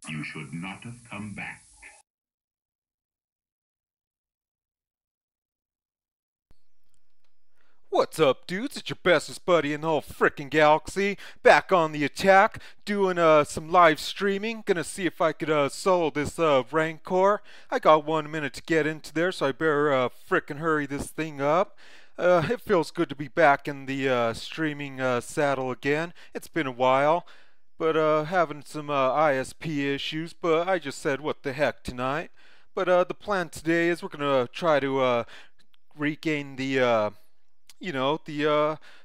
You should not have come back. What's up, dudes? It's your bestest buddy in the whole frickin' galaxy. Back on the attack, doing some live streaming. Gonna see if I could solo this Rancor. I got 1 minute to get into there, so I better frickin' hurry this thing up. It feels good to be back in the streaming saddle again. It's been a while, but having some ISP issues. But I just said, what the heck tonight. But the plan today is we're gonna try to regain the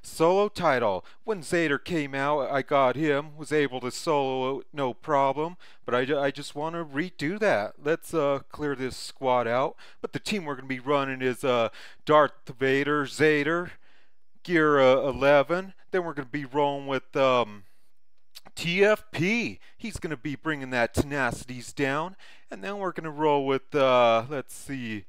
solo title. When Zader came out, I got him, was able to solo no problem, but I just want to redo that. Let's clear this squad out. But the team we're going to be running is Darth Vader, Zader, Gear 11. Then we're going to be rolling with TFP. He's going to be bringing that tenacities down. And then we're going to roll with, let's see,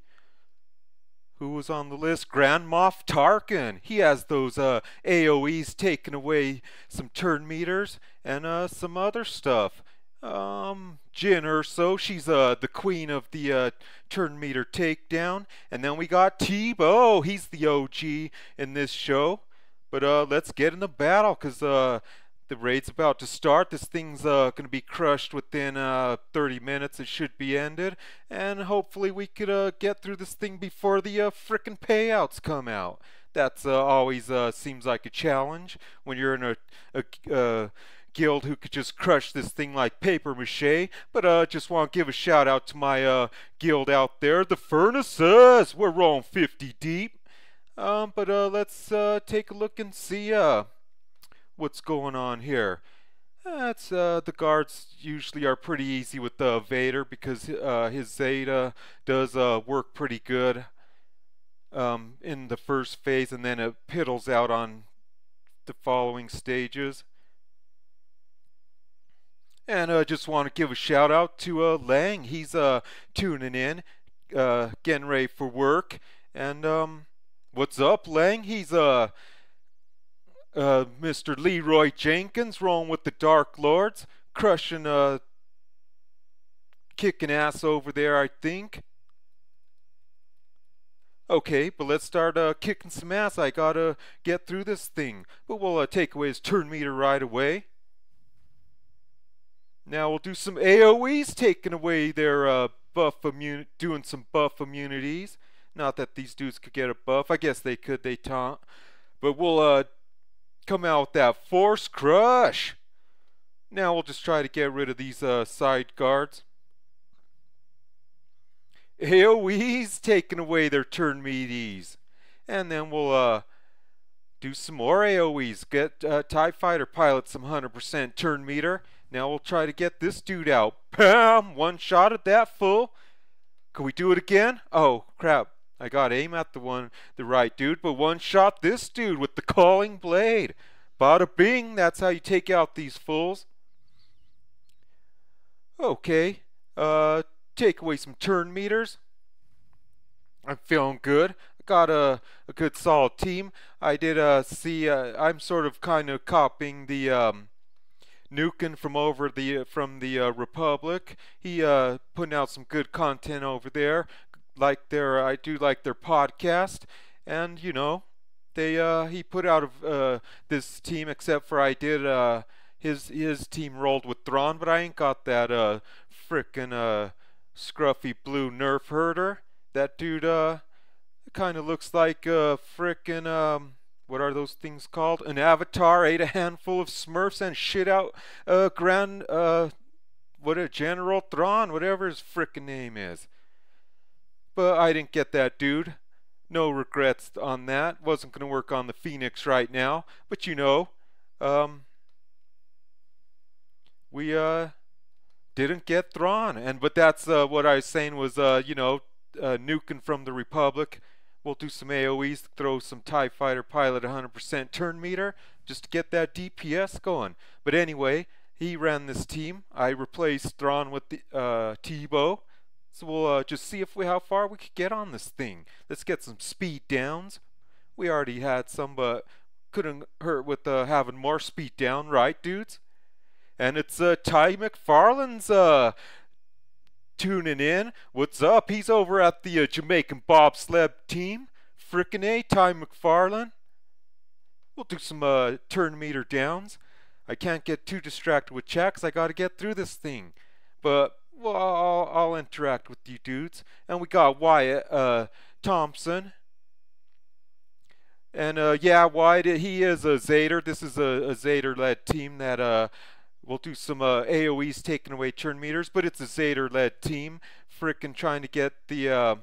who was on the list? Grand Moff Tarkin. He has those AoEs taking away some turn meters and some other stuff. Jyn Erso, she's the queen of the turn meter takedown. And then we got Teabo. He's the OG in this show. But let's get in the battle, because the raid's about to start. This thing's going to be crushed within 30 minutes. It should be ended. And hopefully we could get through this thing before the frickin' payouts come out. That's always seems like a challenge when you're in a guild who could just crush this thing like paper mache. But just want to give a shout out to my guild out there, the Furnaces. We're rolling 50 deep. But let's take a look and see what's going on here. That's the guards usually are pretty easy with Vader, because his Zeta does work pretty good in the first phase, and then it piddles out on the following stages. And just want to give a shout out to Lang. He's tuning in, getting ready for work. And what's up, Lang? He's Mr. Leroy Jenkins, rolling with the Dark Lords, crushing, kicking ass over there, I think. Okay, but let's start kicking some ass. I gotta get through this thing. But we'll take away his turn meter right away. Now we'll do some AoEs, taking away their doing some buff immunities. Not that these dudes could get a buff. I guess they could, they taunt. But we'll come out with that Force Crush. Now we'll just try to get rid of these side guards. AoEs, taking away their turn meaties. And then we'll do some more AoEs. Get TIE Fighter pilot some 100% turn meter. Now we'll try to get this dude out. Bam! One shot at that fool. Can we do it again? Oh, crap. I got aim at the right dude, but one shot this dude with the calling blade. Bada bing, that's how you take out these fools. Okay, take away some turn meters. I'm feeling good. I got a good solid team. I did see, I'm sort of kind of copying the Nukin from the Republic. He putting out some good content over there. I do like their podcast, and you know, he put out of this team, except for I did his team rolled with Thrawn, but I ain't got that frickin' scruffy blue nerf herder. That dude kind of looks like frickin' what are those things called? An avatar ate a handful of Smurfs and shit out General Thrawn, whatever his frickin' name is. But I didn't get that dude. No regrets on that. Wasn't going to work on the Phoenix right now. But you know, we didn't get Thrawn. But that's what I was saying was, Nukin from the Republic We'll do some AoEs, throw some TIE Fighter Pilot 100% turn meter just to get that DPS going. But anyway, he ran this team. I replaced Thrawn with the Teabo. So we'll just see how far we could get on this thing. Let's get some speed downs. We already had some, but couldn't hurt with having more speed down, right, dudes? And it's Ty McFarlane's tuning in. What's up? He's over at the Jamaican bobsled team. Frickin' A, Ty McFarlane. We'll do some turn meter downs. I can't get too distracted with chat 'cause I gotta get through this thing. But well, I'll interact with you dudes. And we got Wyatt Thompson. And yeah, Wyatt, he is a Zader. This is a Zader-led team that we'll do some AoEs taking away turn meters, but it's a Zader-led team. Frickin' trying to get the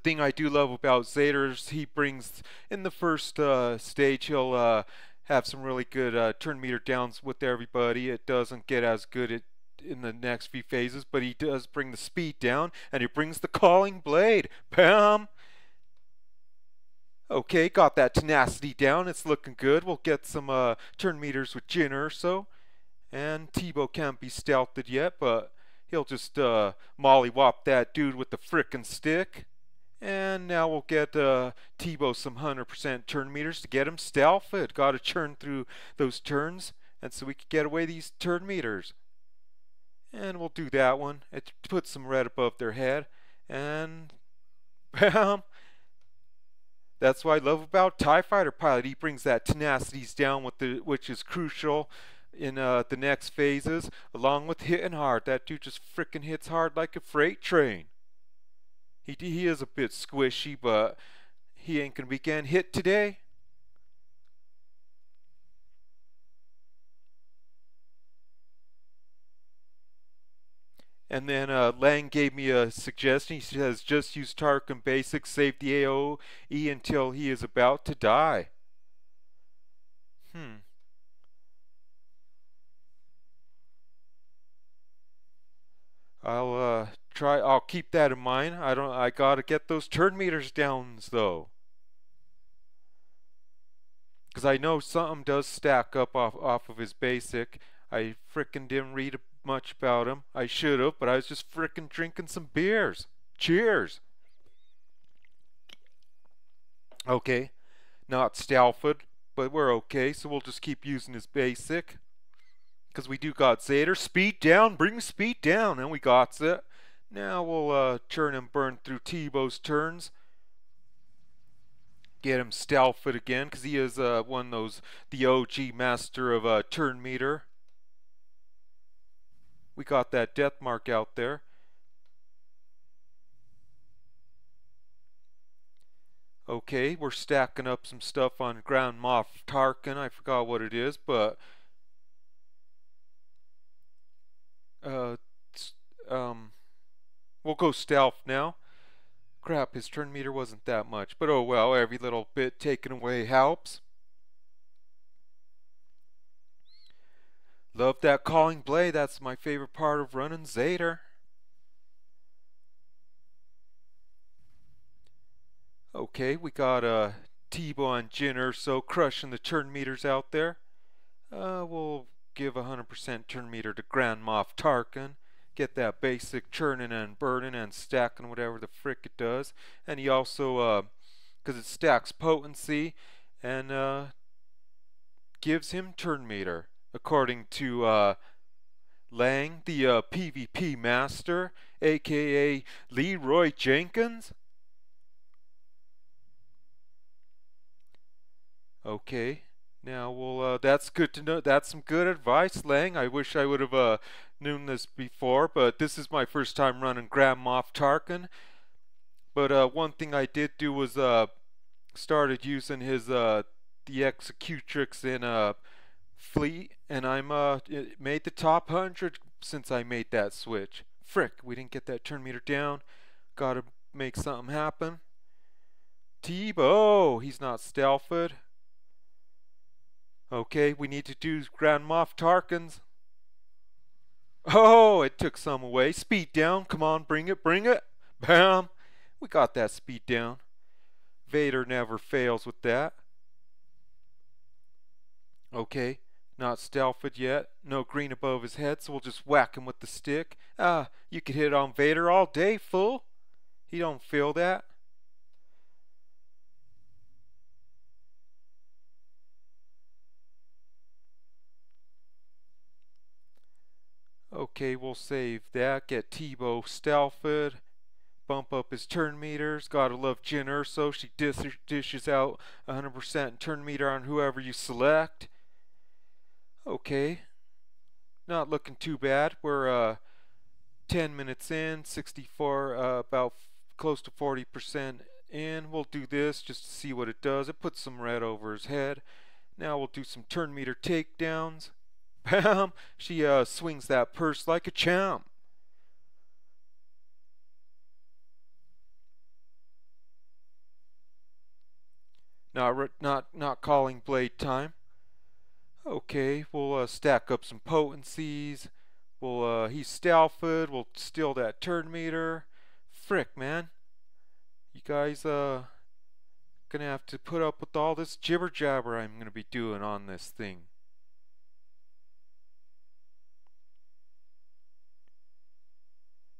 thing I do love about Zader is he brings, in the first stage, he'll have some really good turn meter downs with everybody. It doesn't get as good in the next few phases, but he does bring the speed down, and he brings the calling blade. Bam! Okay, got that tenacity down. It's looking good. We'll get some turn meters with Jyn Erso. And Teabo can't be stealthed yet, but he'll just mollywop that dude with the frickin' stick. And now we'll get Teabo some 100% turn meters to get him stealthed. Gotta churn through those turns, and so we can get away these turn meters. And we'll do that one. It puts some red above their head. And bam! That's what I love about TIE Fighter Pilot. He brings that tenacities down, which is crucial in the next phases, along with hitting hard. That dude just frickin' hits hard like a freight train. He is a bit squishy, but he ain't gonna be getting hit today. And then Lang gave me a suggestion. He says just use Tarkin Basic, save the AoE until he is about to die. I'll keep that in mind. I gotta get those turn meters down though. 'Cause I know something does stack up off of his basic. I frickin' didn't read much about him. I should have, but I was just frickin' drinking some beers. Cheers! Okay, not Stalford, but we're okay, so we'll just keep using his basic. Because we do got Zader. Speed down, bring speed down, and we got it. Now we'll churn and burn through Teebo's turns. Get him Stalford again, because he is one of those, the OG master of turn meter. We got that death mark out there. Okay, we're stacking up some stuff on Grand Moff Tarkin. I forgot what it is, but we'll go stealth now. Crap, his turn meter wasn't that much, but oh well, every little bit taken away helps. Love that calling blade. That's my favorite part of running Zader. Okay, we got Teabo and Jyn Erso crushing the turn meters out there. We'll give 100% turn meter to Grand Moff Tarkin. Get that basic churning and burning and stacking whatever the frick it does. And he also, because it stacks potency, and gives him turn meter. According to Lang, the PvP master, aka Leroy Jenkins. Okay, now we'll, that's good to know. That's some good advice, Lang. I wish I would have known this before, but this is my first time running Grand Moff Tarkin. But one thing I did do was started using his the Executrix in Fleet, and I'm made the top 100 since I made that switch. Frick, we didn't get that turn meter down. Gotta make something happen. Teabo, he's not stealthed. Okay, we need to do Grand Moff Tarkin's. Oh, it took some away. Speed down, come on, bring it, bring it. Bam, we got that speed down. Vader never fails with that. Okay, not stealthed yet. No green above his head, so we'll just whack him with the stick. You could hit on Vader all day, fool. He don't feel that. Okay, we'll save that. Get Teabo stealthed. Bump up his turn meters. Gotta love Jyn Erso. She dishes out 100% turn meter on whoever you select. Okay, not looking too bad. We're 10 minutes in, 64, about close to 40% in. We'll do this just to see what it does. It puts some red over his head. Now we'll do some turn meter takedowns. Bam! She swings that purse like a champ. Not calling blade time. Okay, we'll stack up some potencies. He's stealthed. We'll steal that turn meter. Frick, man. You guys gonna have to put up with all this jibber jabber I'm gonna be doing on this thing.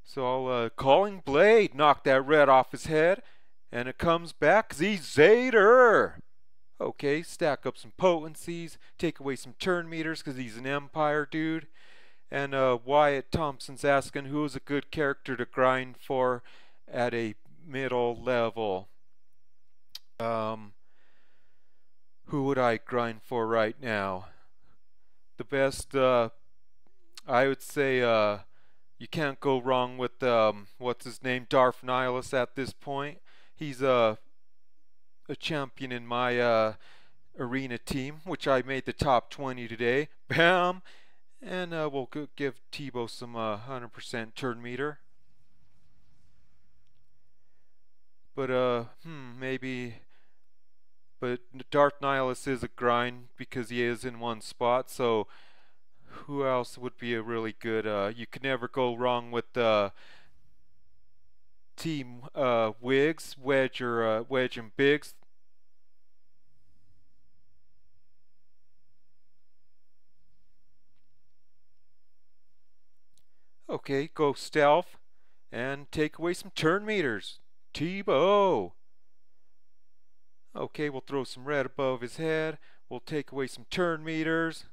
So I'll calling blade, knock that red off his head, and it comes back 'cause he's Zader. Okay, stack up some potencies, take away some turn meters because he's an Empire dude. And Wyatt Thompson's asking who is a good character to grind for at a middle level. Who would I grind for right now? The best, I would say, you can't go wrong with what's his name, Darth Nihilus at this point. He's a champion in my arena team, which I made the top 20 today. Bam! And we'll give Teabo some 100% turn meter. But maybe. But Darth Nihilus is a grind because he is in one spot. So who else would be a really good? You could never go wrong with Team Wigs, Wedge and Biggs. Okay, go stealth and take away some turn meters. Teabo. Okay, we'll throw some red above his head. We'll take away some turn meters.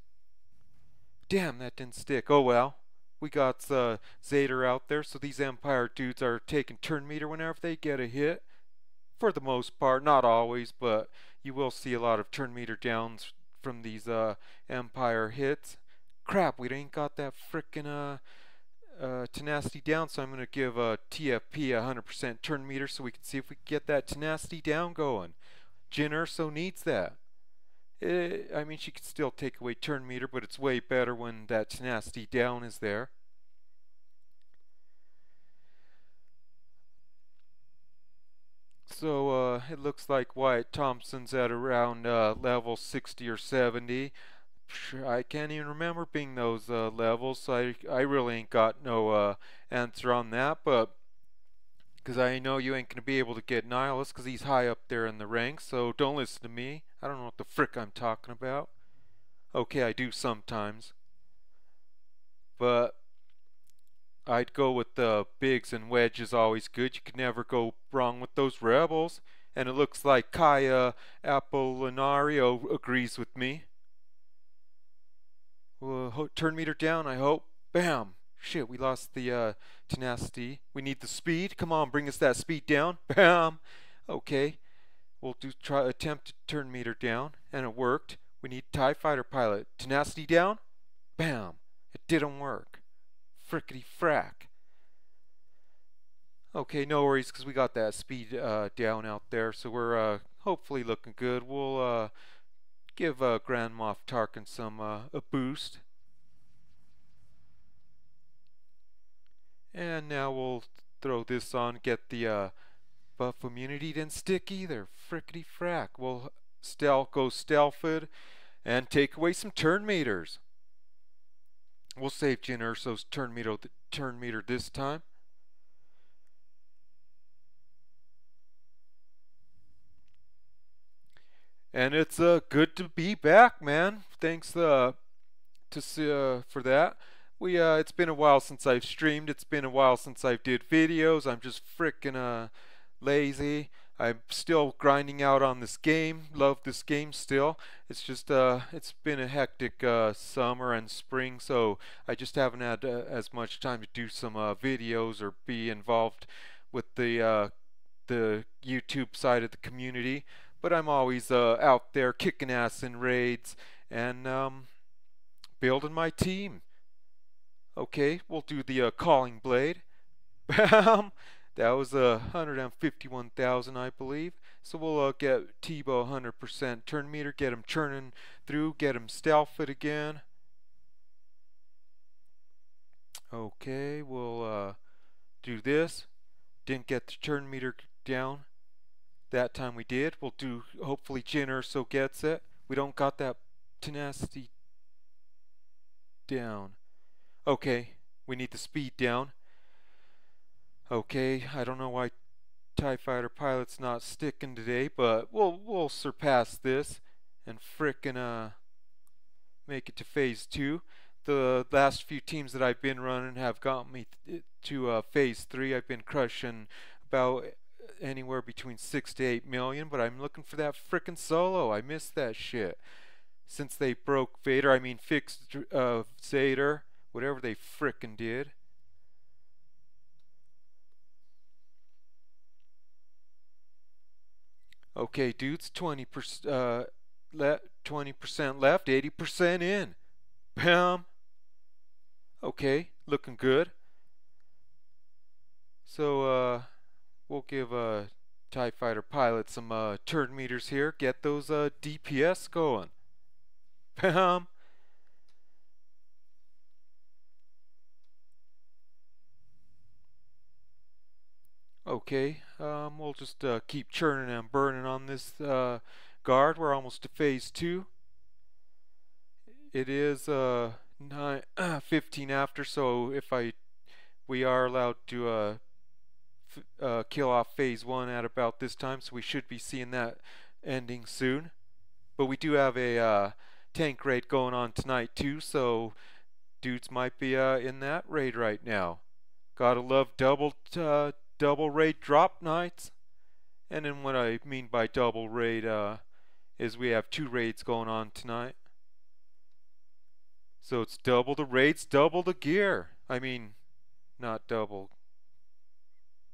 Damn, that didn't stick. Oh well. We got Zader out there, so these Empire dudes are taking turn meter whenever they get a hit. For the most part, not always, but you will see a lot of turn meter downs from these Empire hits. Crap, we ain't got that frickin' tenacity down, so I'm going to give TFP 100% turn meter so we can see if we can get that tenacity down going. Jyn Erso needs that. I mean, she could still take away turn meter, but it's way better when that tenacity down is there. So it looks like Wyatt Thompson's at around level 60 or 70. I can't even remember being those levels, so I really ain't got no answer on that, but because I know you ain't going to be able to get Nihilus because he's high up there in the ranks, so don't listen to me. I don't know what the frick I'm talking about. Okay, I do sometimes. But I'd go with the Biggs and Wedge is always good. You could never go wrong with those rebels. And it looks like Kaya Apollinario agrees with me. Turn meter down, I hope. Bam! Shit, we lost the tenacity. We need the speed. Come on, bring us that speed down. Bam! Okay. We'll attempt to turn meter down, and it worked. We need TIE fighter pilot. Tenacity down. Bam! It didn't work. Frickety frack. Okay, no worries, because we got that speed down out there, so we're hopefully looking good. We'll give Grand Moff Tarkin some a boost. And now we'll throw this on, get the buff immunity. Didn't stick either. Frickety frack. We'll go stealthed and take away some turn meters. We'll save Jyn Erso's turn meter this time. And it's good to be back, man. Thanks for that. It's been a while since I've streamed. It's been a while since I did videos. I'm just frickin' lazy. I'm still grinding out on this game. Love this game still. It's just it's been a hectic summer and spring, so I just haven't had as much time to do some videos or be involved with the YouTube side of the community. But I'm always out there kicking ass in raids and building my team. Okay, we'll do the calling blade. Bam! That was 151,000, I believe. So we'll get Teabo 100% turn meter, get him churning through, get him stealth it again. Okay, we'll do this. Didn't get the turn meter down. That time we did. We'll do, hopefully Jyn Erso gets it. We don't got that tenacity down. Okay, we need the speed down. Okay, I don't know why TIE Fighter Pilot's not sticking today, but we'll surpass this and frickin' make it to phase 2. The last few teams that I've been running have got me to phase 3. I've been crushing about anywhere between 6 to 8 million, but I'm looking for that frickin' solo. I missed that shit. Since they broke Vader, I mean fixed Zader, whatever they frickin' did. Okay, dudes, 20% 20% left, 80% in. Bam. Okay, looking good. So we'll give TIE Fighter pilot some turn meters here. Get those DPS going. Bam. Okay, we'll just keep churning and burning on this guard. We're almost to phase 2. It is 15 after, so if we are allowed to kill off phase 1 at about this time, so we should be seeing that ending soon. But we do have a tank raid going on tonight too, so dudes might be in that raid right now. Gotta love double raid drop nights. And then what I mean by double raid is we have 2 raids going on tonight. So it's double the raids, double the gear. I mean, not double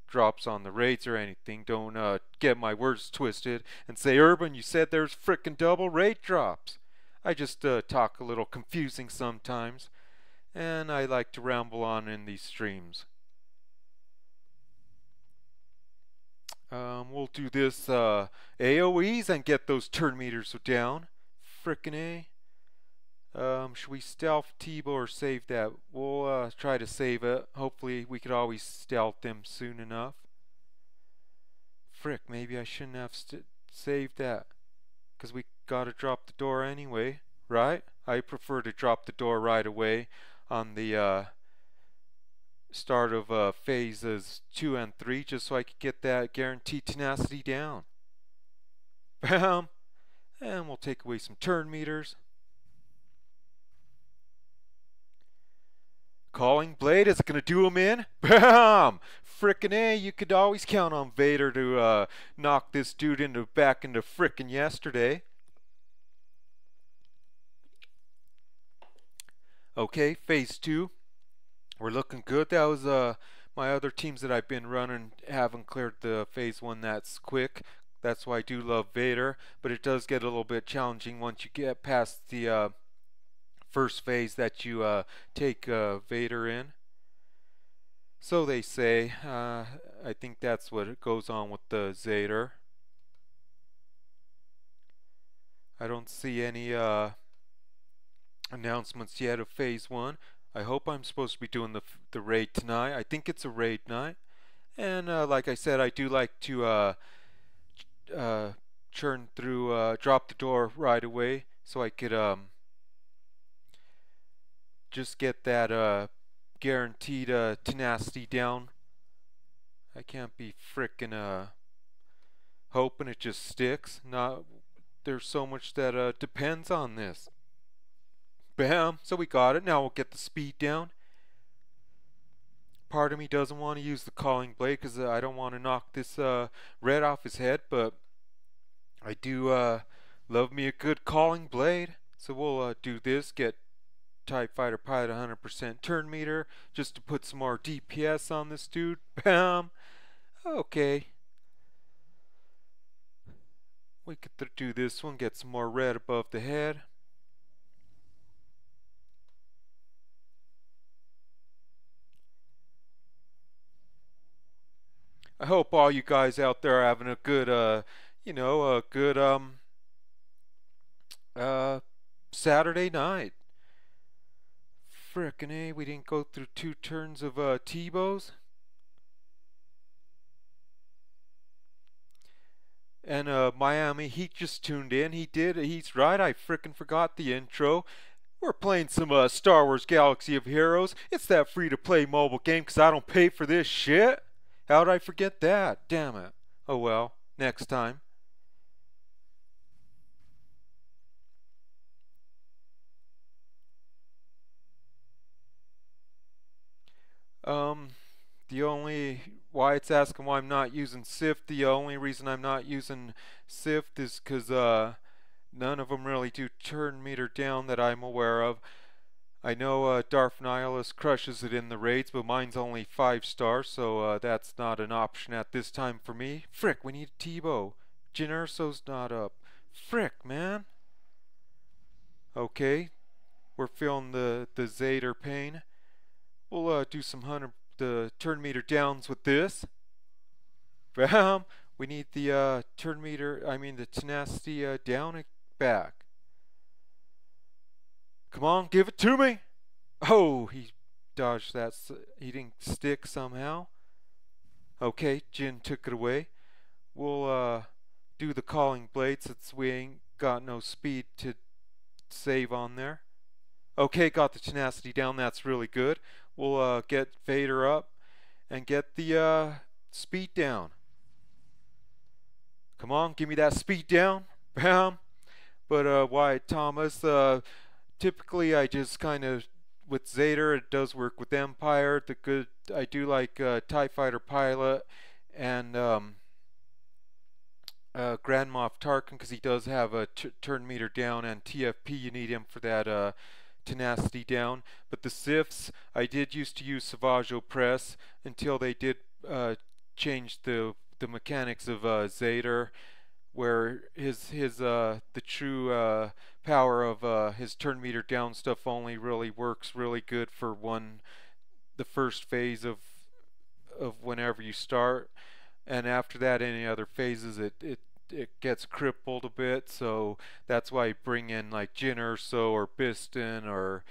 drops on the raids or anything. Don't get my words twisted and say, Urban, you said there's frickin' double raid drops. I just talk a little confusing sometimes, and I like to ramble on in these streams. We'll do this AoEs and get those turn meters down. Frickin' A. Should we stealth Teabo or save that? We'll try to save it. Hopefully we could always stealth them soon enough. Frick, maybe I shouldn't have saved that. Because we gotta drop the door anyway, right? I prefer to drop the door right away on the start of phases 2 and 3, just so I could get that guaranteed tenacity down. Bam! And we'll take away some turn meters. Calling blade, is it going to do him in? Bam! Frickin' A, you could always count on Vader to knock this dude back into frickin' yesterday. Okay, phase 2. We're looking good. That was my other teams that I've been running haven't cleared the phase 1 that's quick. That's why I do love Vader, but it does get a little bit challenging once you get past the first phase that you take Vader in. So they say. I think that's what goes on with the Zader. I don't see any announcements yet of phase 1. I hope I'm supposed to be doing the raid tonight. I think it's a raid night. And like I said, I do like to churn through, drop the door right away so I could just get that guaranteed tenacity down. I can't be frickin' hoping it just sticks. Not there's so much that depends on this. Bam! So we got it. Now we'll get the speed down. Part of me doesn't want to use the calling blade because I don't want to knock this red off his head, but I do love me a good calling blade. So we'll do this, get TIE Fighter Pilot 100% turn meter, just to put some more DPS on this dude. Bam! Okay. We could do this one, get some more red above the head. I hope all you guys out there are having a good, a good Saturday night. Frickin' A, we didn't go through 2 turns of Teabos. And Miami Heat just tuned in. He's right, I frickin' forgot the intro. We're playing some Star Wars Galaxy of Heroes. It's that free-to-play mobile game because I don't pay for this shit. How'd I forget that? Damn it. Oh well, next time. The only why it's asking why I'm not using Sift, the only reason I'm not using Sift is because none of them really do turn meter down that I'm aware of. I know Darth Nihilus crushes it in the raids, but mine's only 5 stars, so that's not an option at this time for me. Frick, we need Teabo. Jyn Erso's not up. Frick, man. Okay, we're feeling the Zader pain. We'll do some the turn meter downs with this. Bam! We need the the tenacity down back. Come on, give it to me! Oh, he dodged that. He didn't stick somehow. Okay, Jyn took it away. We'll do the calling blade since we ain't got no speed to save on there. Okay, got the tenacity down. That's really good. We'll get Vader up and get the speed down. Come on, give me that speed down. Bam! But Wyatt Thomas, typically I just kind of, with Zader, it does work with Empire. I do like TIE Fighter Pilot and Grand Moff Tarkin because he does have a turn meter down, and TFP you need him for that tenacity down. But the Siths, I did used to use SWGOH press until they did change the mechanics of Zader, where the true power of his turn meter down stuff only really works really good for the first phase of whenever you start, and after that any other phases it gets crippled a bit. So that's why you bring in like Jyn Erso or Biston or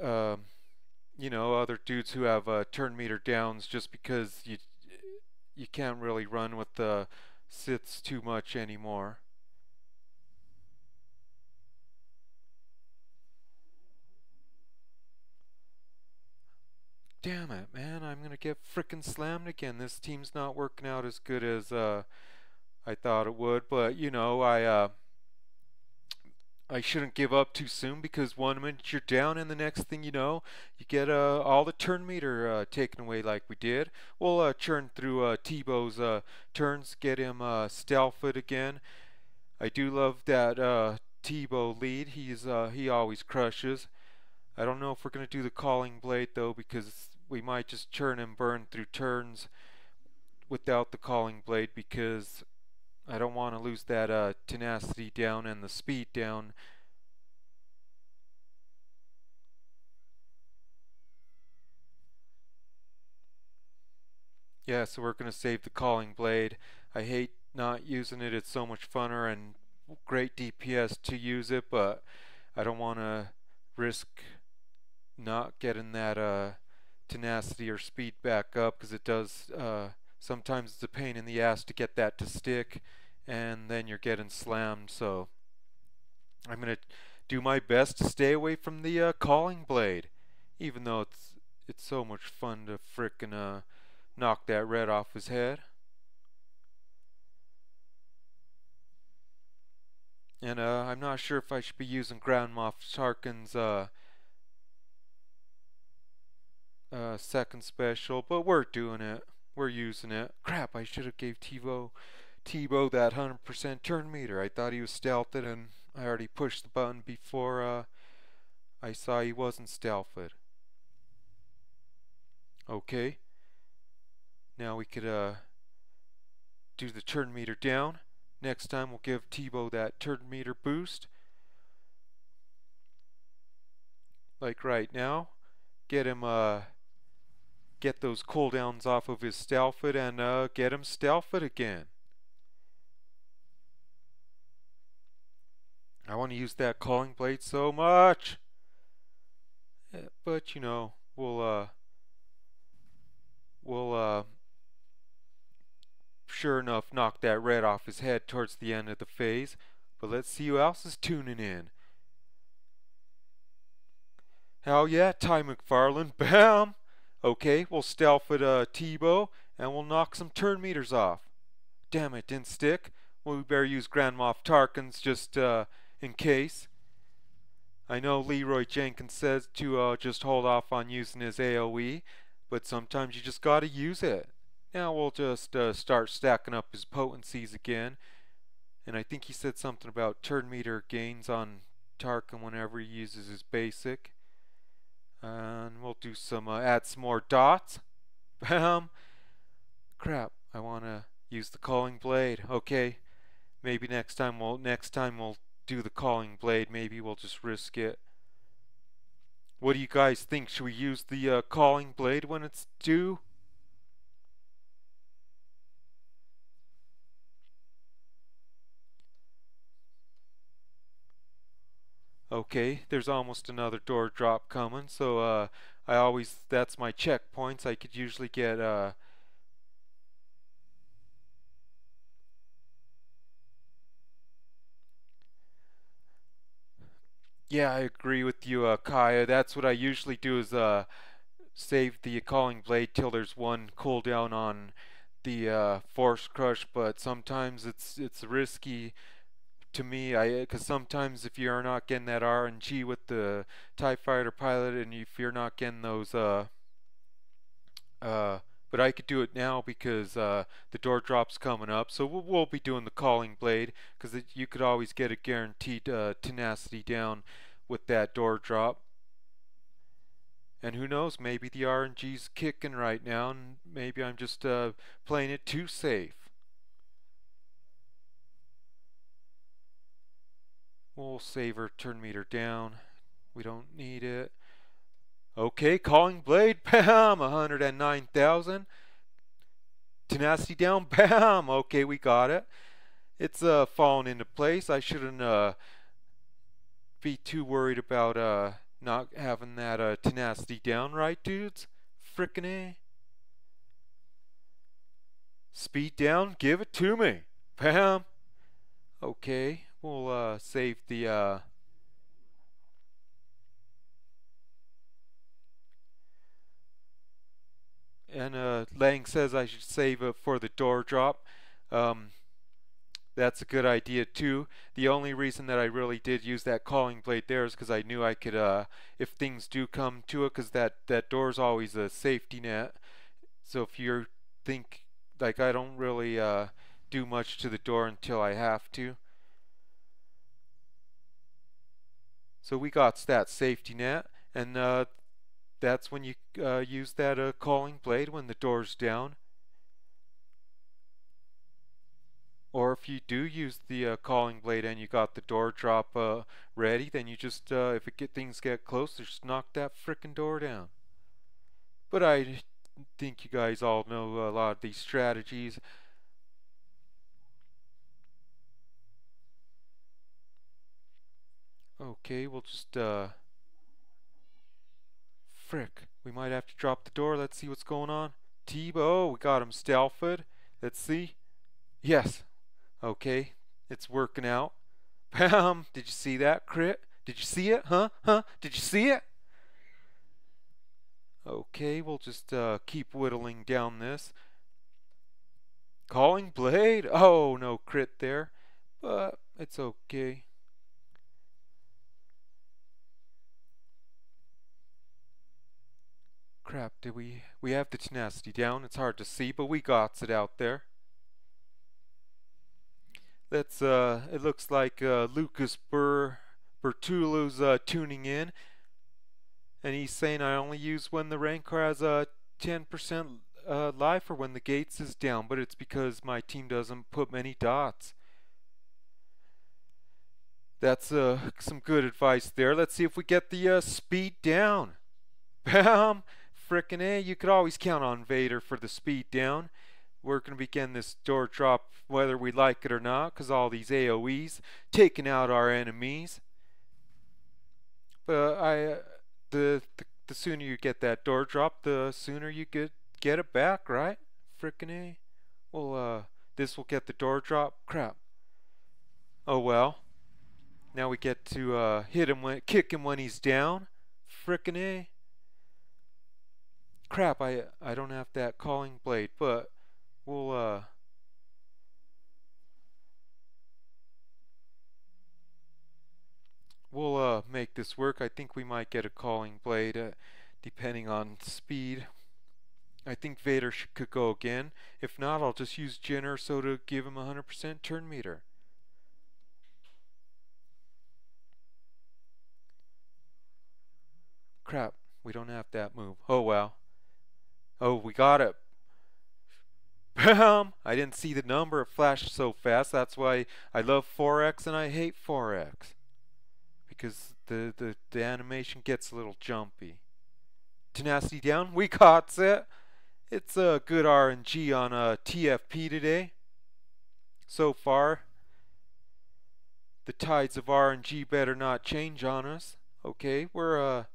other dudes who have turn meter downs, just because you can't really run with the Siths too much anymore. Damn it, man, I'm gonna get frickin' slammed again. This team's not working out as good as I thought it would, but I shouldn't give up too soon, because 1 minute you're down and the next thing you know, you get all the turn meter taken away like we did. We'll churn through Teebo's turns, get him stealthed again. I do love that Teabo lead. He always crushes. I don't know if we're going to do the calling blade though, because we might just churn and burn through turns without the calling blade, because I don't want to lose that tenacity down and the speed down. Yeah, so we're going to save the calling blade. I hate not using it. It's so much funner and great DPS to use it, but I don't want to risk not getting that tenacity or speed back up, because it does sometimes it's a pain in the ass to get that to stick, and then you're getting slammed. So I'm gonna do my best to stay away from the calling blade, even though it's so much fun to frickin' knock that red off his head. And I'm not sure if I should be using Grand Moff Tarkin's second special, but we're doing it. We're using it. Crap, I should have gave Teabo that 100% turn meter. I thought he was stealthed, and I already pushed the button before I saw he wasn't stealthed. Okay. Now we could do the turn meter down. Next time we'll give Teabo that turn meter boost. Like right now. Get him get those cooldowns off of his stealthed and get him stealthed again. I want to use that calling blade so much. Yeah, but you know, we'll sure enough knock that red off his head towards the end of the phase. But let's see who else is tuning in. Hell yeah, Ty McFarlane. Bam! Okay, we'll stealth at Teabo and we'll knock some turn meters off. Damn it, didn't stick. Well, we better use Grand Moff Tarkin's just in case. I know Leroy Jenkins says to just hold off on using his AoE, but sometimes you just gotta use it. Now we'll just start stacking up his potencies again. And I think he said something about turn meter gains on Tarkin whenever he uses his basic. And we'll do some, add some more dots. Bam! Crap, I wanna use the calling blade. Okay, maybe next time we'll do the calling blade. Maybe we'll just risk it. What do you guys think? Should we use the calling blade when it's due? Okay, there's almost another door drop coming, so that's my checkpoints. I could usually get yeah, I agree with you, Kaya. That's what I usually do is save the calling blade till there's one cooldown on the force crush, but sometimes it's risky to me, because sometimes if you're not getting that RNG with the TIE fighter pilot, and if you're not getting those but I could do it now because the door drop's coming up, so we'll be doing the calling blade because you could always get a guaranteed tenacity down with that door drop. And who knows, maybe the RNG's kicking right now, and maybe I'm just playing it too safe. We'll save our turn meter down. We don't need it. Okay, calling blade, bam, 109,000. Tenacity down, bam. Okay, we got it. It's falling into place. I shouldn't be too worried about not having that tenacity down, right, dudes? Frickin' A. Speed down, give it to me. Bam. Okay, we'll save the and Lang says I should save it for the door drop. That's a good idea too. The only reason that I really did use that calling blade there is because I knew I could, if things do come to it, because that door's always a safety net. So if you think, like, I don't really do much to the door until I have to. So we got that safety net, and that's when you use that calling blade when the door's down. Or if you do use the calling blade and you got the door drop ready, then you just, if things get close, just knock that frickin' door down. But I think you guys all know a lot of these strategies. Okay, we'll just, frick, we might have to drop the door. Let's see what's going on. Teabo, we got him stealthed. Let's see. Yes. Okay, it's working out. Bam! Did you see that crit? Did you see it? Huh? Did you see it? Okay, we'll just keep whittling down this. Calling blade. Oh, no crit there, but it's okay. Crap, did we have the tenacity down? It's hard to see, but we got it out there. Let's it looks like Lucas Bertulu's tuning in, and he's saying I only use when the Rancor has a 10% life or when the gates is down, but it's because my team doesn't put many dots. That's some good advice there. Let's see if we get the speed down. Bam! Frickin' A, you could always count on Vader for the speed down. We're going to be getting this door drop whether we like it or not, because all these AoEs taking out our enemies. But the sooner you get that door drop, the sooner you get it back, right? Frickin' A. Well, this will get the door drop. Crap. Oh well. Now we get to kick him when he's down. Frickin' A. Crap, I don't have that calling blade, but we'll make this work. I think we might get a calling blade depending on speed. I think Vader could go again. If not, I'll just use Jyn Erso to give him 100% turn meter. Crap, we don't have that move. Oh well. Oh, we got it. Bam! I didn't see the number. It flashed so fast. That's why I love 4X and I hate 4X. Because the animation gets a little jumpy. Tenacity down. We got it. It's a good RNG on TFP today. So far. The tides of RNG better not change on us. Okay, we're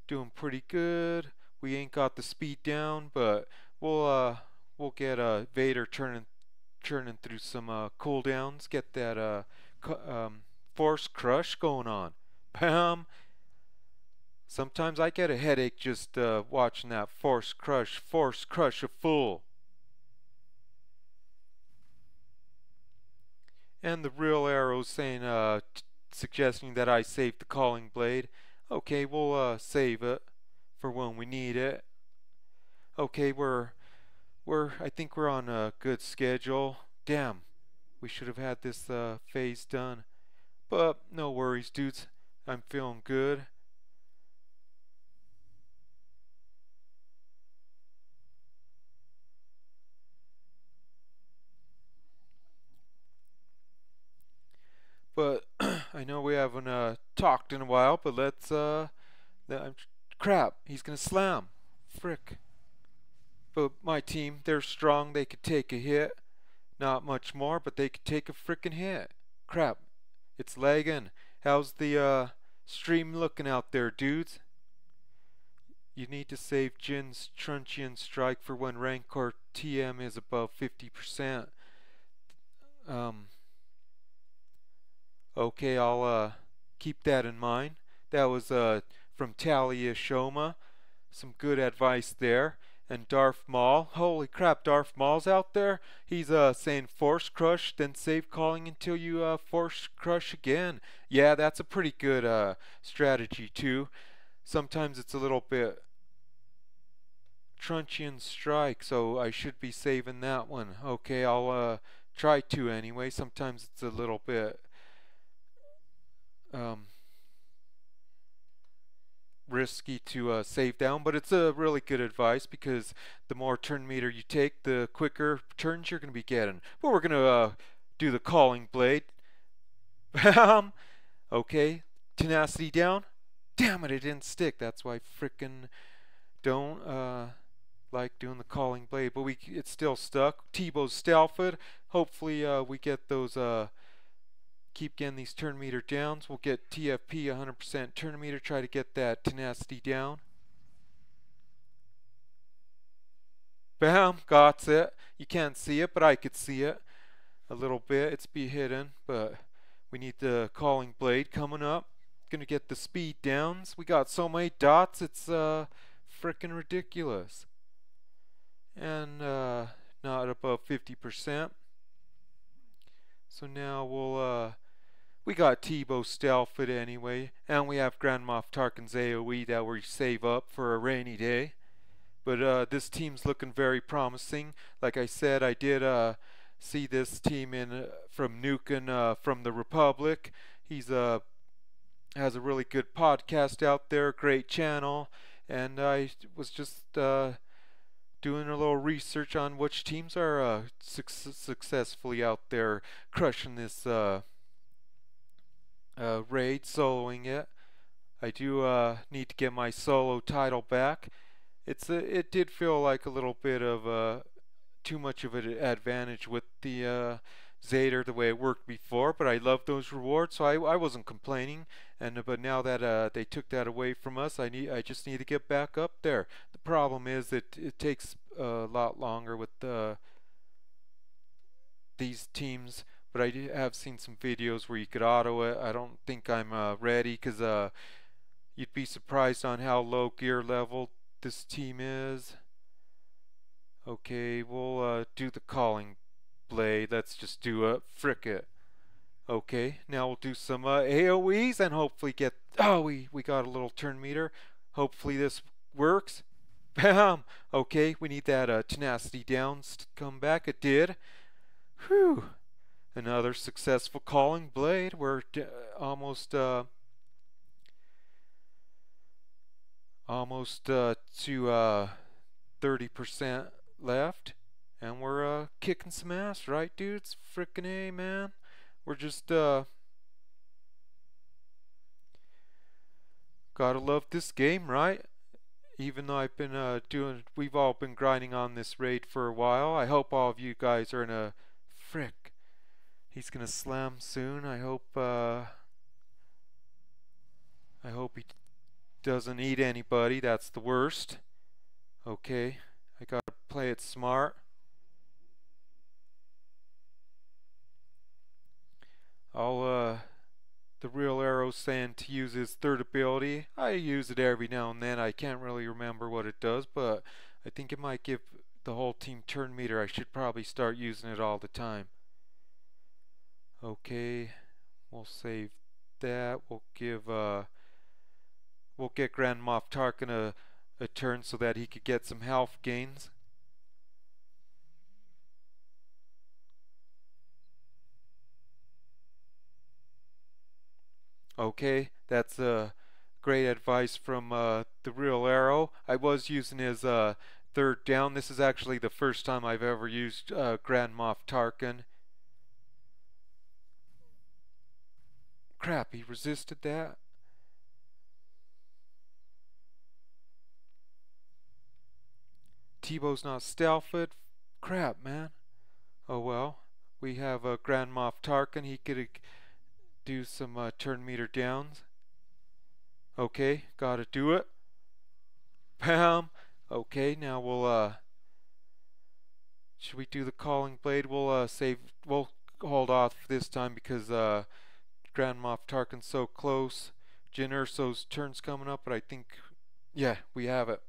doing pretty good. We ain't got the speed down, but we'll get Vader turning through some cooldowns. Get that force crush going on. Bam! Sometimes I get a headache just watching that force crush a fool. And the real arrow saying suggesting that I save the calling blade. Okay, we'll save it for when we need it. Okay, I think we're on a good schedule. Damn, we should have had this phase done. But no worries, dudes. I'm feeling good. But I know we haven't talked in a while, but let's crap, he's gonna slam. Frick. But my team, they're strong, they could take a hit. Not much more, but they could take a frickin' hit. Crap, it's lagging. How's the stream looking out there, dudes? You need to save Jyn's Truncheon Strike for when Rancor TM is above 50%. Okay, I'll keep that in mind. That was from Talia Shoma. Some good advice there. And Darth Maul. Holy crap, Darth Maul's out there. He's saying force crush, then save calling until you force crush again. Yeah, that's a pretty good strategy too. Sometimes it's a little bit Truncheon Strike, so I should be saving that one. Okay, I'll try to anyway. Sometimes it's a little bit risky to save down, but it's a really good advice because the more turn meter you take, the quicker turns you're going to be getting. But we're going to do the calling blade. Bam! Okay, tenacity down. Damn it, it didn't stick. That's why I frickin' don't like doing the calling blade, but it's still stuck. Teabo's stealthed. Hopefully we get those keep getting these turn meter downs. We'll get TFP 100% turn meter, try to get that tenacity down. Bam, got it. You can't see it, but I could see it a little bit. It's be hidden, but we need the calling blade coming up. Gonna get the speed downs. We got so many dots, it's frickin' ridiculous. And not above 50%. So now we got Teabo stealthed anyway, and we have Grand Moff Tarkin's AoE that we save up for a rainy day. But this team's looking very promising. Like I said, I did see this team in from Nukin from the Republic. He's has a really good podcast out there, great channel, and I was just doing a little research on which teams are successfully out there crushing this raid, soloing it. I do need to get my solo title back. It did feel like a little bit of too much of an advantage with the Zader the way it worked before, but I love those rewards, so I wasn't complaining. And but now that they took that away from us, I just need to get back up there. The problem is it takes a lot longer with these teams, but I have seen some videos where you could auto it. I don't think I'm ready because you'd be surprised on how low gear level this team is. Okay, we'll do the calling blade. Let's just do it. Frick it. Okay, now we'll do some AoEs and hopefully get... Oh, we got a little turn meter. Hopefully this works. Bam! Okay, we need that tenacity downs to come back. It did. Whew! Another successful calling blade. We're almost to 30% left, and we're kicking some ass, right, dudes? Frickin' A, man. We're just gotta love this game, right? Even though I've been we've all been grinding on this raid for a while. I hope all of you guys are in a... Frick. He's gonna slam soon. I hope he doesn't eat anybody. That's the worst. Okay, I gotta play it smart. The real arrow saying to use his third ability. I use it every now and then. I can't really remember what it does, but I think it might give the whole team turn meter. I should probably start using it all the time. Okay, we'll save that. We'll get Grand Moff Tarkin a turn so that he could get some health gains. Okay, that's great advice from the real arrow. I was using his third down. This is actually the first time I've ever used Grand Moff Tarkin. Crap, he resisted that. Teebo's not stealthed. Crap, man. Oh well. We have Grand Moff Tarkin. He could do some turn meter downs. Okay, gotta do it. Bam. Okay, now we'll should we do the calling blade? We'll we'll hold off this time because Grand Moff Tarkin's so close. Jyn Erso's turn's coming up, but I think, yeah, we have it.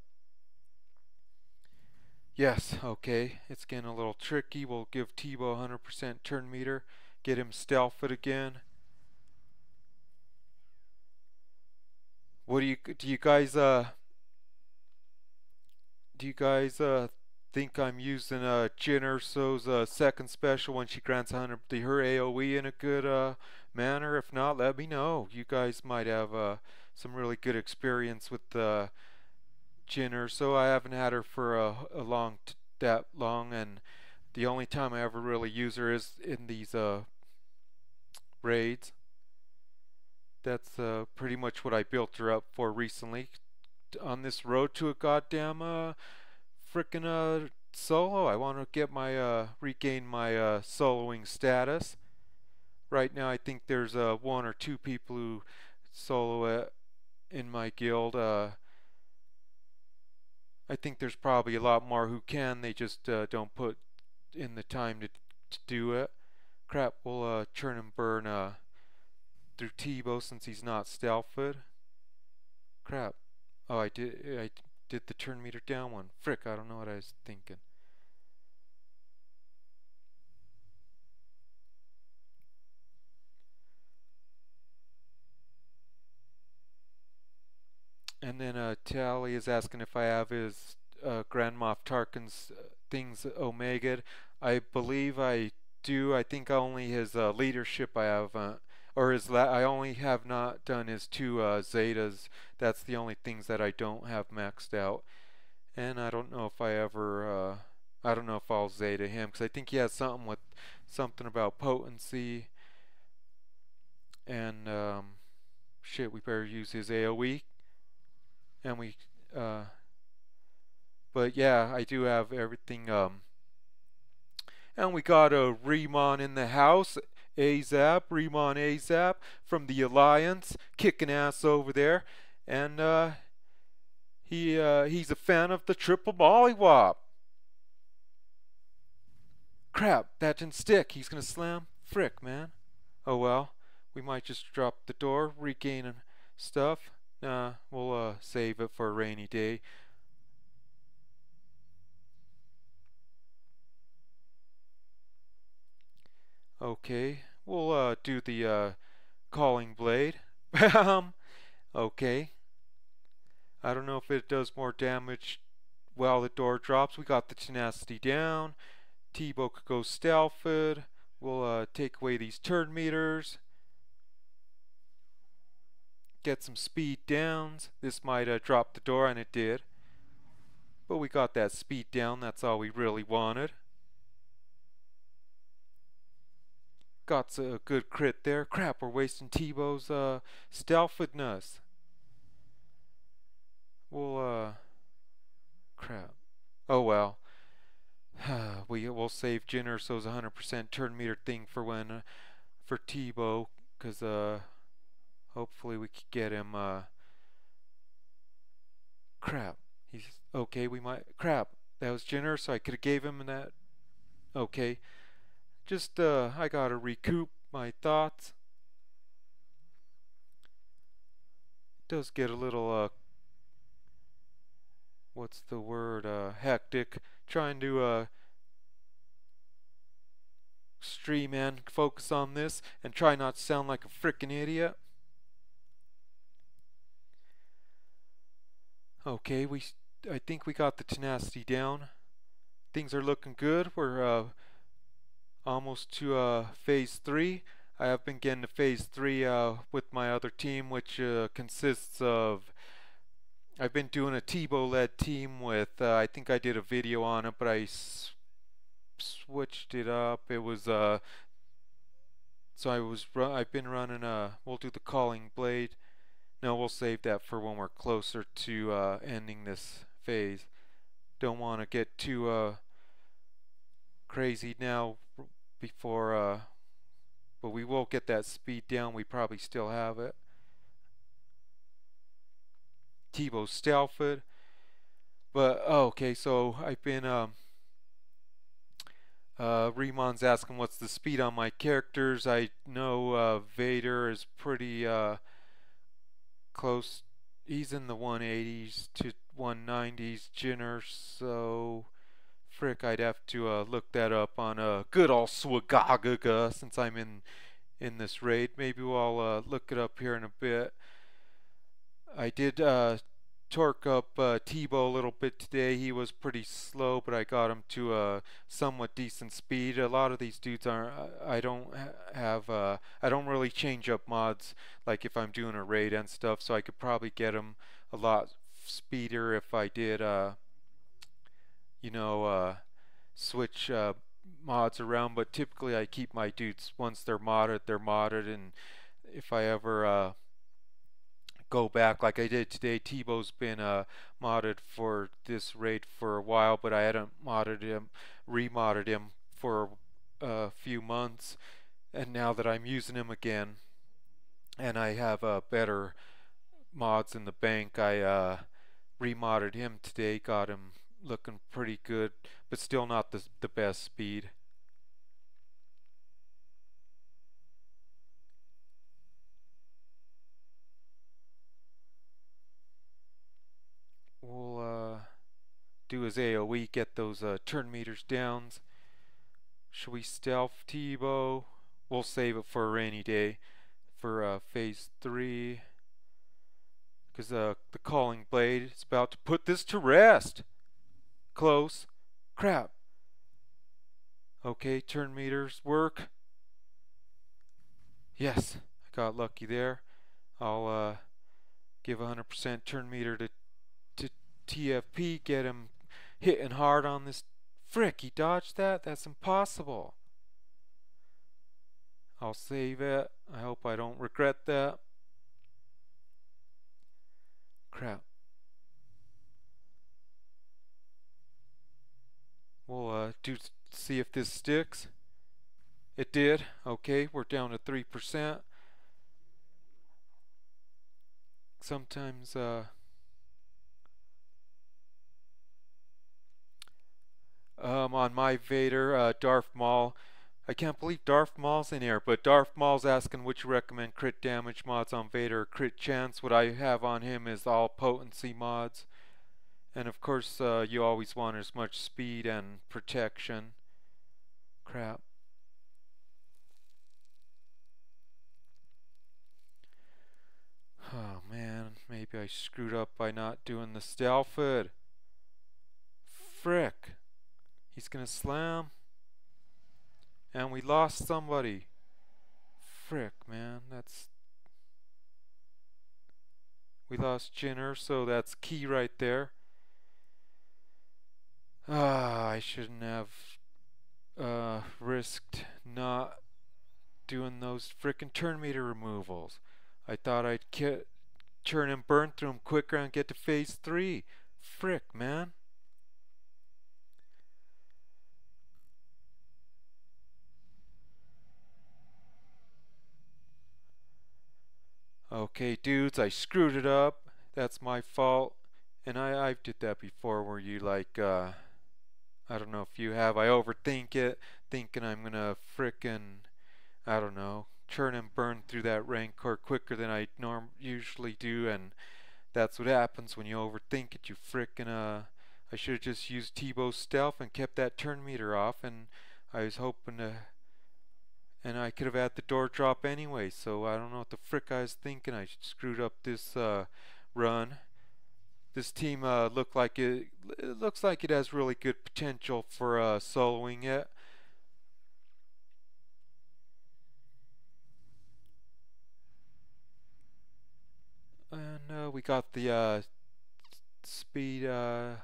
Yes, okay, it's getting a little tricky. We'll give Teabo 100% turn meter, get him stealthed again. What do you guys think I'm using Jyn Erso's second special when she grants 100 her AoE in a good manner? If not, let me know. You guys might have some really good experience with Jyn Erso. I haven't had her for that long, and the only time I ever really use her is in these raids. That's pretty much what I built her up for recently. On this road to a goddamn frickin' solo. I want to get my regain my soloing status. Right now I think there's one or two people who solo it in my guild. I think there's probably a lot more who can. They just don't put in the time to do it. Crap, we'll churn and burn through Teabo since he's not stealthed. Crap. Oh, I did the turn meter down one. Frick, I don't know what I was thinking. And then Tally is asking if I have his Grand Moff Tarkin's things Omega. I believe I do. I think only his leadership I have, or his I only have not done his two Zetas. That's the only things that I don't have maxed out. And I don't know if I ever, I don't know if I'll Zeta him, because I think he has something about potency. And shit, we better use his AoE. And but yeah, I do have everything. And we got a Remon in the house. Azap, Remon Azap from the Alliance, kicking ass over there. And he's a fan of the triple mollywop. Crap, that didn't stick. He's gonna slam. Frick, man. Oh well. We might just drop the door, regain stuff. Nah, we'll save it for a rainy day. Okay, we'll do the calling blade. Okay. I don't know if it does more damage while the door drops. We got the tenacity down. Teabo could go stealthed. We'll take away these turn meters. Get some speed downs. This might drop the door, and it did. But we got that speed down. That's all we really wanted. Got a good crit there. Crap, we're wasting Teebo's stealthedness. We'll crap. Oh well. We'll save Jyn Erso's 100% turn meter thing for when for Teabo, because hopefully we could get him. Crap. He's okay. We might. Crap. That was Jyn Erso. I could have gave him that. Okay. Just I gotta recoup my thoughts. It does get a little what's the word? Hectic. Trying to stream and focus on this and try not to sound like a frickin' idiot. Okay, I think we got the tenacity down. Things are looking good. We're almost to phase 3. I have been getting to phase 3 with my other team, which consists of, I've been doing a Teabo-led team with, I think I did a video on it, but I switched it up. It was, so I've been running, we'll do the calling blade. No, we'll save that for when we're closer to ending this phase. Don't want to get too crazy now before, but we will get that speed down. We probably still have it. Teabo stealthed. But, oh, okay, so I've been, Remon's asking what's the speed on my characters. I know Vader is pretty close. He's in the 180s to 190s. Jyn Erso, frick, I'd have to look that up on good old SWGOH since I'm in this raid. Maybe we'll look it up here in a bit. I did torque up Teabo a little bit today. He was pretty slow, but I got him to a somewhat decent speed. A lot of these dudes aren't. I don't really change up mods like if I'm doing a raid and stuff. So I could probably get him a lot speeder if I did, switch mods around. But typically I keep my dudes once they're modded, and if I ever go back like I did today. Teebo's been modded for this raid for a while, but I hadn't remodded him for a few months, and now that I'm using him again and I have better mods in the bank, I remodded him today, got him looking pretty good, but still not the best speed. We'll do his AoE, get those turn meters down. Should we stealth Teabo? We'll save it for a rainy day for phase 3, because the calling blade is about to put this to rest. close. Crap. Okay, turn meters work. Yes, I got lucky there. I'll give 100% turn meter to TFP, get him hitting hard on this. Frick, he dodged that? That's impossible. I'll save it. I hope I don't regret that. Crap. We'll see if this sticks. It did. Okay, we're down to 3%. Sometimes on my Vader, Darth Maul. I can't believe Darth Maul's in here, but Darth Maul's asking would you recommend crit damage mods on Vader or crit chance. What I have on him is all potency mods. And of course, you always want as much speed and protection. Crap. Oh man, maybe I screwed up by not doing the stealth. Frick. He's gonna slam. And we lost somebody. Frick, man. We lost Jyn Erso, so that's key right there. I shouldn't have risked not doing those frickin' turn meter removals. I thought I'd turn and burn through them quicker and get to phase 3. Frick, man. Okay, dudes, I screwed it up. That's my fault. And I've did that before where you like, I don't know if you have, I overthink it, thinking I'm gonna frickin', I don't know, churn and burn through that Rancor quicker than I usually do, and that's what happens when you overthink it. You frickin' I should have just used Teabo's stealth and kept that turn meter off, and I was hoping to, and I could have had the door drop anyway, so I don't know what the frick I was thinking. I screwed up this run. This team looks like it has really good potential for soloing it. And we got the speed down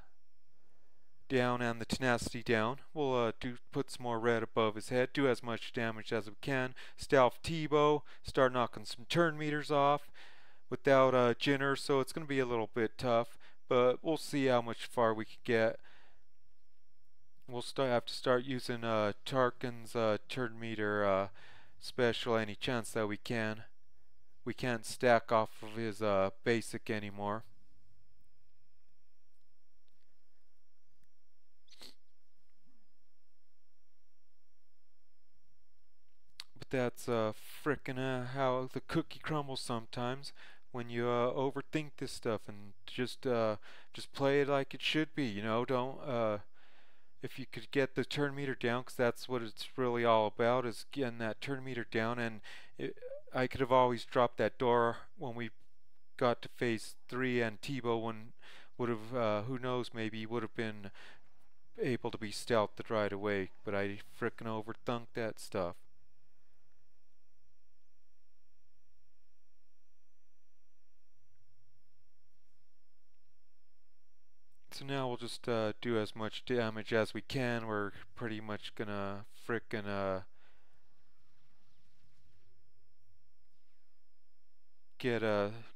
and the tenacity down. We'll put some more red above his head, do as much damage as we can. Stealth Teabo, start knocking some turn meters off. Without Jyn Erso, so it's going to be a little bit tough, but we'll see how much far we can get. We'll have to start using Tarkin's turn meter special any chance that we can. We can't stack off of his basic anymore. But that's frickin' how the cookie crumbles sometimes when you overthink this stuff and just play it like it should be. You know, don't if you could get the turn meter down, because that's what it's really all about, is getting that turn meter down. And I could have always dropped that door when we got to phase 3, and Teabo would have, who knows, maybe he would have been able to be stealthed right away, but I frickin' overthunk that stuff. So now we'll just do as much damage as we can. We're pretty much gonna frickin' get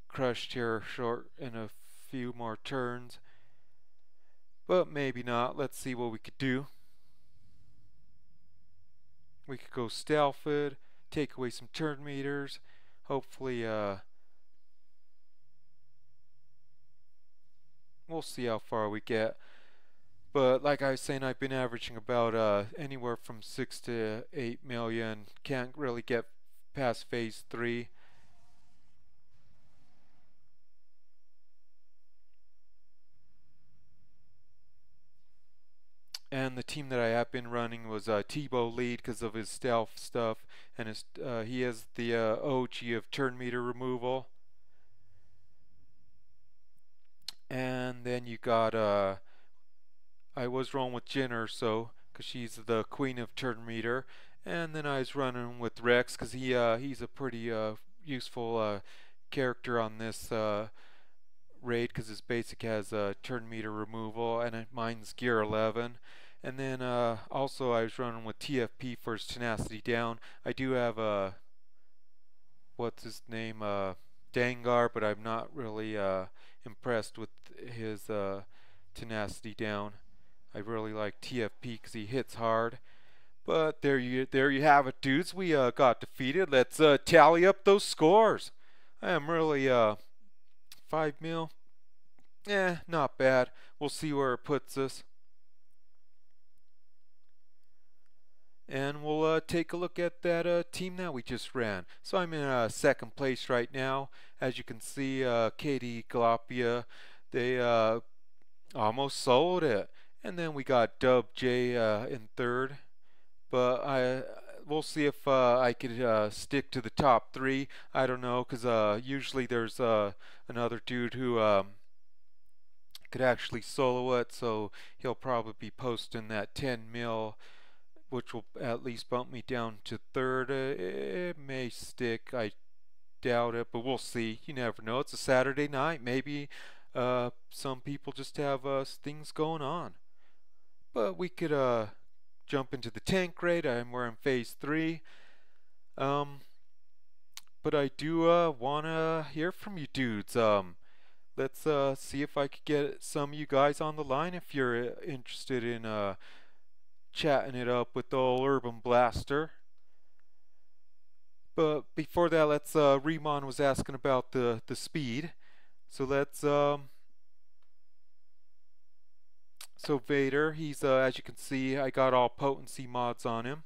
crushed here short in a few more turns. But maybe not. Let's see what we could do. We could go stealthed, take away some turn meters. Hopefully we'll see how far we get. But like I was saying, I've been averaging about anywhere from 6 to 8 million. Can't really get past phase 3. And the team that I have been running was Teabo lead because of his stealth stuff, and he is the OG of turn meter removal. And then you got I was rolling with Jyn Erso because she's the queen of turn meter, and then I was running with Rex because he's a pretty useful character on this raid because his basic has turn meter removal, and mine's gear 11. And then also I was running with TFP for his tenacity down. I do have what's his name, Dangar, but I'm not really impressed with his tenacity down. I really like TFP because he hits hard. But there you have it, dudes. We got defeated. Let's tally up those scores. I am really 5 mil. Not bad. We'll see where it puts us. And we'll take a look at that team that we just ran. So I'm in second place right now. As you can see, Katie Galapia, they almost sold it. And then we got Dub J in third. But we'll see if I could stick to the top three. I don't know, because usually there's another dude who could actually solo it, so he'll probably be posting that 10 mil, which will at least bump me down to third. It may stick, I doubt it, but we'll see. You never know. It's a Saturday night. Maybe some people just have things going on. But we could jump into the tank raid. We're in phase 3. But I do want to hear from you dudes. Let's see if I could get some of you guys on the line if you're interested in chatting it up with the old Urban Blaster. But before that, let's Remon was asking about the speed. So let's so Vader, he's as you can see, I got all potency mods on him.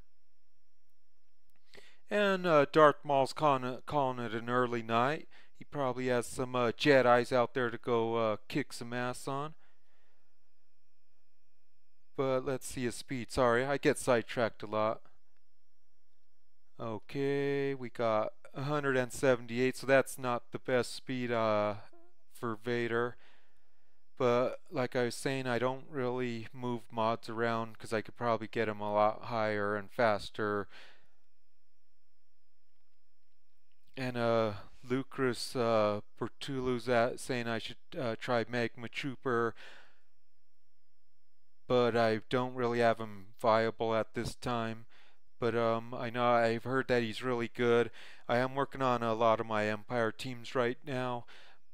And Darth Maul's calling it an early night. He probably has some Jedis out there to go kick some ass on. But let's see his speed. Sorry, I get sidetracked a lot. Okay, we got 178, so that's not the best speed for Vader. But like I was saying, I don't really move mods around because I could probably get him a lot higher and faster. And Lucas Bertulu's saying I should try Magma Trooper, but I don't really have him viable at this time. But I know I've heard that he's really good. I am working on a lot of my Empire teams right now,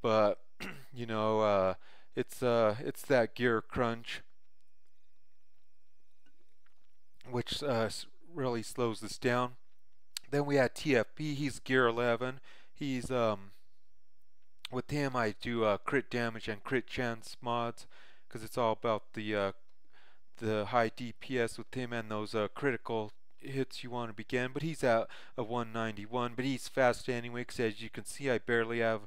but you know, it's that gear crunch, which really slows this down. Then we had TFP. He's gear 11. He's with him I do crit damage and crit chance mods because it's all about the high DPS with him and those critical hits you want to begin. But he's at a 191, but he's fast anyway because as you can see I barely have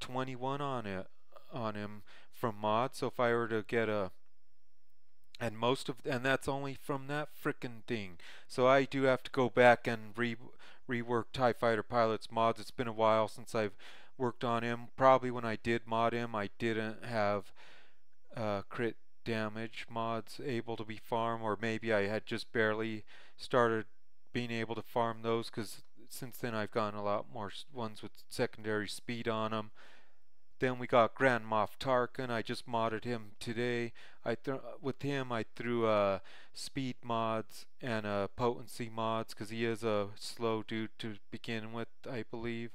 21 on him from mod. So if I were to get a and that's only from that frickin' thing. So I do have to go back and rework TIE Fighter Pilots mods. It's been a while since I've worked on him. Probably when I did mod him, I didn't have crit damage mods able to be farmed, or maybe I had just barely started being able to farm those, because since then I've gotten a lot more ones with secondary speed on them. Then we got Grand Moff Tarkin. I just modded him today. With him I threw speed mods and potency mods because he is a slow dude to begin with, I believe.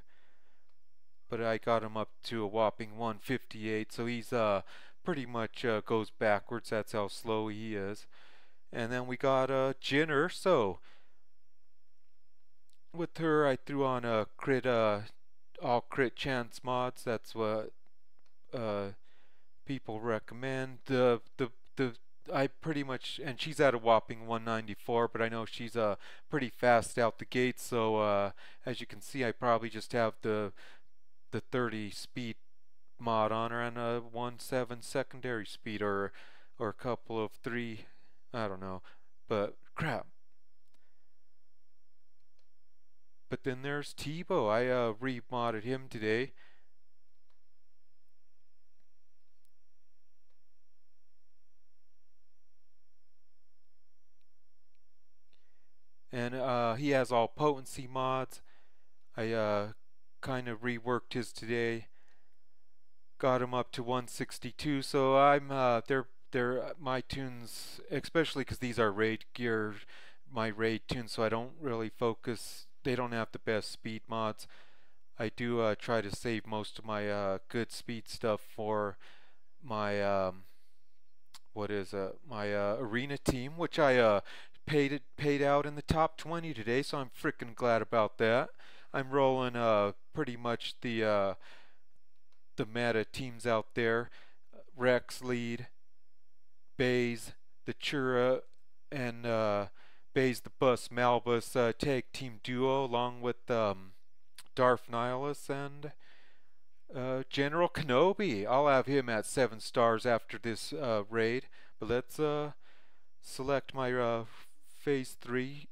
But I got him up to a whopping 158, so he's pretty much goes backwards. That's how slow he is. And then we got Jyn Erso. With her I threw on a crit all crit chance mods. That's what people recommend. I pretty much, and she's at a whopping 194, but I know she's pretty fast out the gate. So as you can see, I probably just have the 30 speed mod on her and a 17 secondary speed, or a couple of 3. I don't know, but crap. But then there's Teabo. I remodded him today. he has all potency mods. I kind of reworked his today. Got him up to 162. So I'm they're my tunes, especially because these are raid gear, my raid tunes. So I don't really focus. They don't have the best speed mods. I do try to save most of my good speed stuff for my my arena team, which I paid out in the top 20 today, so I'm freaking glad about that. I'm rolling pretty much the meta teams out there: Rex lead, Baze, the Chura, and Baze the Bus Malbus tag team duo, along with Darth Nihilus and General Kenobi. I'll have him at 7 stars after this raid. But let's select my phase 3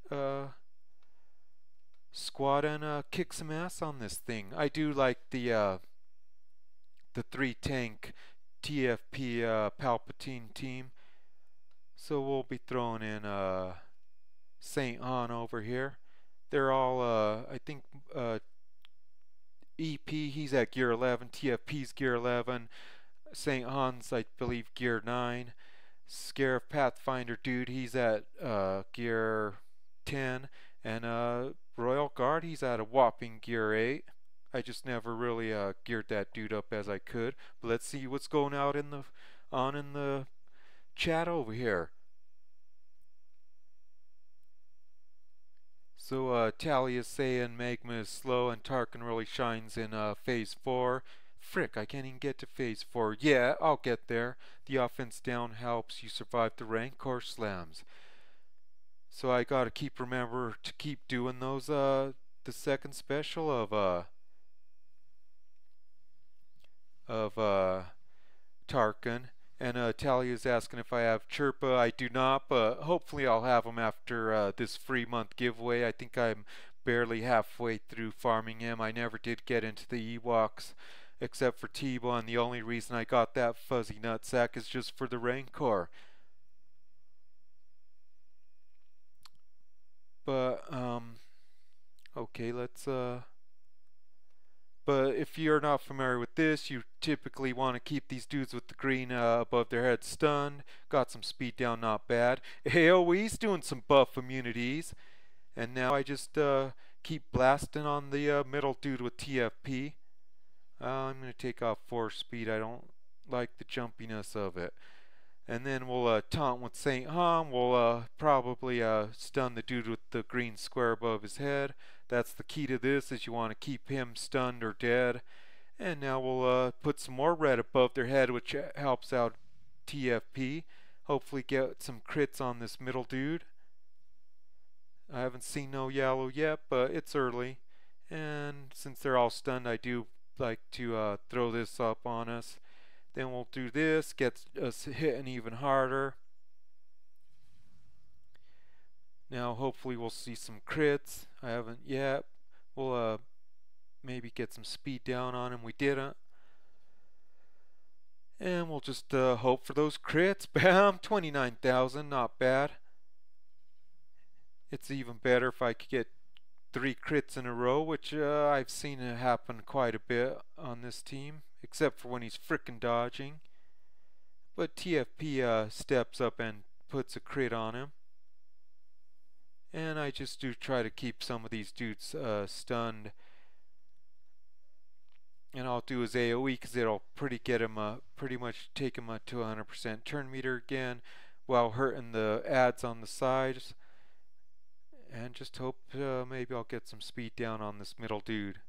squad and kick some ass on this thing. I do like the 3 tank TFP Palpatine team. So we'll be throwing in Saint Han over here. They're all I think EP, he's at gear 11, TFP's gear 11, St. Hans, I believe, gear 9, Scarif Pathfinder dude, he's at gear 10, and Royal Guard, he's at a whopping gear 8. I just never really geared that dude up as I could. But let's see what's going out in the chat over here. So Talia is saying Magma is slow and Tarkin really shines in phase 4. Frick, I can't even get to phase 4. Yeah, I'll get there. The offense down helps you survive the Rancor slams. So I gotta remember to keep doing those the second special of Tarkin. And Talia's asking if I have Chirpa. I do not, but hopefully I'll have him after this free month giveaway. I think I'm barely halfway through farming him. I never did get into the Ewoks except for Teabo, and the only reason I got that fuzzy nutsack is just for the Rancor. But, okay, let's, but if you're not familiar with this, you typically want to keep these dudes with the green above their head stunned. Got some speed down, not bad. AoE's doing some buff immunities. And now I just keep blasting on the middle dude with TFP. I'm going to take off 4 speed. I don't like the jumpiness of it. And then we'll taunt with St. Han. We'll probably stun the dude with the green square above his head. That's the key to this, is you want to keep him stunned or dead. And now we'll put some more red above their head, which helps out TFP. Hopefully get some crits on this middle dude. I haven't seen no yellow yet, but it's early. And since they're all stunned, I do like to throw this up on us. Then we'll do this, get us hitting even harder. Now hopefully we'll see some crits. I haven't yet. We'll maybe get some speed down on him. We didn't. And we'll just hope for those crits. Bam! 29,000, not bad. It's even better if I could get 3 crits in a row, which I've seen it happen quite a bit on this team, except for when he's frickin' dodging. But TFP steps up and puts a crit on him. And I just do try to keep some of these dudes stunned. And I'll do his AoE because it'll pretty much take him to 100% turn meter again, while hurting the ads on the sides. And just hope maybe I'll get some speed down on this middle dude.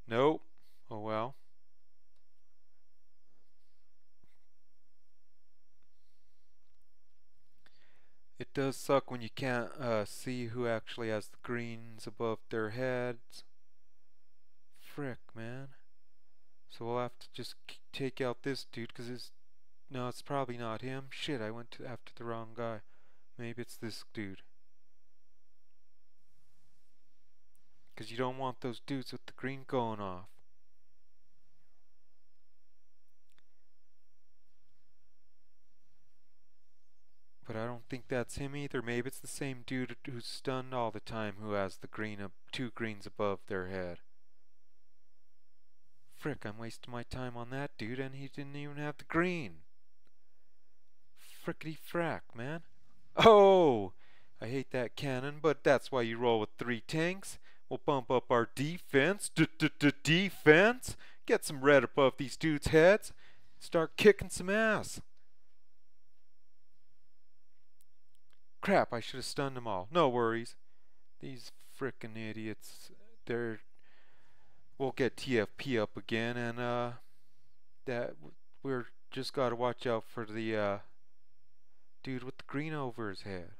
Nope. Oh well. It does suck when you can't see who actually has the greens above their heads. Frick, man. So we'll have to just take out this dude, because no, it's probably not him. Shit, I went after the wrong guy. Maybe it's this dude. Because you don't want those dudes with the green going off. But I don't think think that's him either. Maybe it's the same dude who's stunned all the time who has the green two greens above their head. Frick, I'm wasting my time on that dude and he didn't even have the green. Frickety frack, man. Oh! I hate that cannon, but that's why you roll with 3 tanks. We'll bump up our defense. Defense! Get some red above these dudes' heads. Start kicking some ass. Crap, I should have stunned them all. No worries. These frickin' idiots, we'll get TFP up again, and we're just gotta watch out for the dude with the green over his head.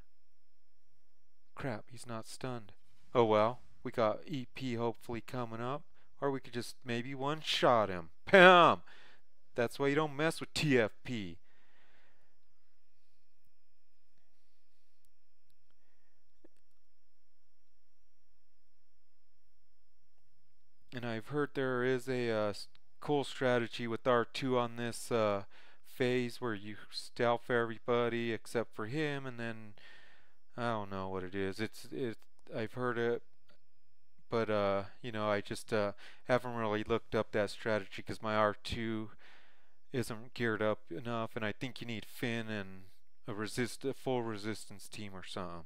Crap, he's not stunned. Oh well, we got EP hopefully coming up, or we could just maybe one-shot him. Pam! That's why you don't mess with TFP. And I've heard there is a cool strategy with R2 on this phase where you stealth everybody except for him, and then I don't know what it is. I've heard it, but you know, I just haven't really looked up that strategy because my R2 isn't geared up enough, and I think you need Finn and a full resistance team or something.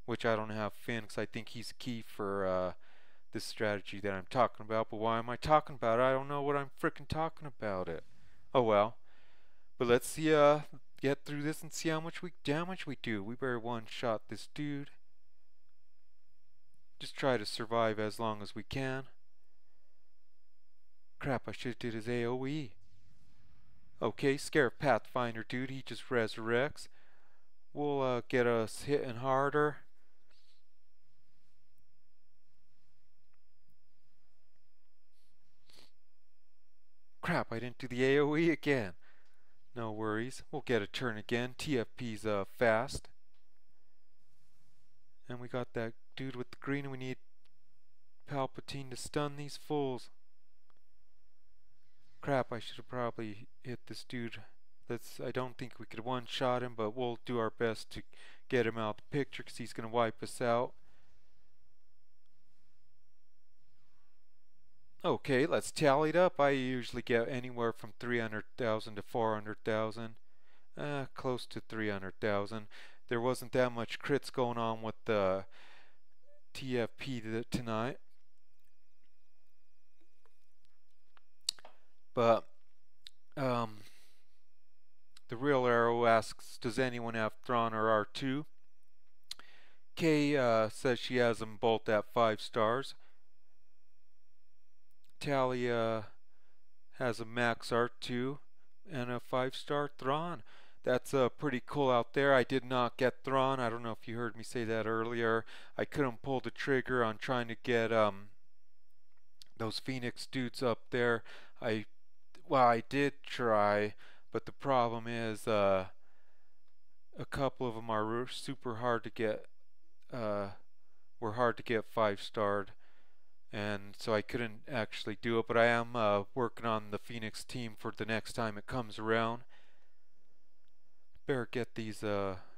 Which I don't have Finn because I think he's key for this strategy that I'm talking about. But why am I talking about it? I don't know what I'm frickin' talking about it. Oh well. But let's see, get through this and see how much damage we do. We better one-shot this dude. Just try to survive as long as we can. Crap, I should have did his AoE. Okay, Scare Pathfinder dude, he just resurrects. We'll get us hitting harder. Crap, I didn't do the AoE again. No worries, we'll get a turn again. TFP's fast. And we got that dude with the green, and we need Palpatine to stun these fools. Crap, I should have probably hit this dude. I don't think we could one-shot him, but we'll do our best to get him out of the picture because he's going to wipe us out. Okay, let's tally it up. I usually get anywhere from 300,000 to 400,000. Close to 300,000. There wasn't that much crits going on with the TFP tonight. But the real arrow asks, does anyone have Thrawn or R2? Kay says she has them both at 5 stars. Talia has a max R2 and a 5-star Thrawn. That's pretty cool out there. I did not get Thrawn. I don't know if you heard me say that earlier. I couldn't pull the trigger on trying to get those Phoenix dudes up there. Well, I did try, but the problem is a couple of them are super hard to get. Were hard to get 5-starred. And so I couldn't actually do it, but I am working on the Phoenix team for the next time it comes around. Better get these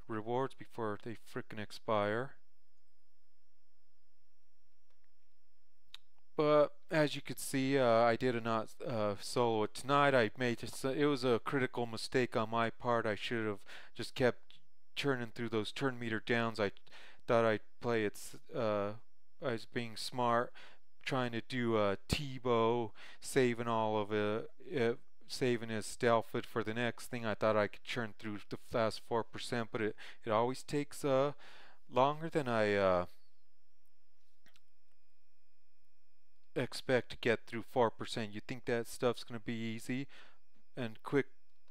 rewards before they frickin' expire. But as you could see, I did not solo it tonight. It was a critical mistake on my part. I should have just kept churning through those turn meter downs. I thought I'd play it. I was being smart, trying to do Teabo, saving all of it, saving his stealth for the next thing. I thought I could churn through the last 4%, but it always takes longer than I expect to get through 4%. You think that stuff's going to be easy and quick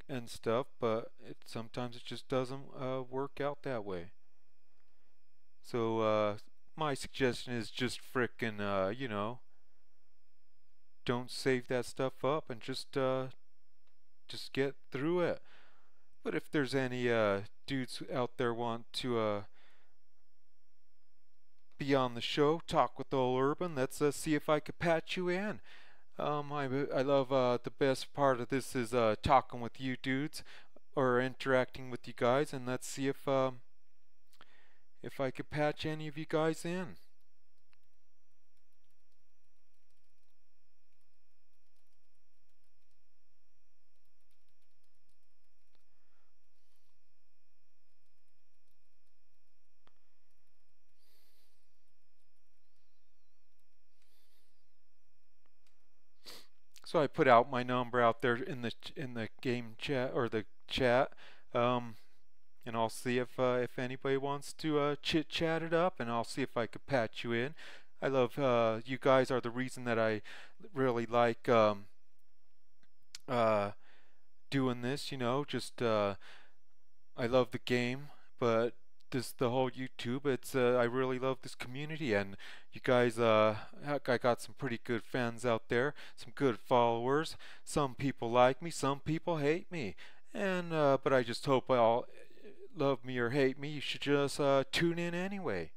and stuff, but sometimes it just doesn't work out that way. So my suggestion is just frickin' you know, don't save that stuff up and just get through it. But if there's any dudes out there want to be on the show, talk with old Urban, let's see if I could patch you in. I love the best part of this is talking with you dudes. or interacting with you guys, and let's see if I could patch any of you guys in. So I put out my number out there in the game chat or the chat, and I'll see if anybody wants to chit chat it up, and I'll see if I could patch you in. I love you guys are the reason that I really like uh, doing this. You know, just I love the game, but the whole YouTube. It's I really love this community, and you guys. Heck, I got some pretty good fans out there, some good followers. Some people like me, some people hate me, and but I just hope all love me or hate me. You should just tune in anyway.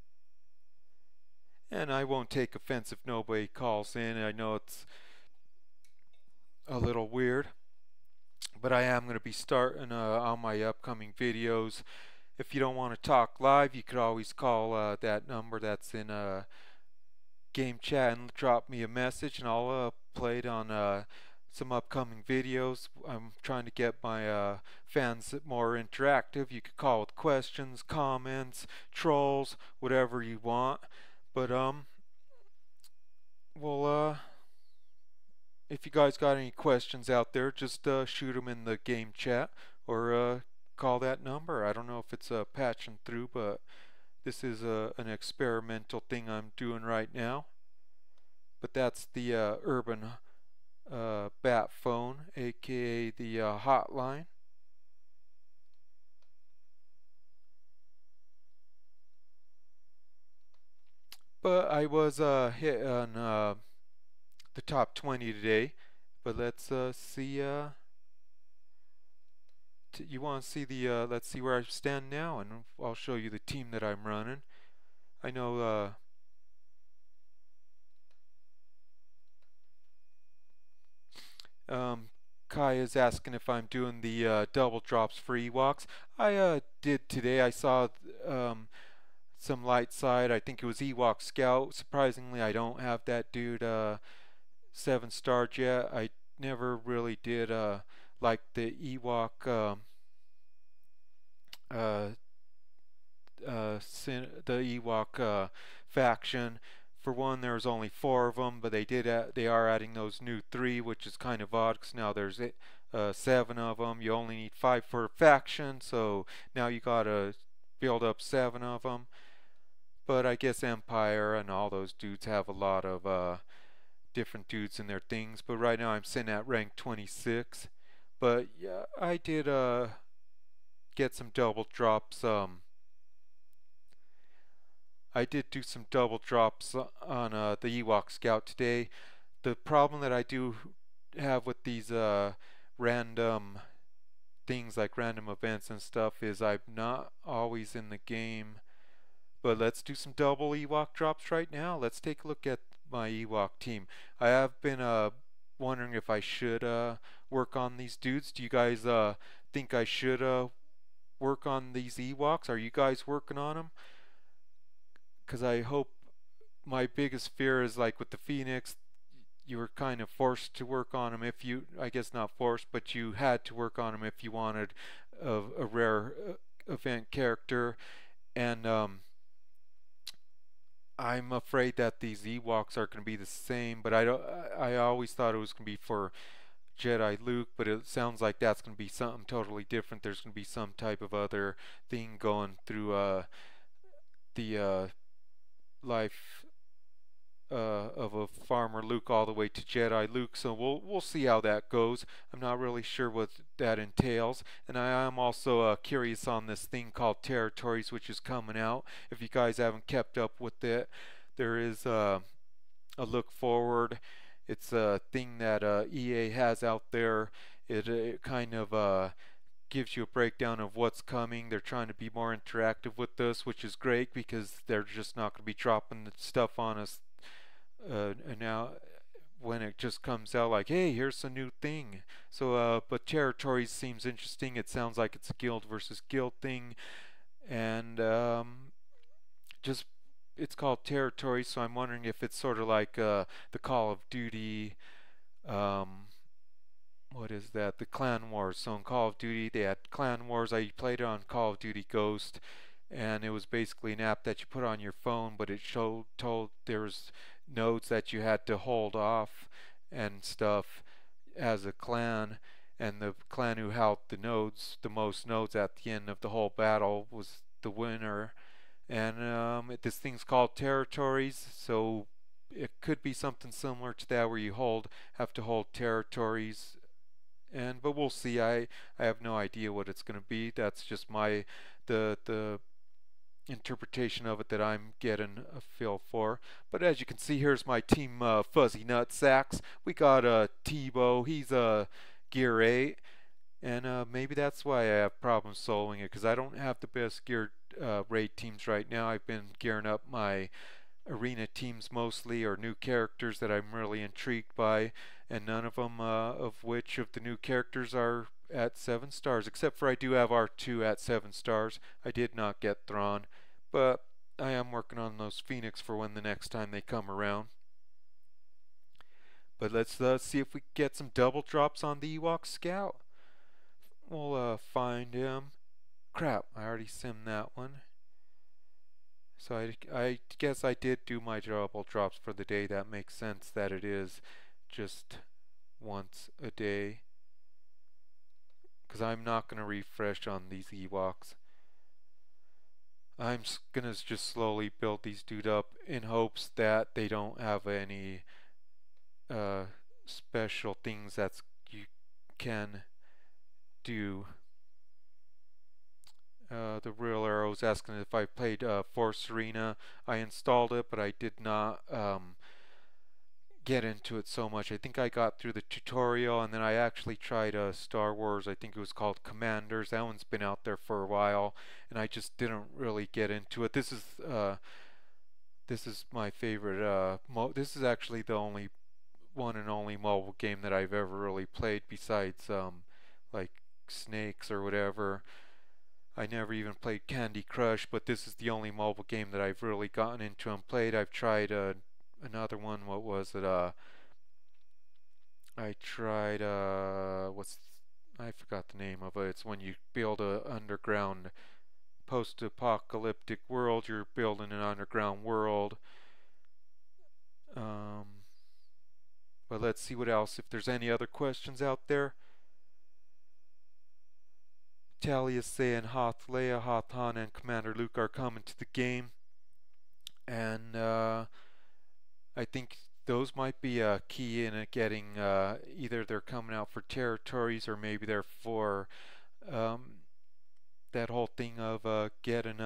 And I won't take offense if nobody calls in. I know it's a little weird, but I am going to be starting on my upcoming videos. If you don't want to talk live, you could always call that number that's in game chat and drop me a message, and I'll play it on some upcoming videos. I'm trying to get my fans more interactive. You could call with questions, comments, trolls, whatever you want. But well, if you guys got any questions out there, just shoot them in the game chat or call that number. I don't know if it's patching through, but this is an experimental thing I'm doing right now. But that's the urban bat phone, aka the hotline. But I was hit on the top 20 today. But let's see. You want to see the? Let's see where I stand now, and I'll show you the team that I'm running. I know. Kai is asking if I'm doing the double drops for Ewoks. I did today. I saw some light side. I think it was Ewok Scout. Surprisingly, I don't have that dude 7-starred yet. I never really did like the Ewok the Ewok faction. For one, there's only 4 of them, but they are adding those new 3, which is kind of odd because now there's 7 of them. You only need 5 for a faction, so now you gotta build up 7 of them. But I guess Empire and all those dudes have a lot of different dudes in their things. But right now I'm sitting at rank 26. But yeah, I did get some double drops. I did do some double drops on the Ewok Scout today. The problem that I do have with these random things like random events and stuff is I'm not always in the game. But let's do some double Ewok drops right now. Let's take a look at my Ewok team. I have been wondering if I should work on these dudes. Do you guys think I should work on these Ewoks? Are you guys working on them? Because I hope, my biggest fear is like with the Phoenix, you were kind of forced to work on them if you, I guess not forced, but you had to work on them if you wanted a rare event character. And I'm afraid that these Ewoks are going to be the same, but I always thought it was going to be for Jedi Luke, but it sounds like that's going to be something totally different. There's going to be some type of other thing going through the life of a farmer Luke all the way to Jedi Luke. So we'll see how that goes. I'm not really sure what that entails, and I am also curious on this thing called Territories, which is coming out. If you guys haven't kept up with it, there is a look forward. It's a thing that EA has out there. It kind of gives you a breakdown of what's coming. They're trying to be more interactive with this, which is great because they're just not going to be dropping the stuff on us now when it just comes out like, hey, here's a new thing. So, but territories seems interesting. It sounds like it's a guild versus guild thing, and just it's called territories. So I'm wondering if it's sort of like the Call of Duty. Um, what is that? The Clan Wars. So in Call of Duty, they had Clan Wars. I played it on Call of Duty Ghost, and it was basically an app that you put on your phone, but it told there was nodes that you had to hold off and stuff as a clan, and the clan who held the most nodes at the end of the whole battle was the winner. And this thing's called territories, so it could be something similar to that where you have to hold territories, and but we'll see. I have no idea what it's going to be. That's just the interpretation of it that I'm getting a feel for. But as you can see, here's my team Fuzzy Nutsacks. We got Teabo. He's gear 8, and maybe that's why I have problems soloing it, because I don't have the best geared raid teams right now. I've been gearing up my arena teams mostly, or new characters that I'm really intrigued by, and none of them of which of the new characters are at 7 stars, except for I do have R2 at 7 stars. I did not get Thrawn, but I am working on those Phoenix for when the next time they come around. But let's see if we get some double drops on the Ewok Scout. We'll find him. Crap, I already simmed that one. So I guess I did do my double drops for the day. That makes sense that it is just once a day, because I'm not going to refresh on these Ewoks. I'm going to just slowly build these dude up in hopes that they don't have any special things that you can do. The Real Arrow's asking if I played Force Arena. I installed it, but I did not get into it so much. I think I got through the tutorial, and then I actually tried Star Wars. I think it was called Commanders. That one's been out there for a while, and I just didn't really get into it. This is my favorite. This is actually the only one and only mobile game that I've ever really played, besides like Snakes or whatever. I never even played Candy Crush, but this is the only mobile game that I've really gotten into and played. I've tried another one. What was it? I tried I forgot the name of it. It's when you build a underground post-apocalyptic world. You're building an underground world. But let's see what else. If there's any other questions out there. Talia is saying Hoth Leia, Hoth Han, and Commander Luke are coming to the game, and I think those might be a key in it getting either they're coming out for territories, or maybe they're for that whole thing of getting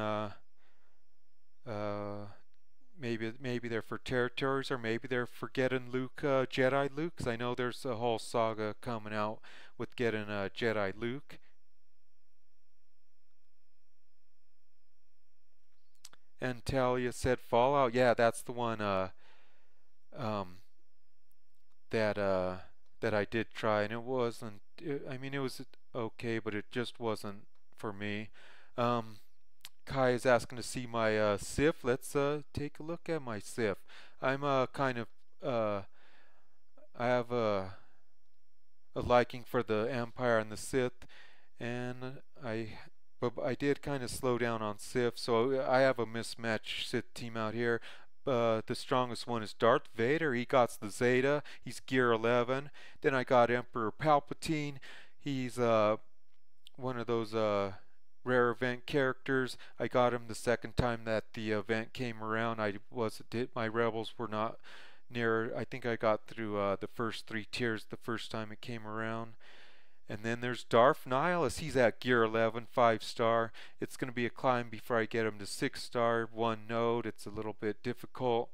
maybe they're for territories, or maybe they're for getting Luke Jedi Luke, because I know there's a whole saga coming out with getting Jedi Luke. And Talia said Fallout. Yeah, that's the one that I did try, and it wasn't. I mean, it was okay, but it just wasn't for me. Kai is asking to see my Sif. Let's take a look at my Sif. I'm kind of I have a liking for the Empire and the Sith, and but I did kind of slow down on Sith, so I have a mismatched Sith team out here. The strongest one is Darth Vader. He got the Zader. He's gear 11. Then I got Emperor Palpatine. He's one of those rare event characters. I got him the second time that the event came around. My rebels were not near. I think I got through the first 3 tiers the first time it came around. And then there's Darth Nihilus. He's at gear 11, 5 star. It's going to be a climb before I get him to 6 star, 1 node. It's a little bit difficult.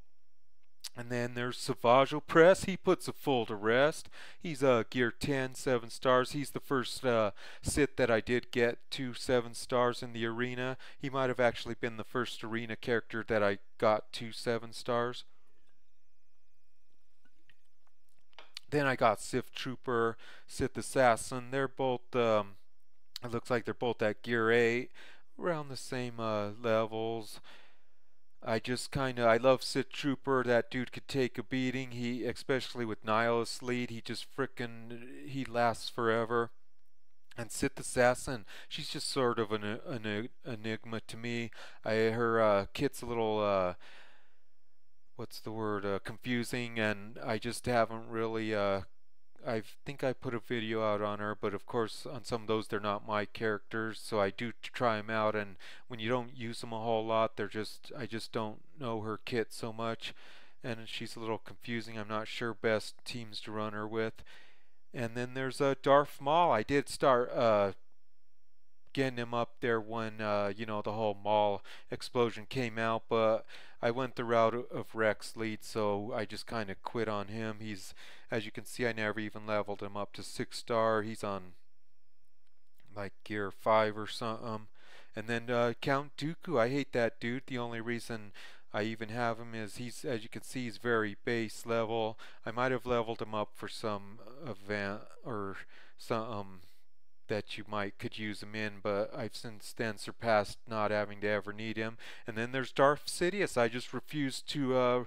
And then there's Savage Opress. He puts a fool to rest. He's gear 10, 7 stars. He's the first Sith that I did get to 7 stars in the arena. He might have actually been the first arena character that I got to 7 stars. Then I got Sith Trooper, Sith Assassin. They're both, it looks like they're both at Gear 8, around the same levels. I love Sith Trooper. That dude could take a beating. He, especially with Nihilus lead, he lasts forever. And Sith Assassin, she's just sort of an enigma to me. Her kit's a little, what's the word, confusing, and I just haven't really, I think I put a video out on her, but of course on some of those they're not my characters, so I do try them out, and when you don't use them a whole lot, I just don't know her kit so much, and she's a little confusing. I'm not sure best teams to run her with. And then there's Darth Maul. I did start getting him up there when the whole Maul explosion came out, but I went the route of Rex lead, so I just kind of quit on him. As you can see, I never even leveled him up to 6-star. He's on like Gear 5 or something. And then Count Dooku, I hate that dude. The only reason I even have him is as you can see, he's very base level. I might have leveled him up for some event or some that you could use him in, but I've since then surpassed not having to ever need him. And then there's Darth Sidious. I just refuse to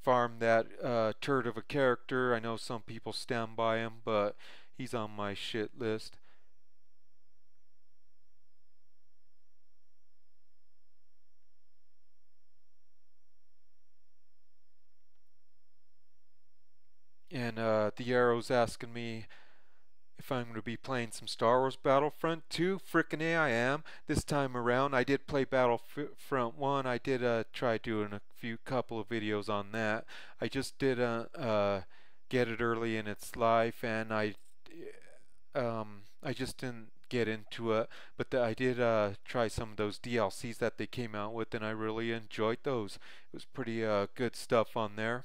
farm that turd of a character. I know some people stand by him, but he's on my shit list. And the Arrow's asking me if I'm going to be playing some Star Wars Battlefront 2. Frickin' A, I am. This time around, I did play Battlefront 1. I did try doing a couple of videos on that. I just did get it early in its life, and I just didn't get into it. But I did try some of those DLCs that they came out with, and I really enjoyed those. It was pretty good stuff on there.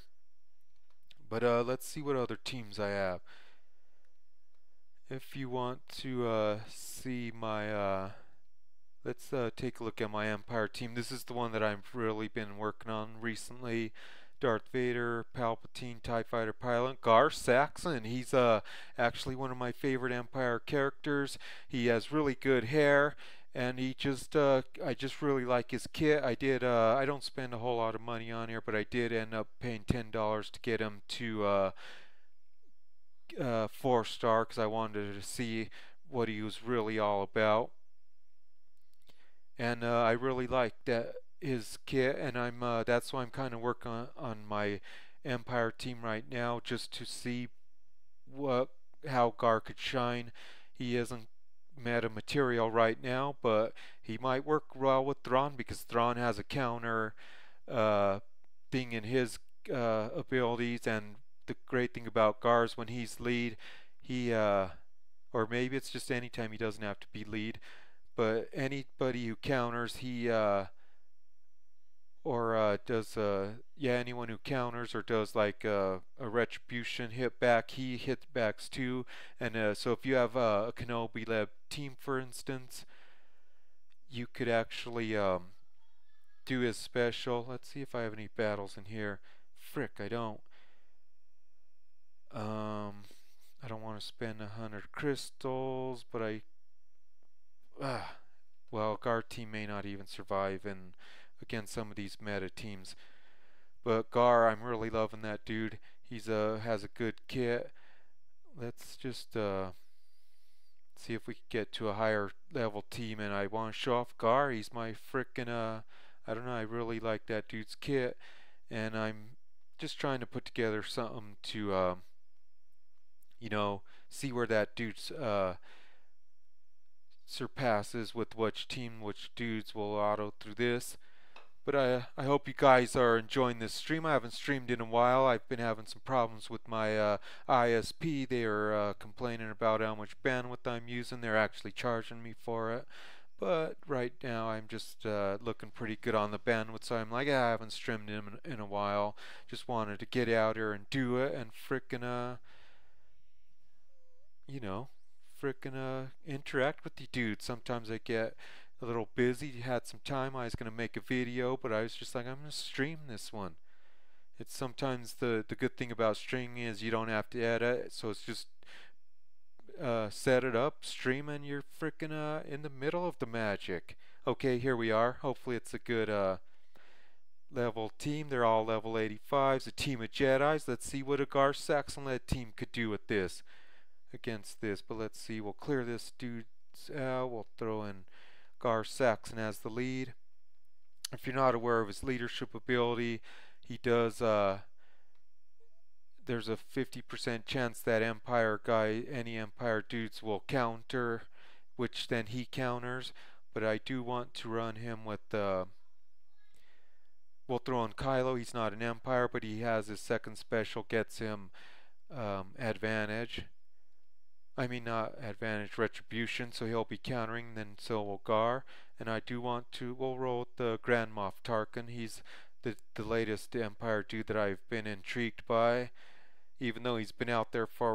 But let's see what other teams I have. If you want to see my, let's take a look at my Empire team. This is the one that I've really been working on recently. Darth Vader, Palpatine, TIE Fighter pilot, Gar Saxon. He's actually one of my favorite Empire characters. He has really good hair, and I just really like his kit. I don't spend a whole lot of money on here, but I did end up paying $10 to get him to 4-star because I wanted to see what he was really all about. And I really like his kit, and that's why I'm kind of working on my Empire team right now, just to see how Gar could shine. He isn't meta material right now, but he might work well with Thrawn because Thrawn has a counter thing in his abilities, and the great thing about Gar is when he's lead, or maybe it's just anytime he doesn't have to be lead, but anybody who counters, anyone who counters or does like a retribution hit back, he hit backs too. And so if you have a Kenobi led team, for instance, you could actually do his special. Let's see if I have any battles in here. Frick, I don't. I don't want to spend 100 crystals, but well, Gar team may not even survive against some of these meta teams. But Gar, I'm really loving that dude. He's has a good kit. Let's just see if we can get to a higher level team, and I want to show off Gar. He's my frickin' I don't know, I really like that dude's kit, and I'm just trying to put together something to see where that dude's surpasses with which dudes will auto through this. But I hope you guys are enjoying this stream. I haven't streamed in a while. I've been having some problems with my ISP. They are complaining about how much bandwidth I'm using. They're actually charging me for it. But right now I'm just looking pretty good on the bandwidth, so I'm like, I haven't streamed in a while. Just wanted to get out here and do it, and frickin' interact with the dude. Sometimes I get a little busy. Had some time. I was gonna make a video, but I was just like, I'm gonna stream this one. It's sometimes the good thing about streaming is you don't have to edit, so it's just set it up, stream, and you're freaking in the middle of the magic. Okay, here we are. Hopefully it's a good level team. They're all level 85s. A team of Jedis. Let's see what a Gar Saxon-led team could do with this against this. But let's see. We'll clear this dude's out. We'll throw in Gar Saxon as the lead. If you're not aware of his leadership ability, he does there's a 50% chance that Empire guy, any Empire dudes will counter, which then he counters. But I do want to run him with we'll throw in Kylo. He's not an Empire, but he has his second special, gets him advantage. I mean, not advantage, retribution, so he'll be countering, then so will Gar. And I do want to, we'll roll with the Grand Moff Tarkin. He's the latest Empire dude that I've been intrigued by, even though he's been out there for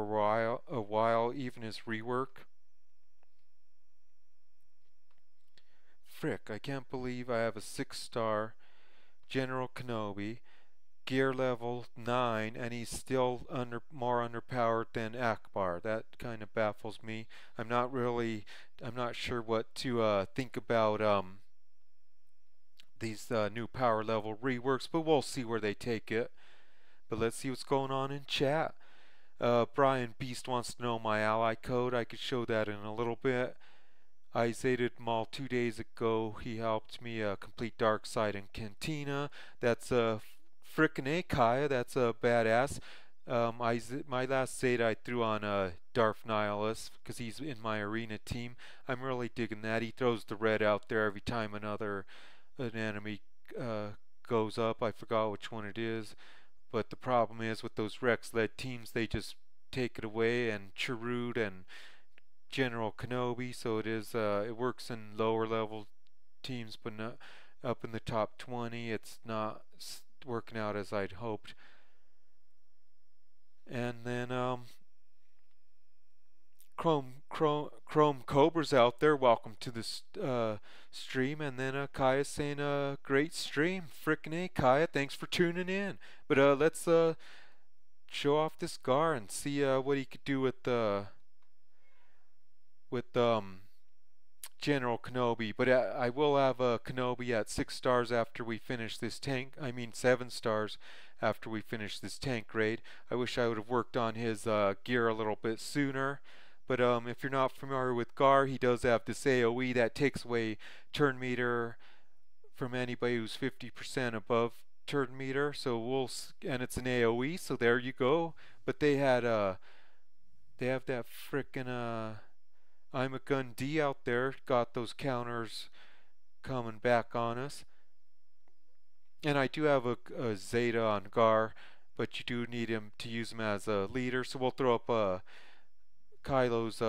a while, even his rework. Frick, I can't believe I have a 6-star General Kenobi, gear level 9, and he's still more underpowered than Akbar. That kind of baffles me. I'm not sure what to think about these new power level reworks, but we'll see where they take it. But let's see what's going on in chat. Brian Beast wants to know my ally code. I could show that in a little bit. I zated Maul 2 days ago. He helped me complete Dark Side and Cantina. That's a frickin' A, Kaya. That's a badass. My last Zeta I threw on Darth Nihilus because he's in my arena team. I'm really digging that. He throws the red out there every time an enemy goes up. I forgot which one it is. But the problem is with those Rex-led teams, they just take it away, and Chirrut and General Kenobi, so it works in lower level teams, but not up in the top 20. It's not working out as I'd hoped. And then Chrome Cobra's out there. Welcome to the stream. And then Kaya's saying, great stream. Frickin' A, Kaya. Thanks for tuning in. But let's show off this Gar and see what he could do with General Kenobi. But I will have Kenobi at 6 stars after we finish this tank. I mean 7 stars after we finish this tank raid. I wish I would have worked on his gear a little bit sooner. But if you're not familiar with Gar, he does have this AoE that takes away turn meter from anybody who's 50% above turn meter. So and it's an AoE, so there you go. But they have that frickin' I'm a Gun D out there, got those counters coming back on us. And I do have a Zeta on Gar, but you do need him to use him as a leader. So we'll throw up Kylo's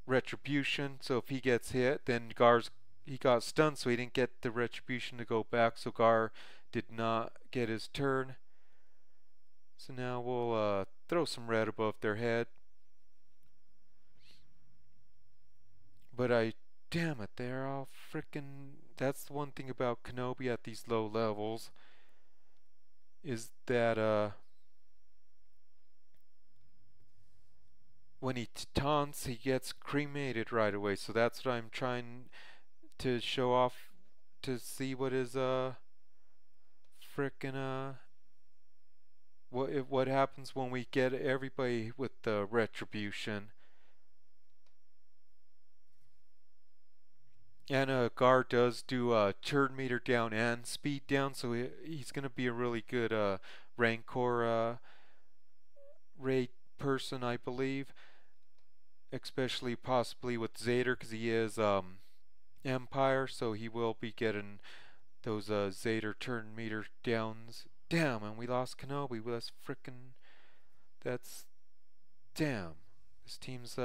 retribution. So if he gets hit, then he got stunned, so he didn't get the retribution to go back. So Gar did not get his turn. So now we'll throw some red above their head. But damn it, they're all frickin'. That's the one thing about Kenobi at these low levels, is that when he taunts, he gets cremated right away. So that's what I'm trying to show off, to see what is frickin' what happens when we get everybody with the retribution. And Gar does do turn meter down and speed down, so he's going to be a really good Rancor raid person, I believe. Especially possibly with Zader, because he is Empire, so he will be getting those Zader turn meter downs. Damn, and we lost Kenobi. That's frickin'. Damn. This team's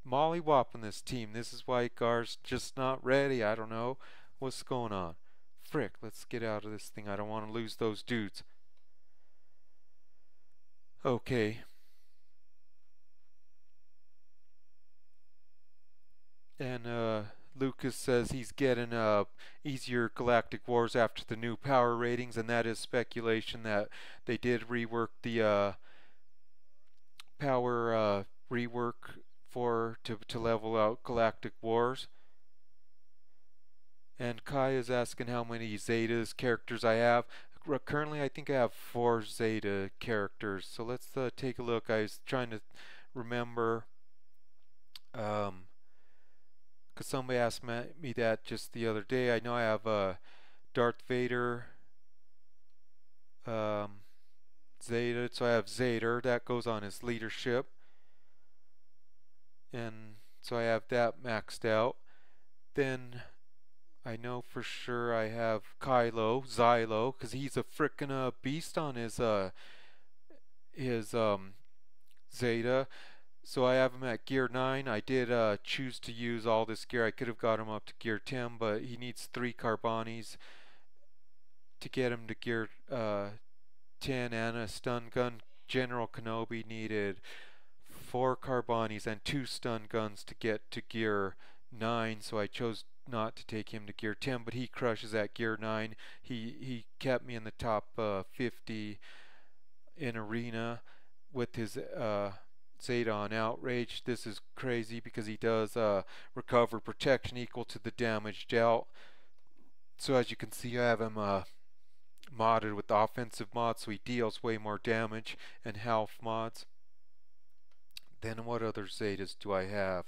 mollywopping this team. This is why Gar's just not ready. I don't know what's going on. Frick, let's get out of this thing. I don't want to lose those dudes. Okay. And Lucas says he's getting easier Galactic Wars after the new power ratings, and that is speculation that they did rework the power rework for to level out Galactic Wars. And Kai is asking how many Zetas characters I have. Currently, I think I have 4 Zeta characters. So let's take a look. I was trying to remember, because somebody asked me that just the other day. I know I have Darth Vader Zeta, so I have Zader. That goes on his leadership. And so I have that maxed out. Then I know for sure I have Xylo, because he's a frickin' beast on his Zeta. So I have him at gear 9. I did choose to use all this gear. I could have got him up to gear 10, but he needs 3 Carbonis to get him to gear 10 and a stun gun. General Kenobi needed 4 Carbonis and 2 stun guns to get to gear 9, so I chose not to take him to gear 10, but he crushes at gear 9. He kept me in the top 50 in arena with his Zeta on Outrage. This is crazy because he does recover protection equal to the damage dealt. So as you can see, I have him modded with offensive mods, so he deals way more damage, and health mods. Then what other Zetas do I have?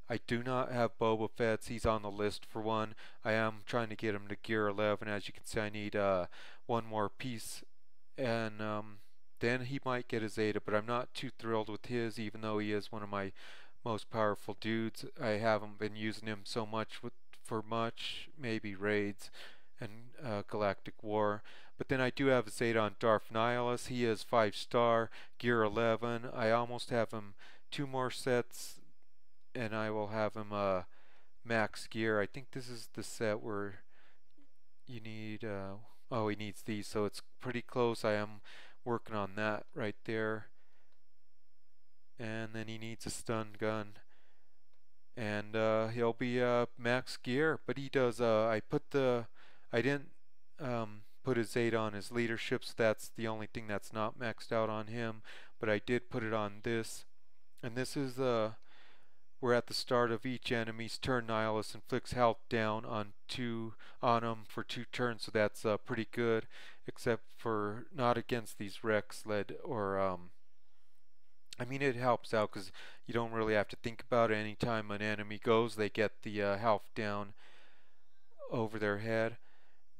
I do not have Boba Fett's. He's on the list for one. I am trying to get him to gear 11. As you can see, I need one more piece, and then he might get a Zeta, but I'm not too thrilled with his, even though he is one of my most powerful dudes. I haven't been using him so much for maybe raids and Galactic War. But then I do have a Zeta on Darth Nihilus. He is 5-star, gear 11. I almost have him 2 more sets, and I will have him max gear. I think this is the set where you need oh, he needs these, so it's pretty close. I am working on that right there. And then he needs a stun gun, and he'll be max gear. But he does I didn't put his Zeta on his leadership, so that's the only thing that's not maxed out on him, but I did put it on this. And this is where at the start of each enemy's turn, Nihilus inflicts health down on him for 2 turns, so that's pretty good, except for not against these Rex led or I mean, it helps out because you don't really have to think about it. Anytime an enemy goes, they get the health down over their head.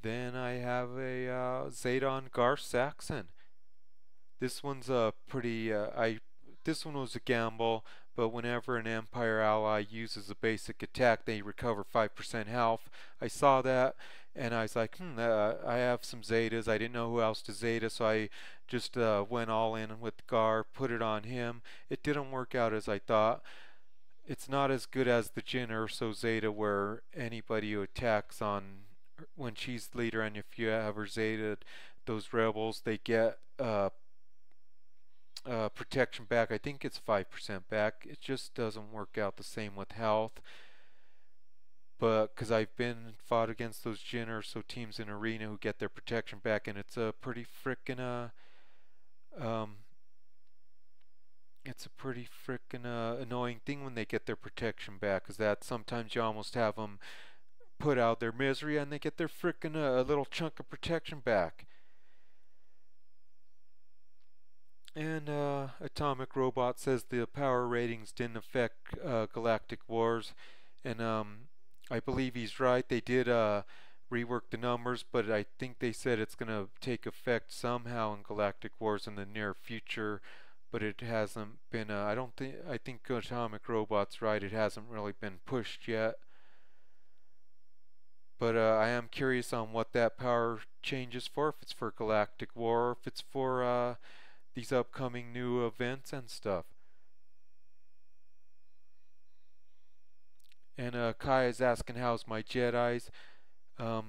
Then I have a Zeta on Gar Saxon. This one's pretty this one was a gamble, but whenever an Empire ally uses a basic attack, they recover 5% health. I saw that, and I was like, I have some Zetas. I didn't know who else to Zeta, so I just went all in with Gar, put it on him. It didn't work out as I thought. It's not as good as the Jyn Erso Zeta, where anybody who attacks when she's leader, and if you have her Zeta, those rebels, they get protection back. I think it's 5% back. It just doesn't work out the same with health. But because I've fought against those Jyn Erso teams in arena who get their protection back, and it's a pretty frickin' annoying thing when they get their protection back, because that sometimes you almost have them put out their misery and they get their frickin' a little chunk of protection back. And Atomic Robot says the power ratings didn't affect Galactic Wars, and I believe he's right. They did rework the numbers, but I think they said it's going to take effect somehow in Galactic Wars in the near future, but it hasn't been I think Atomic Robot's right. It hasn't really been pushed yet. But I am curious on what that power change is for, if it's for Galactic War, or if it's for these upcoming new events and stuff. And Kai is asking, how's my Jedis?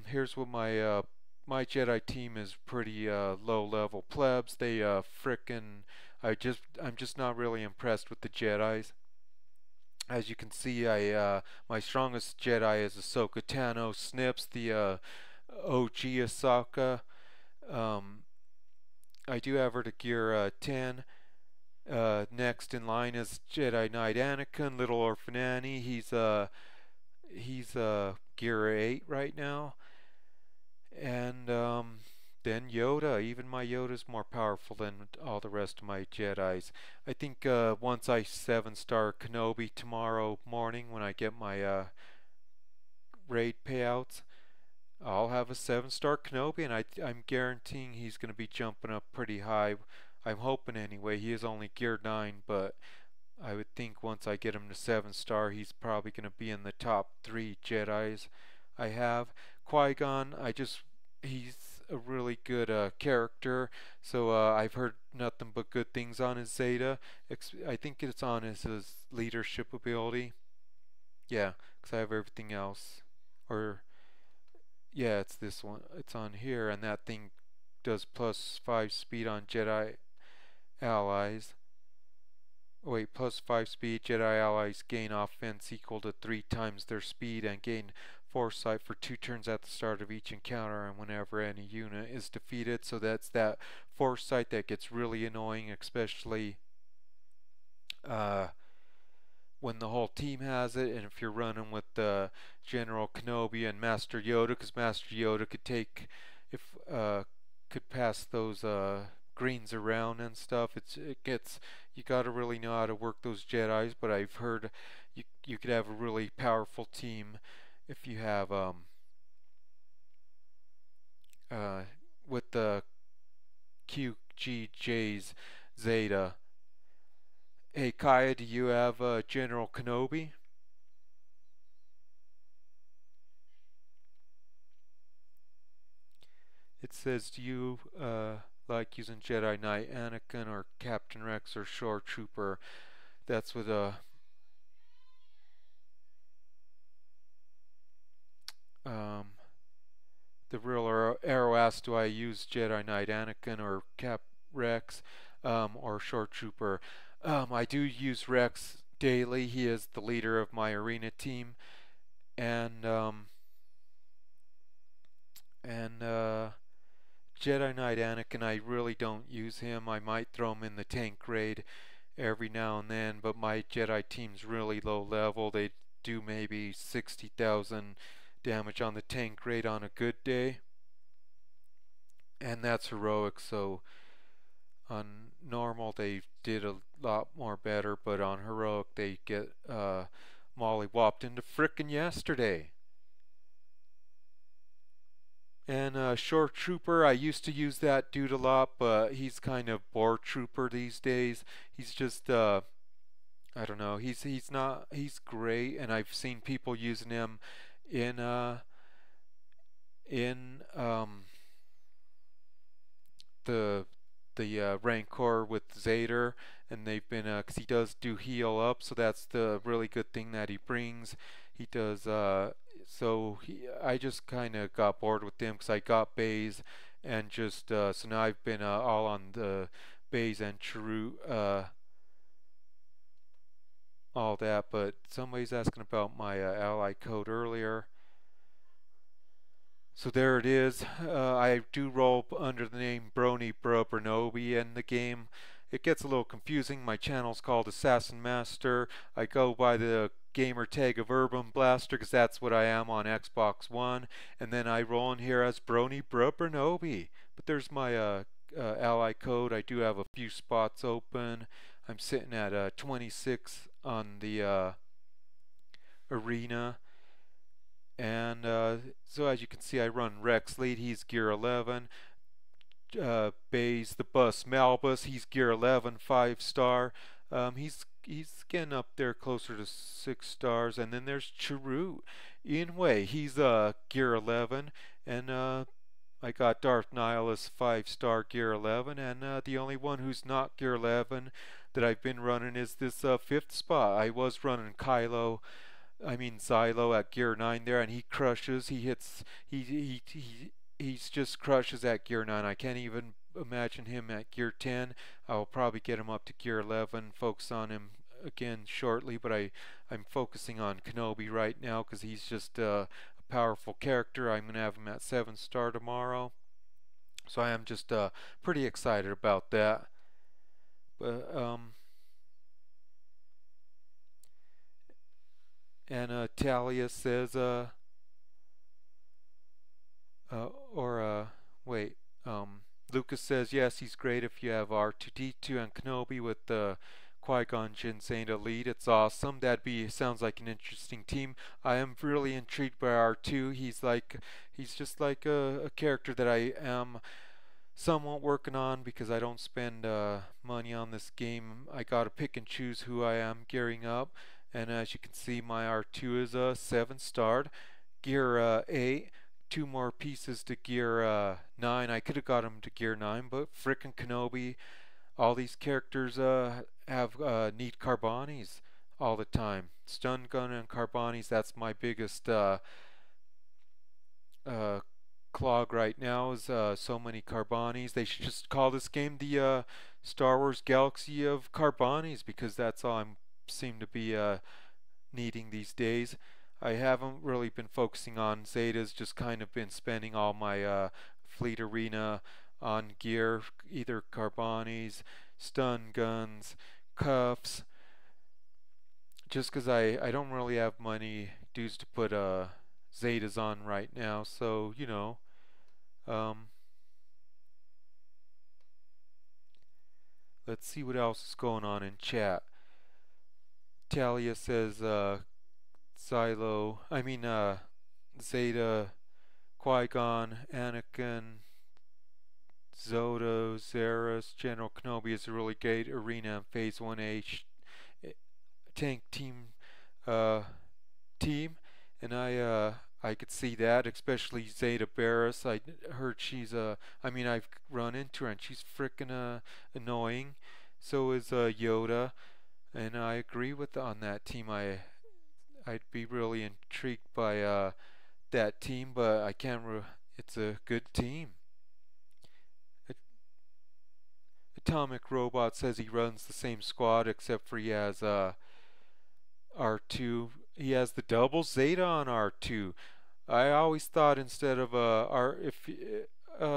Here's what my Jedi team is: pretty low level plebs. They I'm just not really impressed with the Jedis. As you can see, my strongest Jedi is Ahsoka Tano Snips, the OG Ahsoka. Um, I do have her to gear 10. Next in line is Jedi Knight Anakin, Little Orphan Annie. He's gear 8 right now. And then Yoda. Even my Yoda's more powerful than all the rest of my Jedis. I think once I 7-star Kenobi tomorrow morning when I get my raid payouts, I'll have a 7-star Kenobi, and I'm guaranteeing he's going to be jumping up pretty high. I'm hoping anyway. He is only gear 9, but I would think once I get him to 7-star, he's probably going to be in the top 3 Jedis I have. Qui-Gon, he's a really good character, so I've heard nothing but good things on his Zeta. I think it's on his leadership ability. Yeah, because I have everything else. Or, yeah, it's this one. It's on here, and that thing does +5 speed on Jedi allies. Wait, +5 speed. Jedi allies gain offense equal to 3 times their speed and gain foresight for 2 turns at the start of each encounter and whenever any unit is defeated. So that's that foresight that gets really annoying, especially when the whole team has it, and if you're running with General Kenobi and Master Yoda, because Master Yoda could pass those greens around and stuff. You gotta really know how to work those Jedis, but I've heard you could have a really powerful team if you have with the QGJ's Zeta. Hey Kaya, do you have General Kenobi? It says, do you like using Jedi Knight Anakin or Captain Rex or Shore Trooper? That's what the real arrow asks, do I use Jedi Knight Anakin or Cap Rex or Shore Trooper? I do use Rex daily. He is the leader of my arena team, and Jedi Knight Anakin, I really don't use him. I might throw him in the tank raid every now and then, but my Jedi team's really low level. They do maybe 60,000 damage on the tank raid on a good day, and that's heroic. So on normal they did a lot more better, but on heroic they get molly-whopped into frickin' yesterday. And Shore Trooper, I used to use that dude a lot, but he's kind of bore trooper these days. He's just I don't know. He's great, and I've seen people using him in in the Rancor with Zader, and they've been because he does do heal up, so that's the really good thing that he brings. He does I just kind of got bored with him because I got Baze, and just so now I've been all on the Baze and Chirrut all that. But somebody's asking about my ally code earlier. So there it is. I do roll under the name Brony Brobbernobi in the game. It gets a little confusing. My channel's called Assassin Master. I go by the gamer tag of Urban Blaster because that's what I am on Xbox One. And then I roll in here as Brony Brobbernobi. But there's my ally code. I do have a few spots open. I'm sitting at 26 on the arena. And so as you can see, I run Rex lead. He's gear 11. Baze the Bus Malbus. He's gear 11, 5-star. He's getting up there closer to 6 stars. And then there's Chirrut Ian Way. He's gear 11, and I got Darth Nihilus 5-star gear 11. And the only one who's not gear 11 that I've been running is this 5th spot. I was running Xylo at gear 9 there, and he crushes. He's just crushes at gear 9. I can't even imagine him at gear 10. I'll probably get him up to gear 11, focus on him again shortly, but I'm focusing on Kenobi right now because he's just a powerful character. I'm gonna have him at 7-star tomorrow, so I am just pretty excited about that. But and Talia says or wait, Lucas says yes, he's great if you have R2D2 and Kenobi with Qui-Gon Jinn Zeta lead. It's awesome. Sounds like an interesting team. I am really intrigued by R2. He's just like a character that I am somewhat working on because I don't spend money on this game. I gotta pick and choose who I am gearing up, and as you can see, my R2 is a 7-starred, gear 8. 2 more pieces to gear 9. I could have got him to gear 9, but frickin' Kenobi, all these characters have need Carbonis all the time. Stun gun and Carbonis, that's my biggest uh, clog right now is so many Carbonis. They should just call this game the Star Wars Galaxy of Carbonis because that's all I seem to be needing these days. I haven't really been focusing on Zetas, just kind of been spending all my Fleet Arena on gear, either Carbonis, stun guns, cuffs, just because I don't really have money dues to put Zetas on right now, so you know. Um, let's see what else is going on in chat. Talia says Zeta, Qui-Gon, Anakin, Zodo, Zeras, General Kenobi is a really great arena and Phase 1A tank team, and I could see that, especially Zeta Barris. I heard I've run into her and she's frickin' annoying. So is Yoda, and I agree with on that team. I'd be really intrigued by that team, but I can't. It's a good team. Atomic Robot says he runs the same squad except for he has R2. He has the double Zeta on R2. I always thought instead of R, if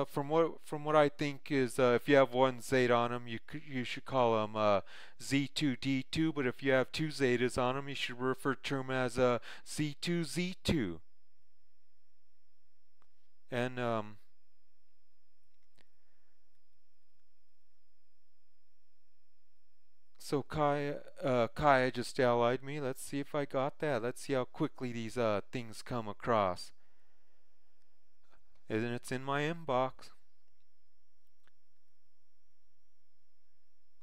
from what I think is if you have one Zeta on him, you should call him Z2D2. But if you have 2 Zetas on him, you should refer to him as Z2Z2. And so Kaya just allied me. Let's see if I got that. Let's see how quickly these things come across. And it's in my inbox.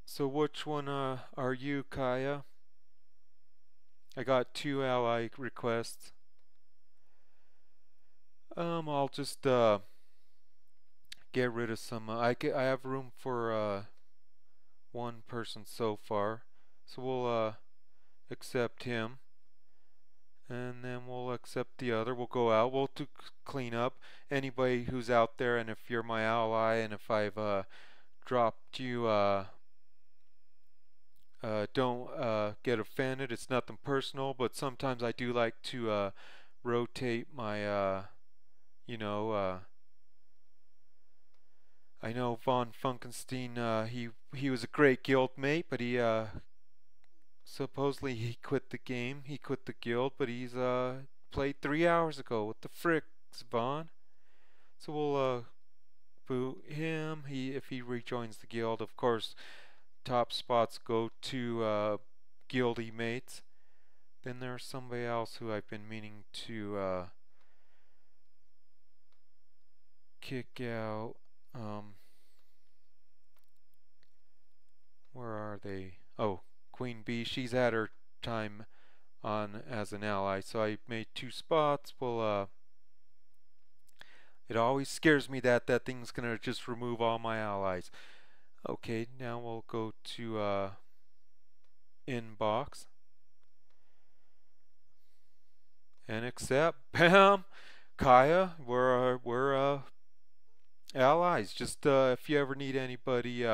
So which one are you, Kaya? I got 2 ally requests. I'll just get rid of some. I have room for 1 person so far, so we'll accept him, and then we'll accept the other. We'll go out. We'll clean up anybody who's out there, and if you're my ally, and if I've dropped you, don't get offended. It's nothing personal, but sometimes I do like to rotate my, you know. I know Von Funkenstein. He was a great guild mate, but he supposedly he quit the game. He quit the guild, but he's played 3 hours ago. What the fricks, Von? So we'll boot him. If he rejoins the guild, of course, top spots go to guildy mates. Then there's somebody else who I've been meaning to kick out. Where are they? Oh, Queen Bee. She's had her time on as an ally, so I made 2 spots. Well, it always scares me that that thing's gonna just remove all my allies. Okay, now we'll go to inbox and accept. Bam, Kaya. We're allies. Just if you ever need anybody,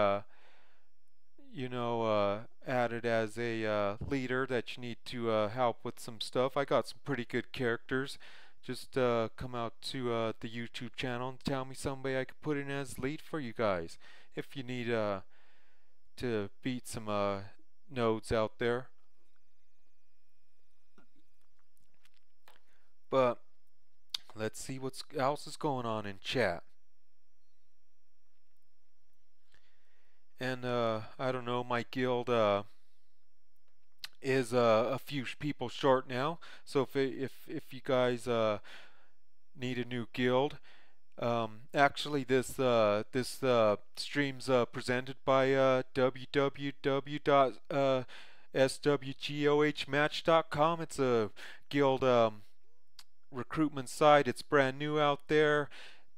added as a leader that you need to help with some stuff. I got some pretty good characters. Just come out to the YouTube channel and tell me somebody I could put in as lead for you guys. If you need to beat some nodes out there. But let's see what else is going on in chat. And I don't know, my guild is a few people short now. So if you guys need a new guild, actually this stream's presented by www.swgohmatch.com. It's a guild recruitment site. It's brand new out there.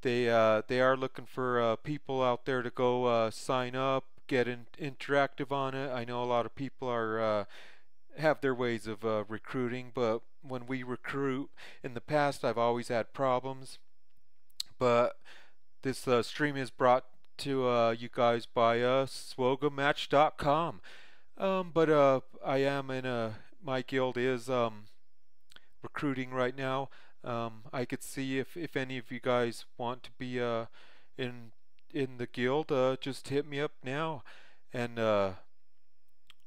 They are looking for people out there to go sign up, get interactive on it. I know a lot of people are have their ways of recruiting, but when we recruit in the past, I've always had problems. But this stream is brought to you guys by SWGOHmatch.com. But I am in my guild is recruiting right now. I could see if any of you guys want to be in the guild, just hit me up now, and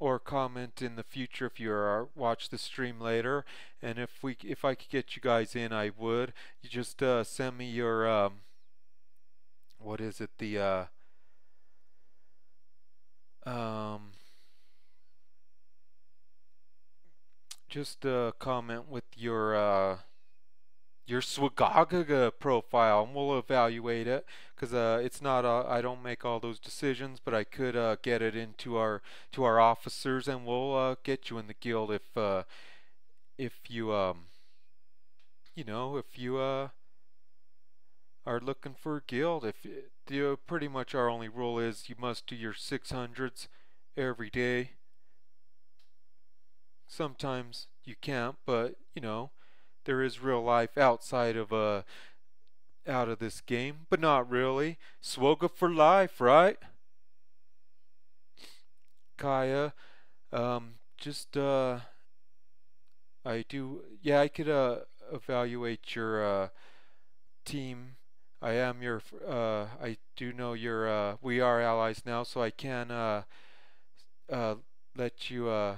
or comment in the future if you watch the stream later. And if I could get you guys in, I would. You just send me your what is it, the just comment with your SWGOH profile, and we'll evaluate it. Because it's not I don't make all those decisions, but I could get it into our officers, and we'll get you in the guild if you if you are looking for a guild. If pretty much our only rule is you must do your 600s every day. Sometimes you can't, but there is real life outside of out of this game, but not really. SWGOH for life, right? Kaya, just I could evaluate your team. I do know we are allies now, so I can let you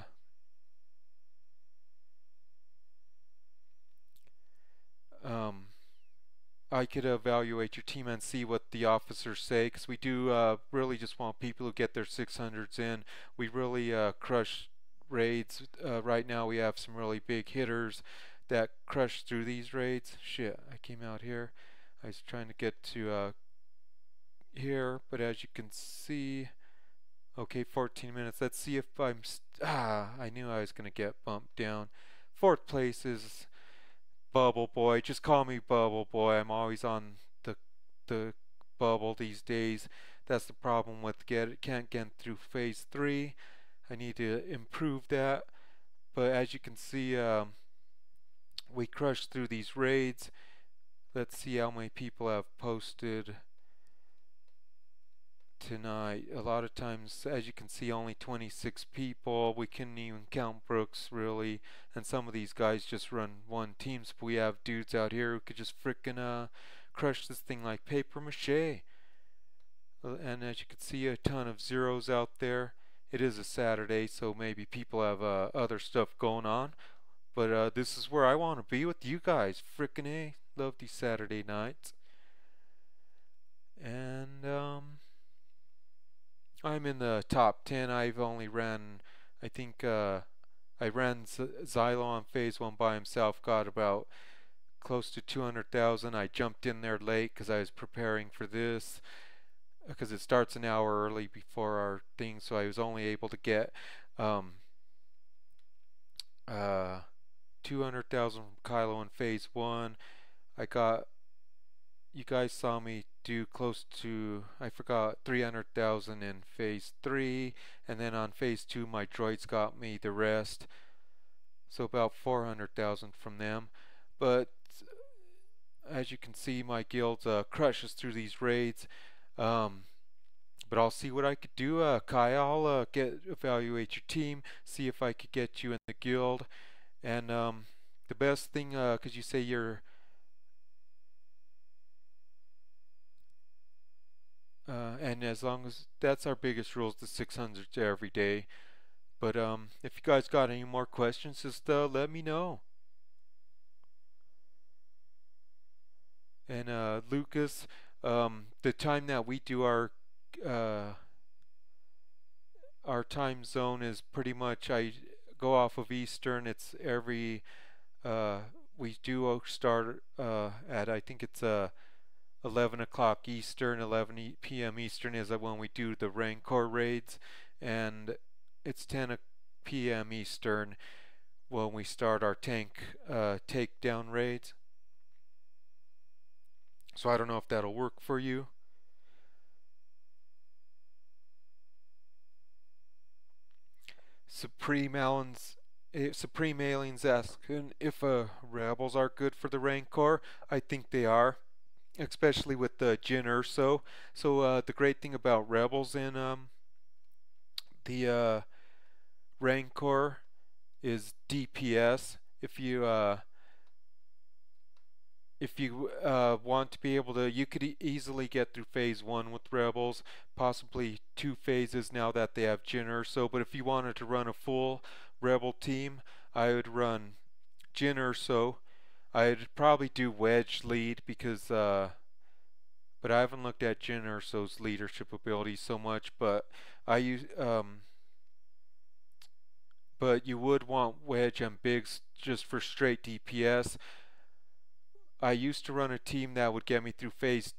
I could evaluate your team and see what the officers say, because we do really just want people who get their 600s in. We really crush raids. Right now we have some really big hitters that crush through these raids. Shit, I came out here. I was trying to get to here, but as you can see, okay, 14 minutes. Let's see if I knew I was going to get bumped down. 4th place is Bubble Boy. Just call me Bubble Boy. I'm always on the bubble these days. That's the problem with can't get through phase 3. I need to improve that. But as you can see, we crushed through these raids. Let's see how many people have posted tonight. A lot of times, as you can see, only 26 people. We couldn't even count Brooks, really, and some of these guys just run one teams. But we have dudes out here who could just frickin' crush this thing like paper mache. And as you can see, a ton of zeros out there. It is a Saturday, so maybe people have other stuff going on. But this is where I want to be with you guys. Frickin' A. Love these Saturday nights. And I'm in the top 10. I've only ran, I think I ran Xylo on phase 1 by himself, got about close to 200,000. I jumped in there late because I was preparing for this, because it starts an hour early before our thing, so I was only able to get 200,000 from Kylo in phase 1. You guys saw me do close to, I forgot, 300,000 in phase 3, and then on phase 2 my droids got me the rest, so about 400,000 from them. But as you can see, my guild crushes through these raids. But I'll see what I could do, Kai. I'll evaluate your team, see if I could get you in the guild. And the best thing, because you say you're, and as long as that's our biggest rule is the 600s every day. But if you guys got any more questions, just let me know. And Lucas, the time that we do uh, our time zone is pretty much, I go off of Eastern. It's every we do start at, I think it's 11 o'clock Eastern. 11 p.m. Eastern is when we do the Rancor raids, and it's 10 p.m. Eastern when we start our tank takedown raids. So I don't know if that'll work for you. Supreme Aliens asking if rebels are good for the Rancor. I think they are, especially with the Jyn Erso. So the great thing about rebels in the Rancor is DPS. If you want to be able to, you could easily get through phase 1 with rebels, possibly 2 phases now that they have Jyn Erso. But if you wanted to run a full rebel team, I would run Jyn Erso. I'd probably do Wedge lead because but I haven't looked at Jyn Erso's leadership ability so much. But I use but you would want Wedge and Biggs just for straight DPS. I used to run a team that would get me through phase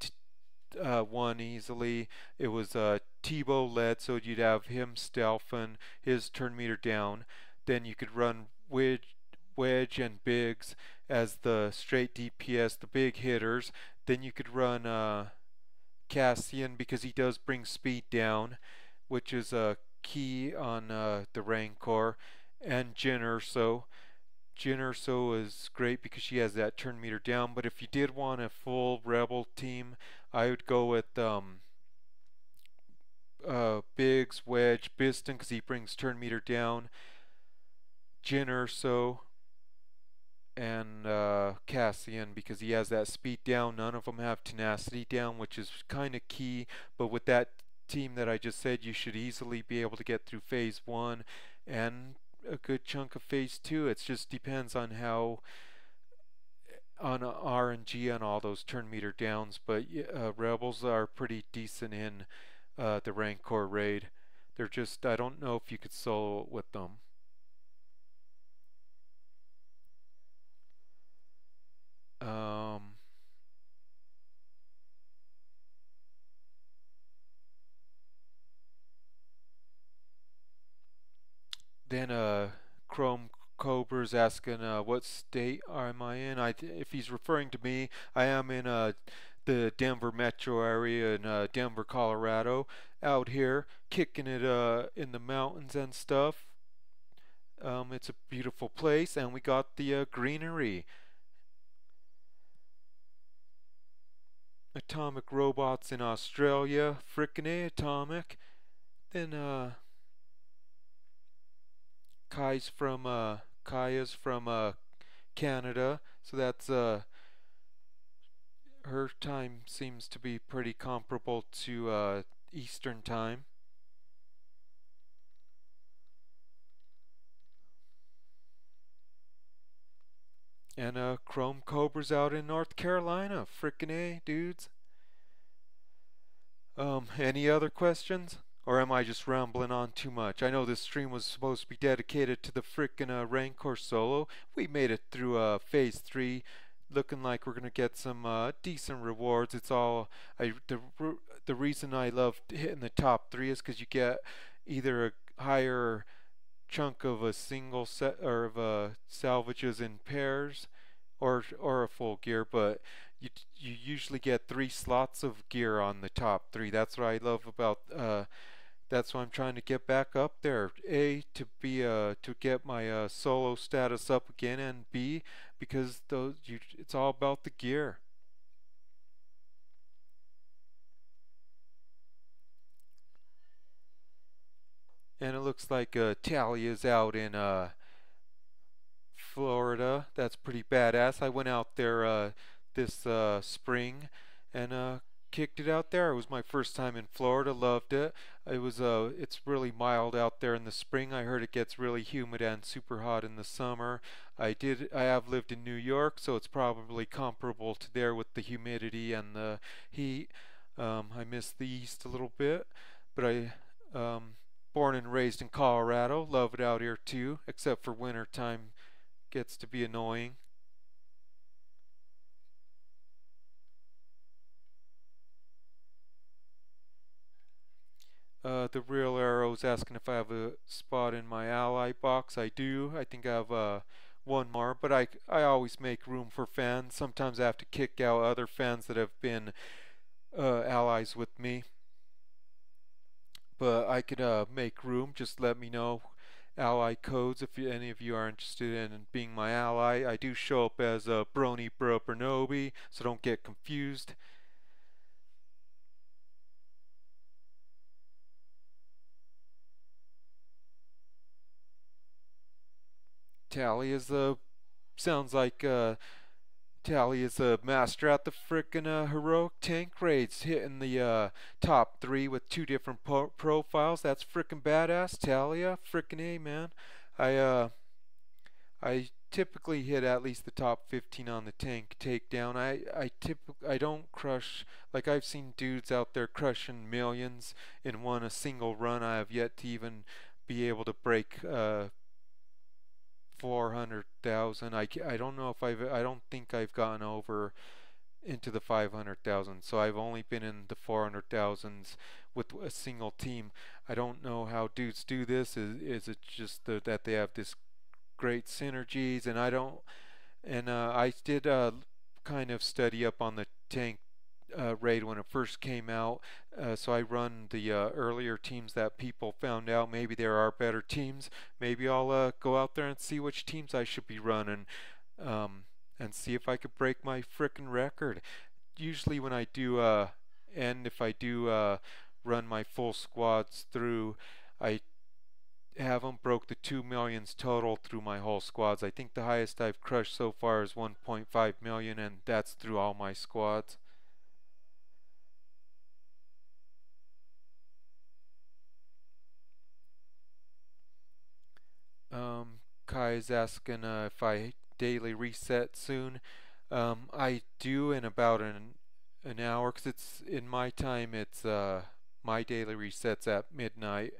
1 easily. It was Teabo led, so you'd have him stealthing, his turn meter down. Then you could run Wedge and Biggs as the straight DPS, the big hitters. Then you could run Cassian because he does bring speed down, which is a key on the Rancor, and Jyn Erso. Jyn Erso is great because she has that turn meter down, but if you did want a full rebel team, I would go with Biggs, Wedge, Biston because he brings turn meter down, Jyn Erso, and Cassian because he has that speed down. None of them have tenacity down, which is kind of key, but with that team that I just said, you should easily be able to get through phase 1 and a good chunk of phase 2. It just depends on how on RNG on all those turn meter downs, but rebels are pretty decent in the Rancor raid. They're just, I don't know if you could solo with them. Then Chrome Cobra's asking what state am I in. If he's referring to me, I am in the Denver metro area in Denver, Colorado, out here kicking it in the mountains and stuff. It's a beautiful place, and we got the greenery. Atomic robots in Australia, frickin' A, atomic. Then Kaya's from Canada, so that's her time seems to be pretty comparable to Eastern time. And Chrome Cobra's out in North Carolina. Frickin' A, dudes. Any other questions? Or am I just rambling on too much? I know this stream was supposed to be dedicated to the frickin' Rancor solo. We made it through phase 3, looking like we're gonna get some decent rewards. It's all the reason I love hitting the top 3 is because you get either a higher chunk of a single set or of salvages in pairs, or a full gear, but you usually get 3 slots of gear on the top 3. That's what I love about that's why I'm trying to get back up there. A, to be to get my solo status up again, and B, because it's all about the gear. And it looks like Talia's out in Florida. That's pretty badass. I went out there this spring and kicked it out there. It was my first time in Florida. Loved it. It's really mild out there in the spring. I heard it gets really humid and super hot in the summer. I have lived in New York, so it's probably comparable to there with the humidity and the heat. I miss the East a little bit, but born and raised in Colorado. Love it out here too, except for winter time gets to be annoying. The real arrow's asking if I have a spot in my ally box. I do. I think I have one more, but I always make room for fans. Sometimes I have to kick out other fans that have been allies with me. But I could make room. Just let me know ally codes if any of you are interested in being my ally. I do show up as a Brony Bro Bernobi, so don't get confused. Tally is a sounds like Tally is a master at the frickin' heroic tank raids, hitting the top 3 with 2 different profiles. That's frickin' badass, Talia. Frickin' A, man. I uh, I typically hit at least the top 15 on the tank takedown. I don't crush like I've seen dudes out there crushing millions in a single run. I have yet to even be able to break 400,000. I don't know if I don't think I've gotten over into the 500,000. So I've only been in the 400,000s with a single team. I don't know how dudes do this. Is it just that they have this great synergies? And I don't. And I did kind of study up on the tank raid when it first came out. So I run the earlier teams that people found out maybe there are better teams. Maybe I'll go out there and see which teams I should be running, and see if I could break my frickin' record. Usually when I do, and if I do run my full squads through, I haven't broke the 2 millions total through my whole squads. I think the highest I've crushed so far is 1.5 million, and that's through all my squads. Kai is asking if I daily reset soon. I do in about an hour, 'cause it's in my time. It's my daily resets at midnight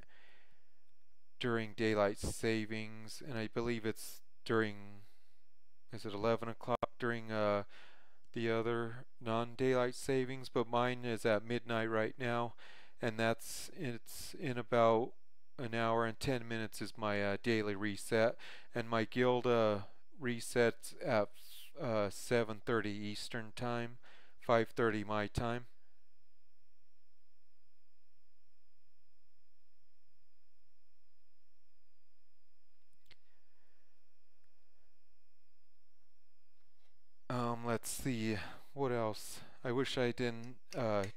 during daylight savings, and I believe it's during, is it 11 o'clock during the other non-daylight savings, but mine is at midnight right now, and it's in about an hour and 10 minutes is my daily reset, and my guild resets at 7:30 Eastern time, 5:30 my time. Let's see, what else? I wish I didn't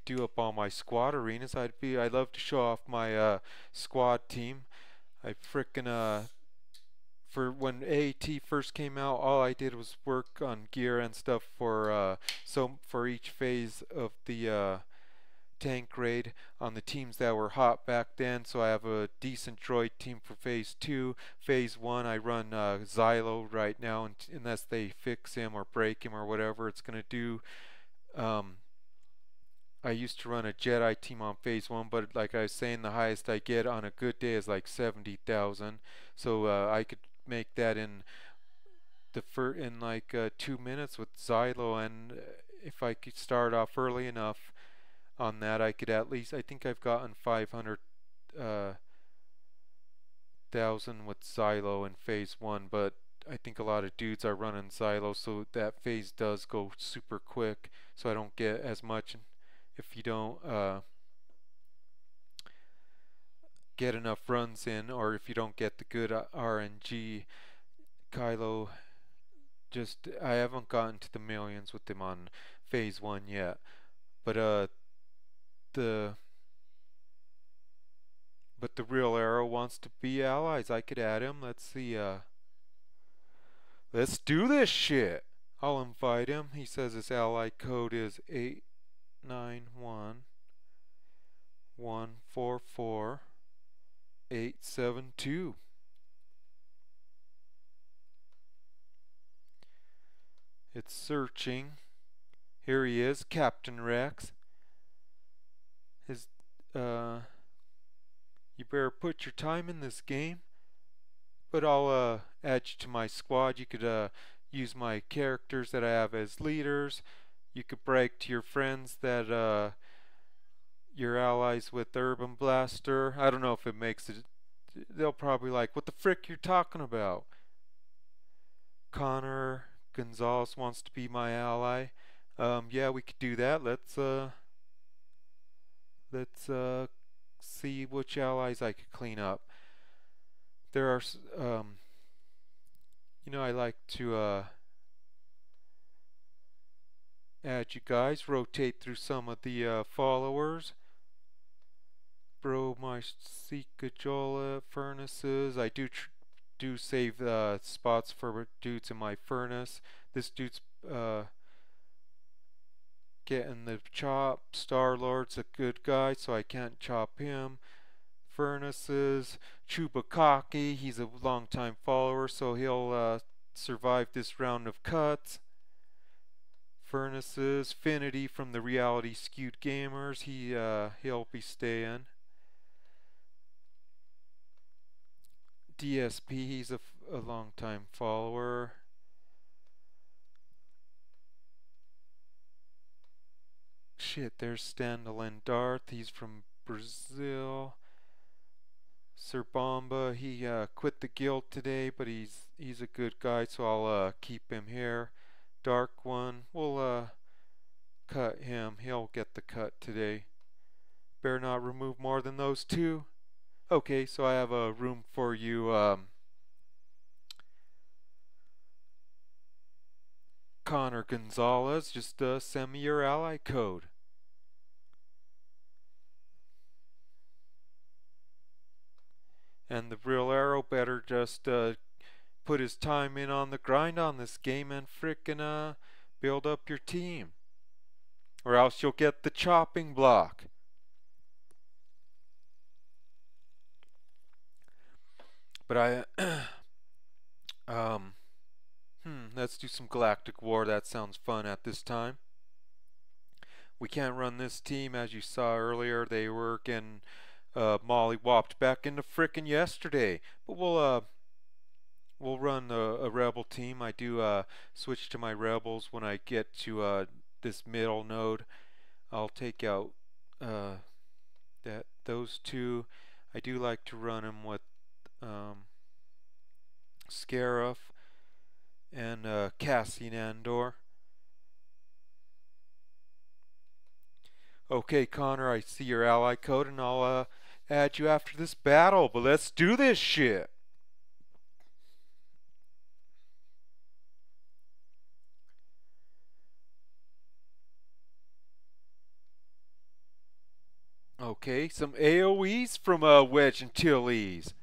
do up all my squad arenas. I'd love to show off my squad team. I frickin' for when AAT first came out, all I did was work on gear and stuff for each phase of the tank raid on the teams that were hot back then. So I have a decent droid team for phase 2. Phase 1 I run Xylo right now, unless they fix him or break him or whatever it's gonna do. I used to run a Jedi team on phase 1, but like I was saying, the highest I get on a good day is like 70,000. So I could make that in in like 2 minutes with Xylo, and if I could start off early enough on that, I could at least, I think I've gotten 500,000 with Xylo in phase 1, but I think a lot of dudes are running Xylo, so that phase does go super quick, so I don't get as much if you don't get enough runs in, or if you don't get the good RNG. Kylo, just I haven't gotten to the millions with him on phase 1 yet, but the But the real Arrow wants to be allies. I could add him. Let's see. Let's do this shit. I'll invite him. He says his ally code is 891144872. It's searching. Here he is, Captain Rex. His you better put your time in this game. But I'll add you to my squad. You could use my characters that I have as leaders. You could brag to your friends that you're allies with Urban Blaster. I don't know if it makes it. They'll probably like, what the frick you're talking about? Connor Gonzalez wants to be my ally. Yeah, we could do that. Let's see which allies I could clean up. There are, I like to add you guys, rotate through some of the followers. Bro, my SWGOH furnaces. I do save spots for dudes in my furnace. This dude's getting the chop. Star-Lord's a good guy, so I can't chop him. Furnaces. Chubakaki, he's a long-time follower, so he'll survive this round of cuts. Furnaces. Finity from the Reality Skewed Gamers, he'll be staying. DSP, he's a long-time follower. Shit, there's Standalin Darth, he's from Brazil. Sir Bomba, he quit the guild today, but he's a good guy, so I'll keep him here. Dark One, we'll cut him. He'll get the cut today. Better not remove more than those two. Okay, so I have a room for you. Connor Gonzalez, just send me your ally code. And the real Arrow better just put his time in on the grind on this game and frickin' build up your team. Or else you'll get the chopping block. But let's do some Galactic War. That sounds fun at this time. We can't run this team, as you saw earlier. They were getting molly-whopped back into frickin' yesterday. But we'll run a rebel team. I do switch to my rebels when I get to this middle node. I'll take out those two. I do like to run them with Scarif and Cassian Andor. Okay, Connor, I see your ally code, and I'll add you after this battle. But let's do this shit. Okay, some AoEs from Wedge and Tilly's.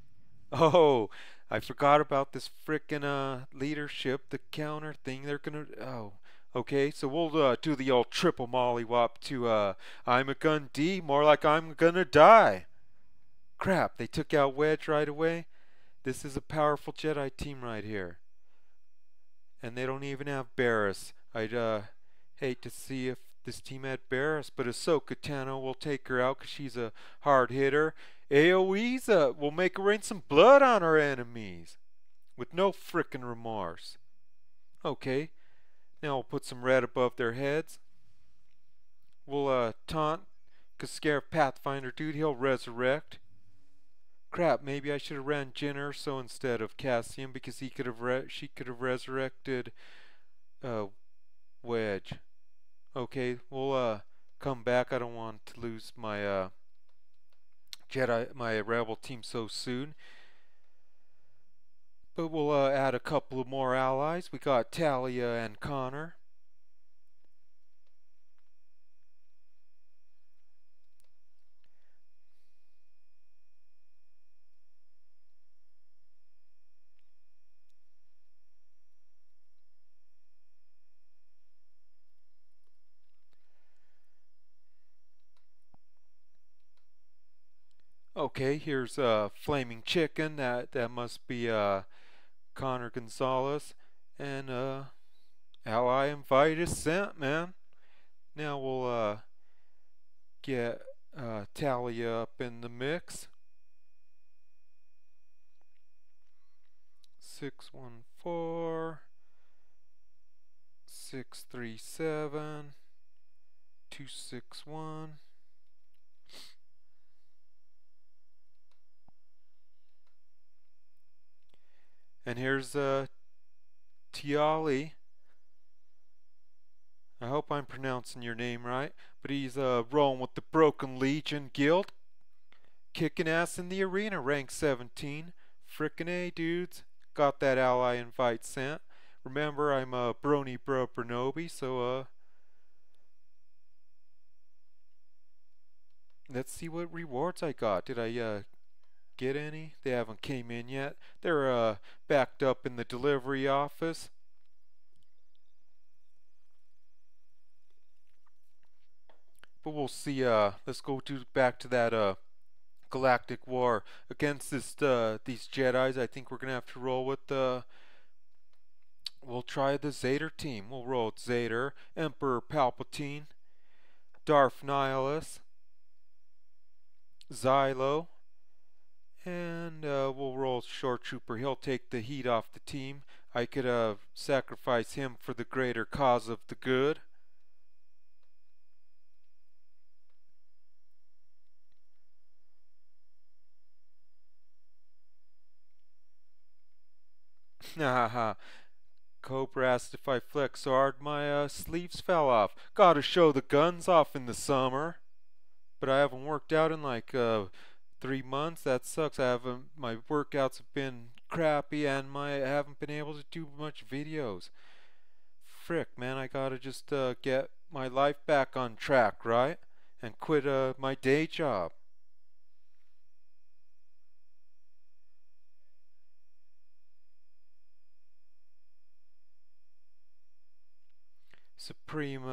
Oh, I forgot about this frickin' leadership, the counter thing. They're gonna. Oh, okay. So we'll do the old triple mollywop to I'm a gun D, more like I'm gonna die. Crap! They took out Wedge right away. This is a powerful Jedi team right here, and they don't even have Barriss. I'd hate to see if this team had Barriss, but Ahsoka Tano will take her out because she's a hard hitter. AoEs will make her rain some blood on our enemies with no frickin' remorse. Okay, now we'll put some red above their heads. We'll taunt Scarif Pathfinder dude. He'll resurrect. Crap, maybe I should have ran Jyn Erso instead of Cassian because she could have resurrected Wedge. Okay, we'll come back. I don't want to lose my my rebel team so soon. But we'll add a couple of more allies. We got Talia and Connor. Okay, here's Flaming Chicken. That must be Connor Gonzalez. And ally invite is sent, man. Now we'll get Talia up in the mix. 614 637 261. And here's Tiali. I hope I'm pronouncing your name right, but he's rolling with the Broken Legion Guild, kicking ass in the arena, rank 17. Frickin' A, dudes. Got that ally invite sent. Remember, I'm a Brony Bro Bernobi, so let's see what rewards I got. Did I get any? They haven't came in yet. They're backed up in the delivery office. But we'll see. Let's go back to that Galactic War against these Jedis. I think we're gonna have to roll with we'll try the Zader team. We'll roll with Zader, Emperor Palpatine, Darth Nihilus, Xylo, and we'll roll Short Trooper. He'll take the heat off the team. I could sacrifice him for the greater cause of the good. Haha. Cobra asked if I flex so hard my sleeves fell off. Gotta show the guns off in the summer. But I haven't worked out in like 3 months. That sucks. My workouts have been crappy and I haven't been able to do much videos. Frick, man, I gotta just get my life back on track, right? And quit my day job. Supreme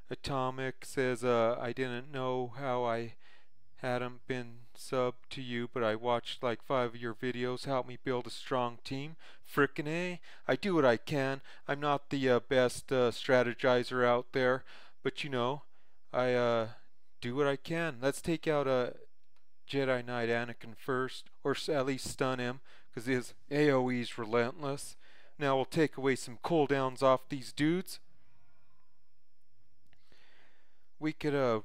Atomic says, I didn't know how I hadn't been subbed to you, but I watched like 5 of your videos. Help me build a strong team. Frickin' A. I do what I can. I'm not the best strategizer out there, but you know, I do what I can. Let's take out Jedi Knight Anakin first, or at least stun him, because his AoE's relentless. Now we'll take away some cooldowns off these dudes. We could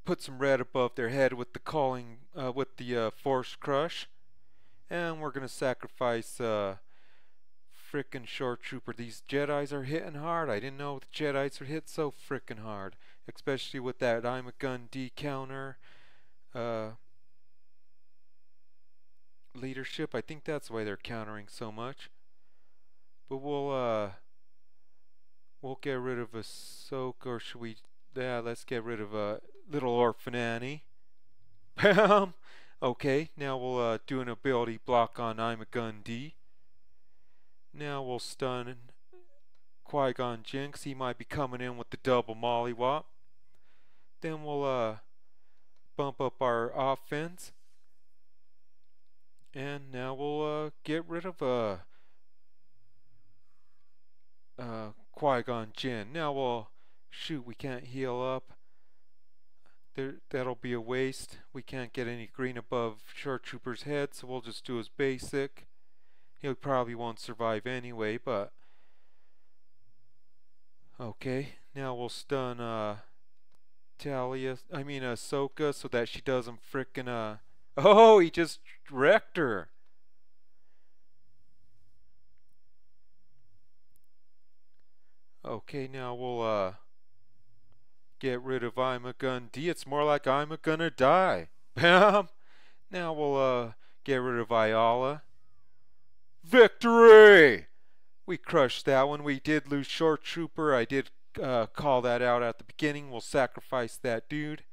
put some red above their head with the Force Crush, and we're gonna sacrifice frickin' Short Trooper. These Jedis are hitting hard. I didn't know the Jedis would hit so frickin' hard, especially with that I'm a gun D counter leadership. I think that's why they're countering so much. But we'll get rid of Ahsoka, or should we? Yeah, let's get rid of Little Orphan Annie. Bam! Okay, now we'll do an ability block on I'm a Gun D. Now we'll stun Qui-Gon Jinn. He might be coming in with the double mollywop. Then we'll bump up our offense. And now we'll get rid of Qui-Gon Jinn. Now we'll shoot. We can't heal up. That'll be a waste. We can't get any green above Short Trooper's head, so we'll just do his basic. He probably won't survive anyway, but okay. Now we'll stun Ahsoka, so that she doesn't frickin' oh, he just wrecked her. Okay, now we'll get rid of I'm a Gun D. It's more like I'm a gonna die. Bam! Now we'll get rid of Ayala. Victory! We crushed that one. We did lose Short Trooper. I did call that out at the beginning. We'll sacrifice that dude.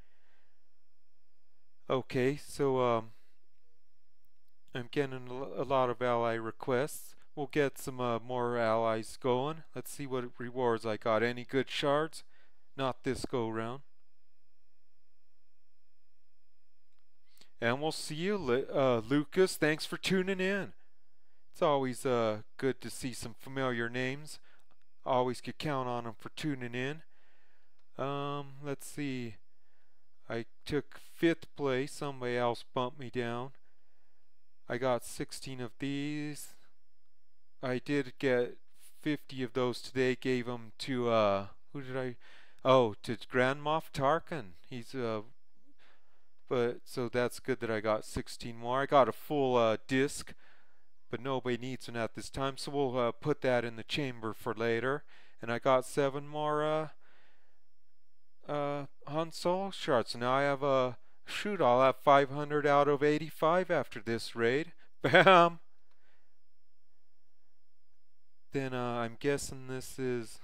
Okay, so I'm getting a lot of ally requests. We'll get some more allies going. Let's see what rewards I got. Any good shards? Not this go round. And we'll see you, Lucas. Thanks for tuning in. It's always good to see some familiar names. Always could count on them for tuning in. Let's see. I took 5th place. Somebody else bumped me down. I got 16 of these. I did get 50 of those today. Gave them to who did I? Oh, to Grand Moff Tarkin. He's but so that's good that I got 16 more. I got a full disc, but nobody needs one at this time, so we'll put that in the chamber for later. And I got 7 more Han Solo shards. So now I have a shoot. I'll have 500 out of 85 after this raid. Bam. Then I'm guessing this is.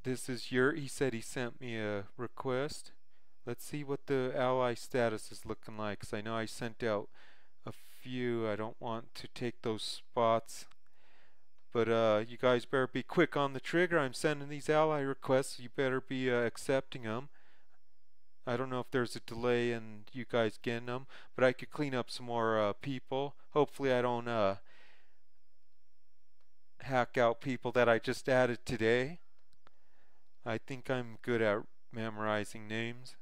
This is your. He said he sent me a request. Let's see what the ally status is looking like, because I know I sent out a few. I don't want to take those spots, but you guys better be quick on the trigger. I'm sending these ally requests, so you better be accepting them. I don't know if there's a delay in you guys getting them, but I could clean up some more people. Hopefully I don't hack out people that I just added today. I think I'm good at memorizing names.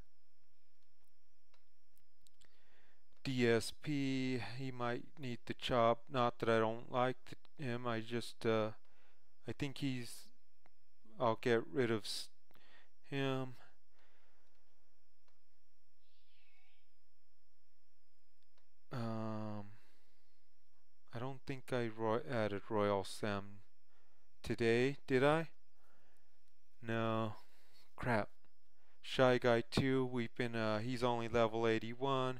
DSP, he might need the chop. Not that I don't like him, I just I think I'll get rid of him. I don't think I added Royal Sam today, did I? No. Crap. Shy Guy 2, we've been he's only level 81.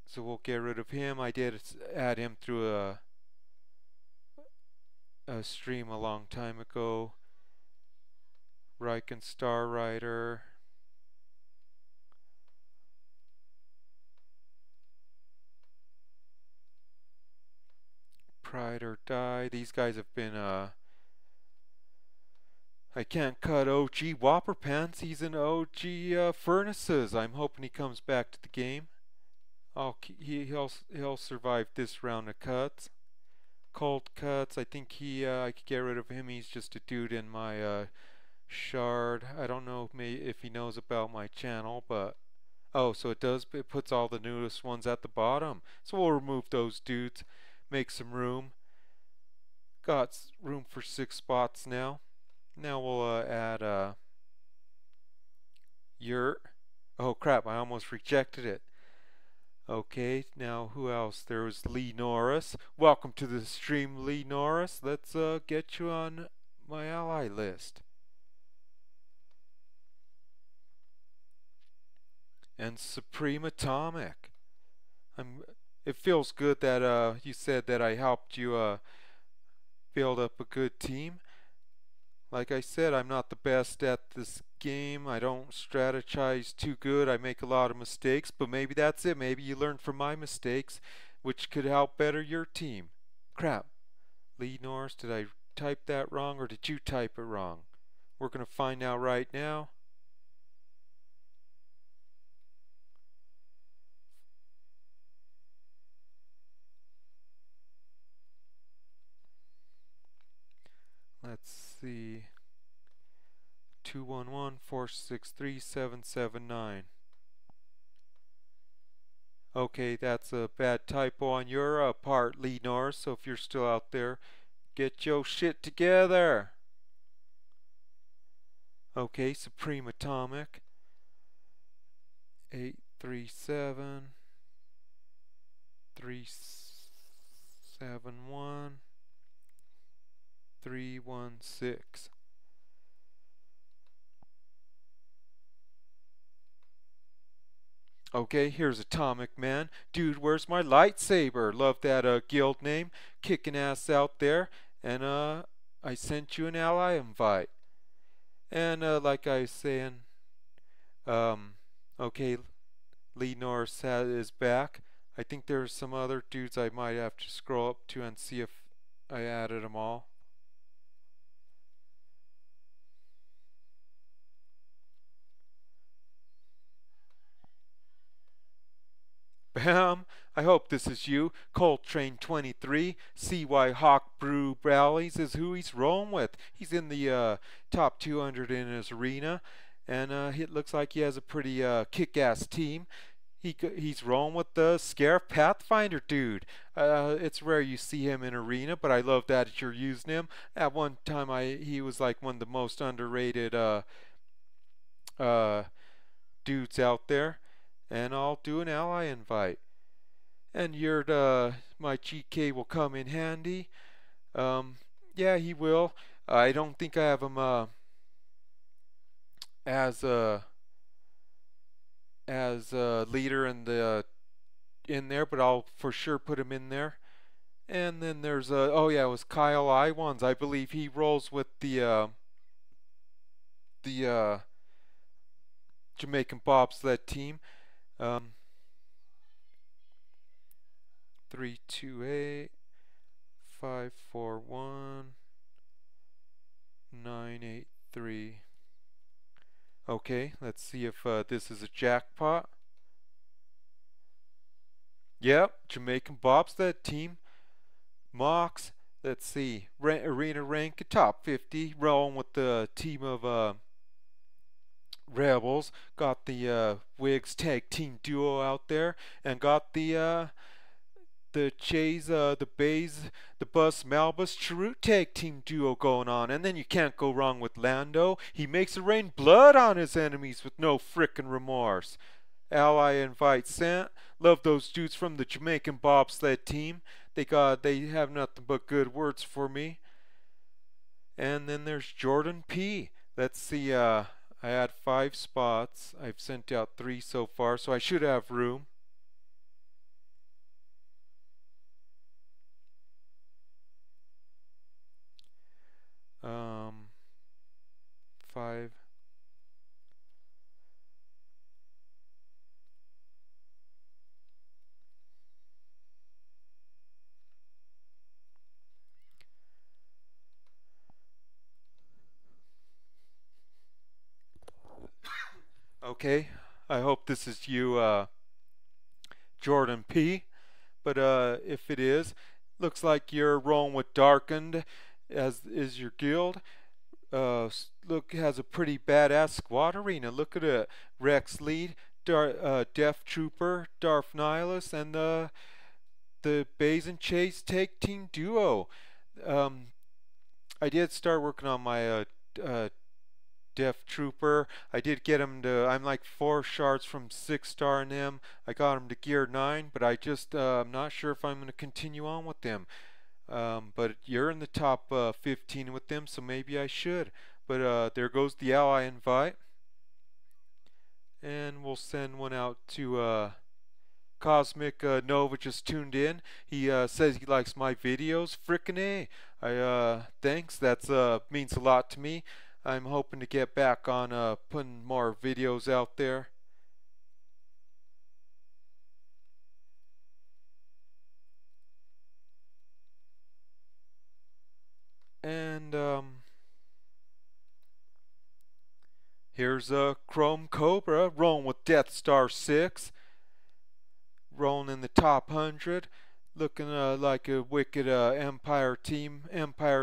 So we'll get rid of him. I did add him through a stream a long time ago. Riken Star Rider. Pride or Die. These guys have been I can't cut OG Whopper Pants. He's in OG Furnaces. I'm hoping he comes back to the game. He'll survive this round of cuts. Cold cuts. I think I could get rid of him. He's just a dude in my shard. I don't know if he knows about my channel, but oh, so it does. It puts all the newest ones at the bottom. So we'll remove those dudes. Make some room. Got room for 6 spots now. Now we'll add Yurt. Oh crap! I almost rejected it. Okay, now who else? There was Lee Norris. Welcome to the stream, Lee Norris. Let's get you on my ally list. And Supreme Atomic. It feels good that you said that I helped you build up a good team. Like I said, I'm not the best at this game. I don't strategize too good. I make a lot of mistakes, but maybe that's it. Maybe you learn from my mistakes, which could help better your team. Crap. Lee Norris, did I type that wrong or did you type it wrong? We're going to find out right now. Let's see. 211-463-779. Okay, that's a bad typo on your part, Lee Norris, so if you're still out there, get your shit together. Okay, Supreme Atomic. 837 371 316. Okay, here's Atomic Man. Dude, where's my lightsaber? Love that guild name. Kicking ass out there. And I sent you an ally invite. And like I was saying, okay, Lee Norris is back. I think there's some other dudes I might have to scroll up to and see if I added them all. Bam! I hope this is you. Coltrane 23, CY Hawk Brew Rallies is who he's rolling with. He's in the top 200 in his arena, and it looks like he has a pretty kick-ass team. He's rolling with the Scarif Pathfinder dude. It's rare you see him in arena, but I love that you're using him. At one time, he was like one of the most underrated uh, dudes out there. And I'll do an ally invite. And my GK will come in handy. Um, yeah, he will. I don't think I have him as a leader in there, but I'll for sure put him in there. And then there's oh yeah, it was Kyle Iwans. I believe he rolls with the Jamaican bobsled team. 328 541 983. Okay, let's see if this is a jackpot. Yep, Jamaican bobsled team. Mox. Let's see. Arena rank top 50. Rolling with the team of Rebels. Got the Wigs tag team duo out there, and got the Chase, the Bays, the Bus Malbus Chirrut tag team duo going on. And then you can't go wrong with Lando. He makes it rain blood on his enemies with no frickin' remorse. Ally invite sent. Love those dudes from the Jamaican bobsled team. They have nothing but good words for me. And then there's Jordan P. Let's see, I had 5 spots. I've sent out 3 so far, so I should have room. Um, 5. Okay, I hope this is you, Jordan P. But if it is, looks like you're rolling with Darkened, as is your guild. Look, has a pretty badass squad arena. Look at it. Rex Lead, Death Trooper, Darth Nihilus, and the Bays and Chase tag team duo. I did start working on my Death Trooper. I did get him to, I'm like 4 shards from 6-star in him. I got him to gear 9, but I'm not sure if I'm going to continue on with them. But you're in the top 15 with them, so maybe I should. But there goes the ally invite. And we'll send one out to Cosmic Nova just tuned in. He says he likes my videos. Frickin' A. Thanks. That's means a lot to me. I'm hoping to get back on putting more videos out there. And here's a Chrome Cobra rolling with Death Star 6. Rolling in the top 100. Looking like a wicked Empire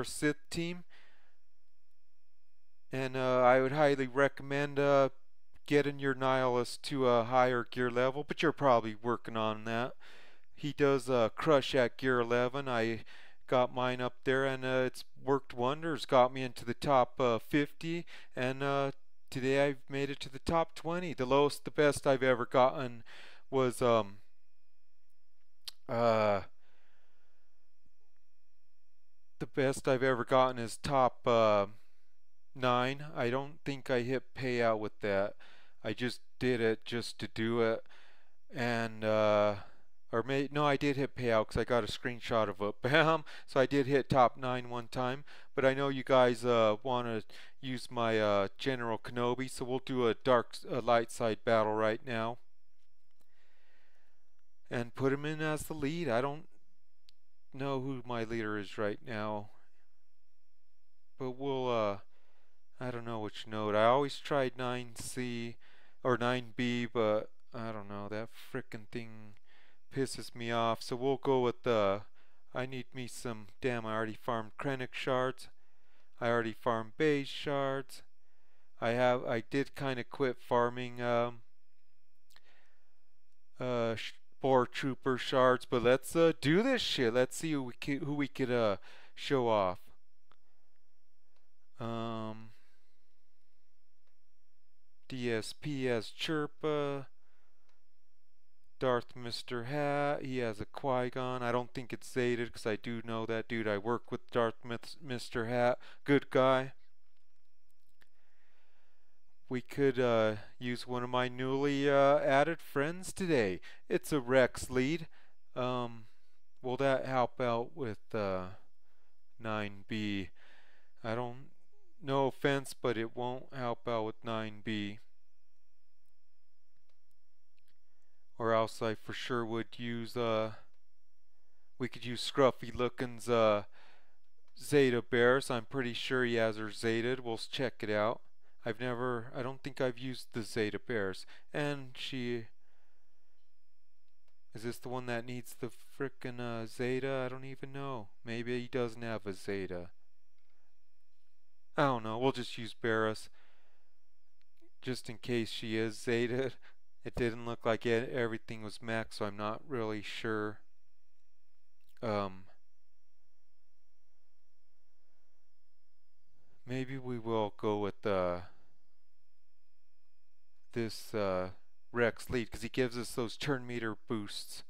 Sith team. And I would highly recommend getting your Nihilus to a higher gear level, but you're probably working on that. He does crush at gear 11. I got mine up there, and it's worked wonders. Got me into the top 50, and today I've made it to the top 20. The best I've ever gotten was the best I've ever gotten is top 9. I don't think I hit payout with that. I just did it just to do it, and no, I did hit payout because I got a screenshot of it. Bam! So I did hit top 9 one time. But I know you guys want to use my General Kenobi, so we'll do a light side battle right now, and put him in as the lead. I don't know who my leader is right now, but we'll I don't know which node. I always tried 9C or 9B, but I don't know, that frickin' thing pisses me off. So we'll go with I need me some. Damn, I already farmed Krennic shards. I already farmed Beige shards. I did kind of quit farming Boar Trooper shards, but let's do this shit. Let's see who we could show off. DSP has Chirpa. Darth Mr. Hat, he has a Qui-Gon. I don't think it's Zader because I do know that dude. I work with Darth Mr. Hat. Good guy. We could use one of my newly added friends today. It's a Rex lead. Will that help out with 9B? I don't, no offense, but it won't help out with 9B. Or else I for sure would use, we could use Scruffy Lookin's Zeta Bears. I'm pretty sure he has her Zetaed. We'll check it out. I don't think I've used the Zeta Bears. And is this the one that needs the frickin' Zeta? I don't even know. Maybe he doesn't have a Zeta. I don't know. We'll just use Barris. Just in case she is Zetaed. It didn't look like everything was max, so I'm not really sure. Maybe we will go with this Rex lead because he gives us those turn meter boosts.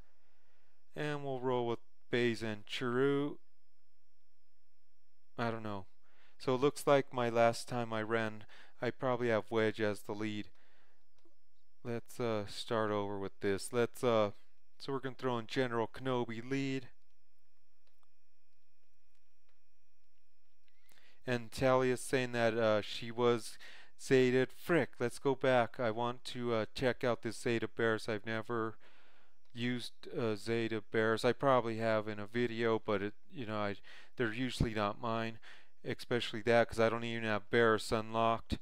And we'll roll with Baze and Chirrut. I don't know. So it looks like my last time I ran, I probably have Wedge as the lead. Let's start over with this. So we're gonna throw in General Kenobi lead. And Talia's saying that she was Zetaed. Frick, let's go back. I want to check out this Zeta Bears. I've never used Zeta Bears. I probably have in a video, but they're usually not mine. Especially that, because I don't even have Bears unlocked.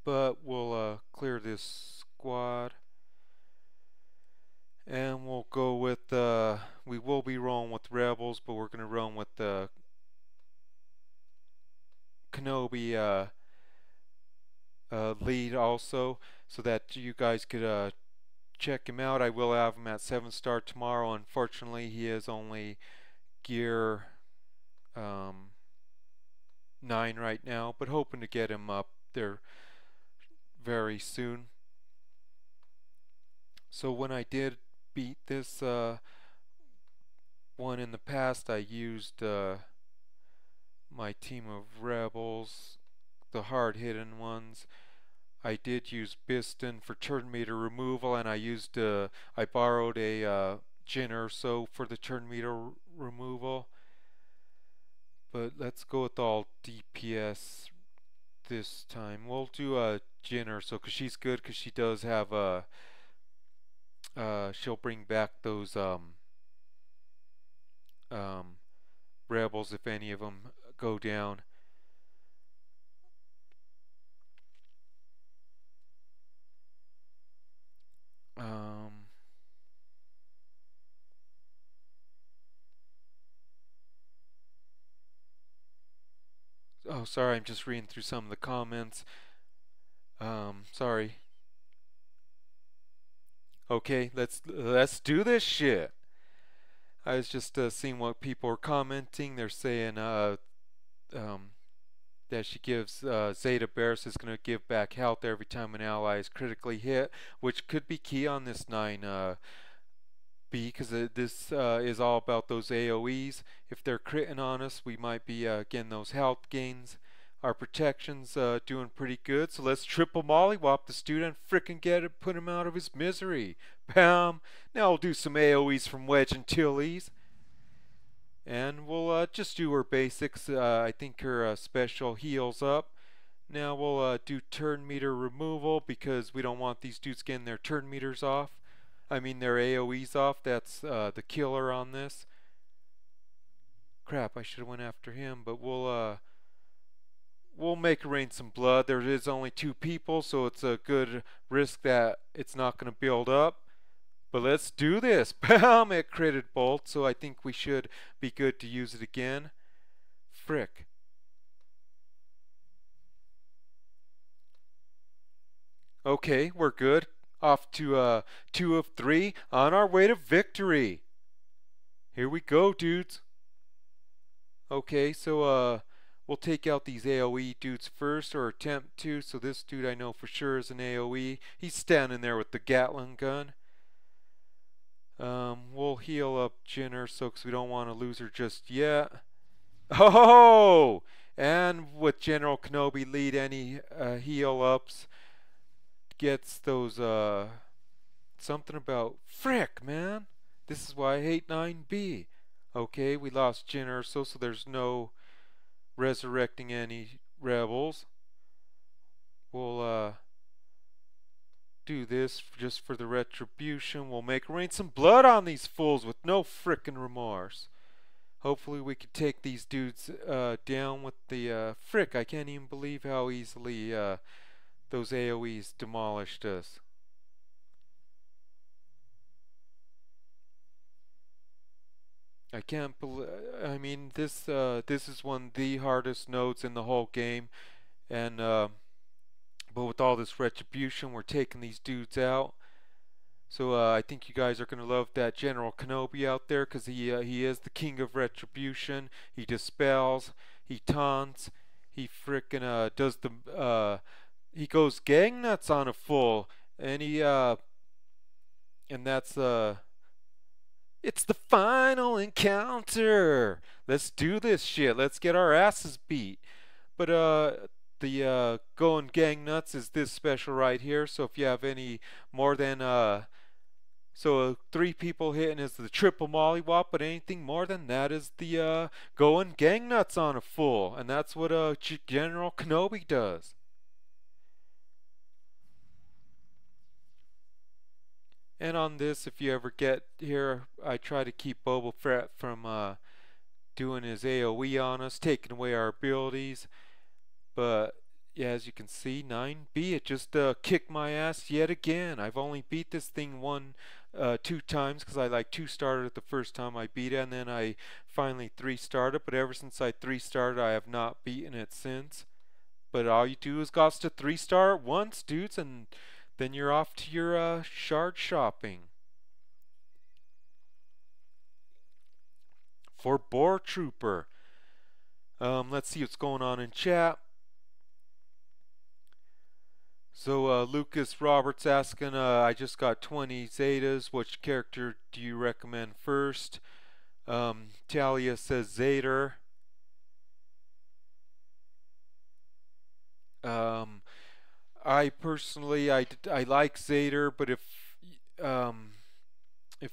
But we'll clear this squad. And we'll go with, we will be rolling with Rebels, but we're going to run with the Kenobi lead also, so that you guys could check him out. I will have him at 7-star tomorrow. Unfortunately, he is only gear 9 right now, but hoping to get him up there very soon. So when I did beat this one in the past, I used my team of rebels, the hard-hitting ones. I did use Biston for turn meter removal, and I borrowed a Jyn Erso for the turn meter removal. But let's go with all DPS this time. We'll do a Jyn Erso because she's good, because she does have she'll bring back those rebels if any of them go down. Oh, sorry, I'm just reading through some of the comments. Sorry. Okay, let's do this shit. I was just seeing what people are commenting. They're saying that she gives Zeta Bears is going to give back health every time an ally is critically hit, which could be key on this 9B, because this is all about those AoEs. If they're critting on us, we might be getting those health gains. Our protection's doing pretty good, so let's triple mollywop the student, frickin' put him out of his misery. Bam! Now we'll do some AoEs from Wedge and Tilly's. And we'll just do her basics. I think her special heals up. Now we'll do turn meter removal, because we don't want these dudes getting their turn meters off. I mean their AoEs off. That's the killer on this. Crap, I should have went after him, but we'll make her rain some blood. There is only 2 people, so it's a good risk that it's not going to build up. But let's do this. Bam! It critted bolt, so I think we should be good to use it again. Frick. Okay, we're good. Off to 2 of 3 on our way to victory. Here we go, dudes. Okay, so we'll take out these AoE dudes first, or attempt to. So this dude I know for sure is an AoE. He's standing there with the Gatling gun. We'll heal up Jyn Erso because we don't want to lose her just yet. Oh! And with General Kenobi lead any heal ups, gets those something about frick, man. This is why I hate 9B. Okay, we lost Jyn Erso, so there's no resurrecting any rebels. We'll do this just for the retribution. We'll make rain some blood on these fools with no frickin' remorse. Hopefully we can take these dudes down with the frick. I can't even believe how easily those AoEs demolished us. I can't believe. I mean, this is one of the hardest nodes in the whole game, and but with all this retribution, we're taking these dudes out. So I think you guys are gonna love that General Kenobi out there, cause he is the king of retribution. He dispels, he taunts, he frickin' does the he goes gang nuts on a fool, and and that's it's the final encounter. Let's do this shit. Let's get our asses beat. But the going gang nuts is this special right here. So if you have any more than 3 people hitting is the triple mollywop, but anything more than that is the going gang nuts on a fool, and that's what General Kenobi does. And on this, if you ever get here, I try to keep Boba Fett from doing his AoE on us, taking away our abilities. But yeah, as you can see, 9B, it just kicked my ass yet again. I've only beat this thing 2 times because I like 2-started it the first time I beat it, and then I finally 3-started. But ever since I 3-started, I have not beaten it since. But all you do is got to 3-star it once, dudes, and then you're off to your shard shopping. For Boar Trooper. Let's see what's going on in chat. So Lucas Roberts asking, I just got 20 Zetas. Which character do you recommend first? Talia says Zader. I personally, I like Zader, but if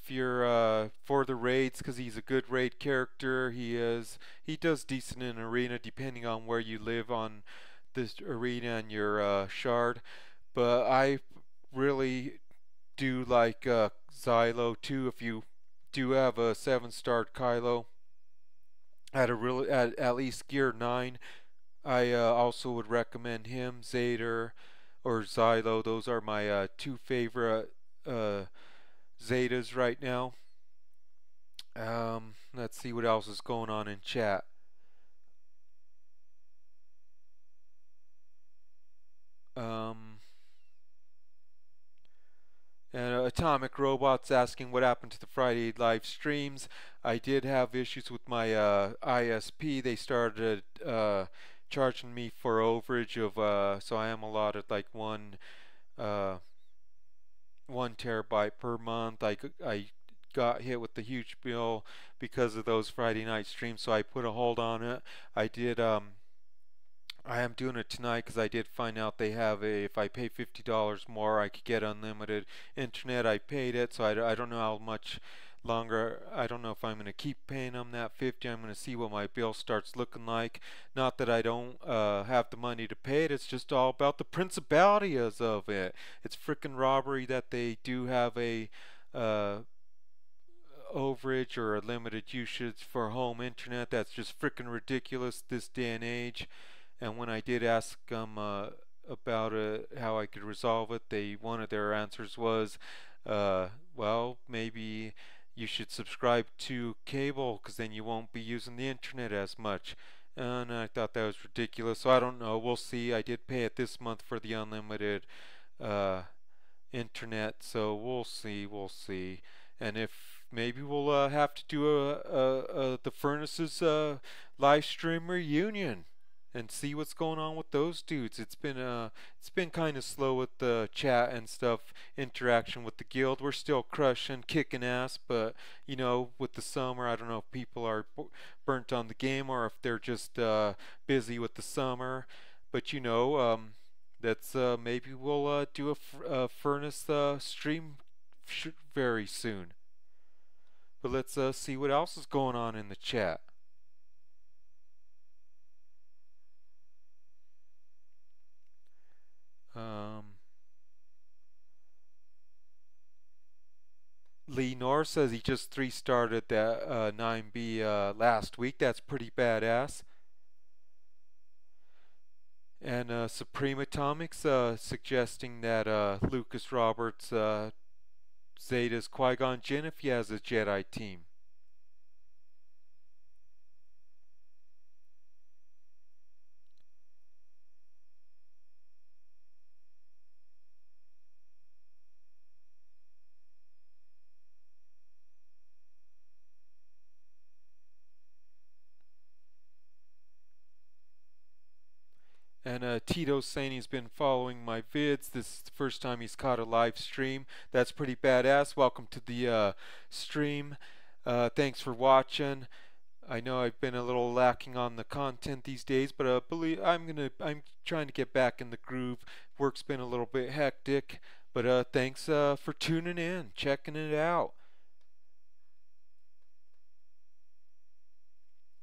you're for the raids, because he's a good raid character, he does decent in arena depending on where you live on this arena and your shard. But I really do like Xylo too. If you do have a 7-star Kylo at least gear 9, I also would recommend him, Zader or Xylo. Those are my 2 favorite Zetas right now. Let's see what else is going on in chat. And Atomic Robots asking what happened to the Friday live streams. I did have issues with my ISP. They started charging me for overage of so I am allotted like 1 terabyte per month. I got hit with the huge bill because of those Friday night streams, so I put a hold on it. I am doing it tonight because I did find out they have if I pay $50 more, I could get unlimited internet. I paid it, so I don't know how much longer. I don't know if I'm going to keep paying them that 50. I'm going to see what my bill starts looking like. Not that I don't have the money to pay it. It's just all about the principalities of it. It's frickin' robbery that they do have a overage or a limited usage for home internet. That's just frickin' ridiculous this day and age. And when I did ask them about how I could resolve it, one of their answers was uh, well, maybe you should subscribe to cable because then you won't be using the internet as much. And I thought that was ridiculous. So I don't know. We'll see. I did pay it this month for the unlimited uh, internet. So we'll see. We'll see. And if maybe we'll have to do the Furnaces live stream reunion and see what's going on with those dudes. It's been kind of slow with the chat and stuff, interaction with the guild. We're still crushing, kicking ass, but you know, with the summer, I don't know if people are burnt on the game or if they're just busy with the summer. But you know, that's maybe we'll do a furnace stream very soon. But let's see what else is going on in the chat. Um, Lee Norris says he just 3-started that 9B last week. That's pretty badass. And Supreme Atomics suggesting that Lucas Roberts Zader's Qui-Gon Jinn if he has a Jedi team. And Tito's saying he's been following my vids. This is the first time he's caught a live stream. That's pretty badass. Welcome to the stream. Thanks for watching. I know I've been a little lacking on the content these days, but I'm trying to get back in the groove. Work's been a little bit hectic, but thanks for tuning in, checking it out.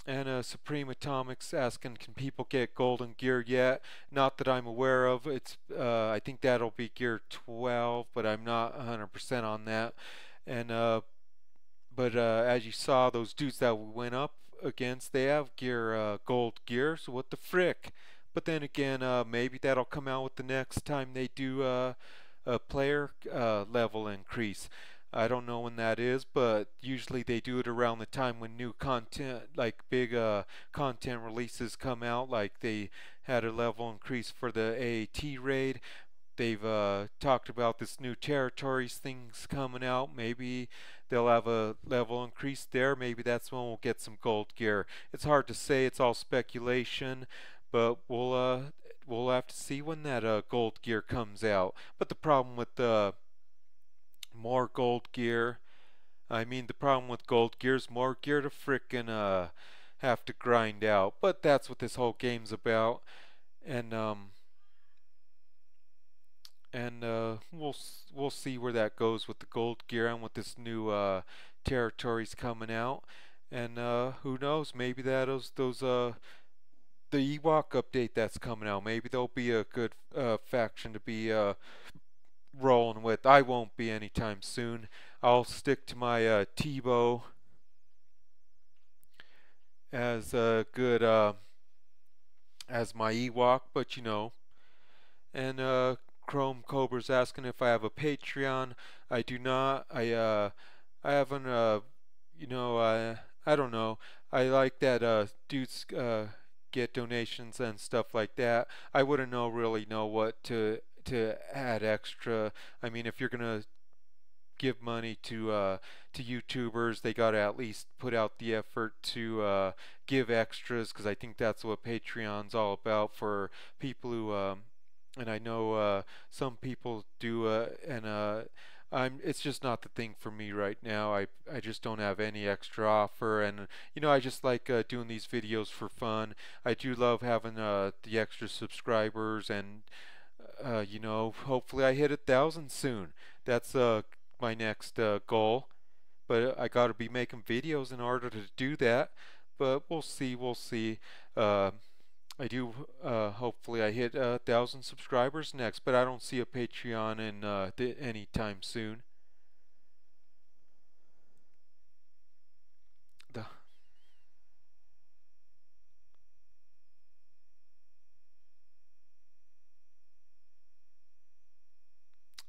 And Supreme Atomics asking, can people get golden gear yet? Not that I'm aware of. I think that'll be gear 12, but I'm not 100% on that. And as you saw, those dudes that we went up against, they have gold gear. So what the frick? But then again, maybe that'll come out with the next time they do a player level increase. I don't know when that is, but usually they do it around the time when new content, like big content releases come out. Like they had a level increase for the AAT raid. They've talked about this new territories things coming out. Maybe they'll have a level increase there. Maybe that's when we'll get some gold gear. It's hard to say. It's all speculation, but we'll have to see when that gold gear comes out. But the problem with more gold gear, I mean the problem with gold gear is more gear to frickin' have to grind out. But that's what this whole game's about. And we'll see where that goes with the gold gear and with this new territories coming out. And who knows? Maybe those the Ewok update that's coming out. Maybe there'll be a good faction to be rolling with. I won't be anytime soon. I'll stick to my Teabo as good as my Ewok, but you know. And Chrome Cobra's asking if I have a Patreon. I do not. I haven't. You know. I don't know. I like that dudes get donations and stuff like that. I wouldn't really know what to add extra. I mean, if you're gonna give money to YouTubers, they gotta at least put out the effort to give extras, because I think that's what Patreon's all about for people who and I know some people do, it's just not the thing for me right now. I just don't have any extra offer, and you know, I just like doing these videos for fun. I do love having the extra subscribers, and you know, hopefully I hit 1,000 soon. That's my next goal. But I got to be making videos in order to do that. But we'll see. We'll see. I do. Hopefully, I hit 1,000 subscribers next. But I don't see a Patreon in anytime soon. The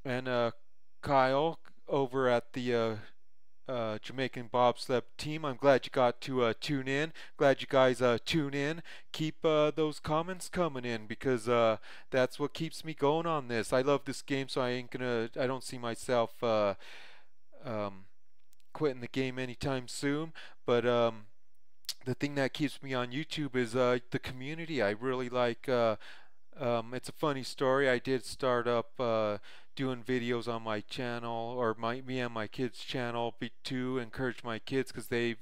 and Kyle over at the Jamaican bobsled team. I'm glad you got to tune in. Glad you guys tune in. Keep those comments coming in because that's what keeps me going on this. I love this game, so I don't see myself um, quitting the game anytime soon. But the thing that keeps me on YouTube is the community. I really like. It's a funny story. I did start up doing videos on my channel, or me and my kids' channel, to encourage my kids because they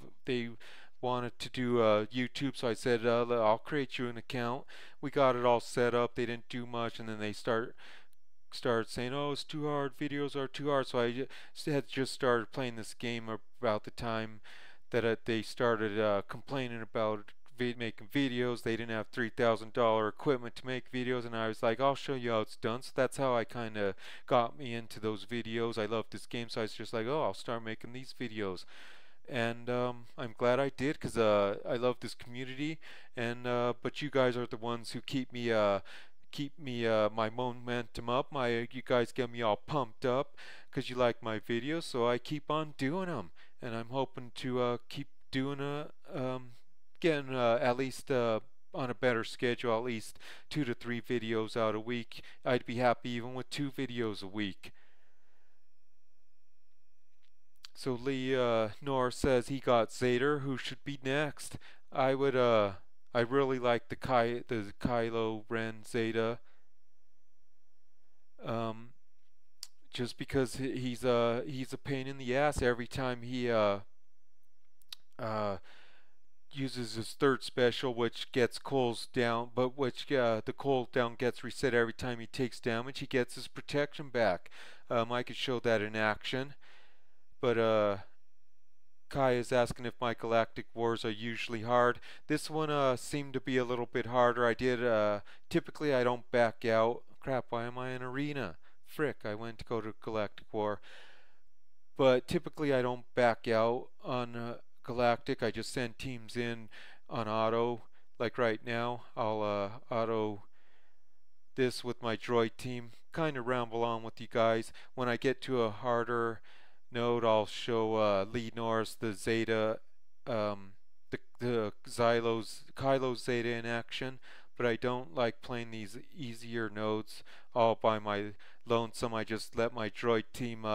wanted to do YouTube. So I said, I'll create you an account. We got it all set up. They didn't do much, and then they started saying, "Oh, it's too hard. Videos are too hard." So I had just started playing this game about the time that they started complaining about making videos. They didn't have $3,000 equipment to make videos, and I was like, I'll show you how it's done. So that's how I kind of got me into those videos. I love this game, so I was just like, oh, I'll start making these videos. And I'm glad I did because I love this community, and but you guys are the ones who keep me my momentum up. You guys get me all pumped up because you like my videos, so I keep on doing them, and I'm hoping to keep doing getting at least on a better schedule, at least 2 to 3 videos out a week. I'd be happy even with 2 videos a week. So Lee Norris says he got Zader. Who should be next? I really like the Kylo Ren Zeta. Um, just because he's a pain in the ass every time he uh, uses his third special, which gets cools down, but which the cooldown gets reset every time he takes damage. He gets his protection back. I could show that in action, but Kai is asking if my Galactic Wars are usually hard. This one seemed to be a little bit harder. Typically I don't back out. Crap, why am I in arena? Frick, I went to go to Galactic War. But typically I don't back out on Galactic. I just send teams in on auto. Like right now, I'll auto this with my droid team. Kind of ramble on with you guys. When I get to a harder node, I'll show Lee Norris the Zeta, the Kylo Zeta in action. But I don't like playing these easier nodes all by my lonesome. I just let my droid team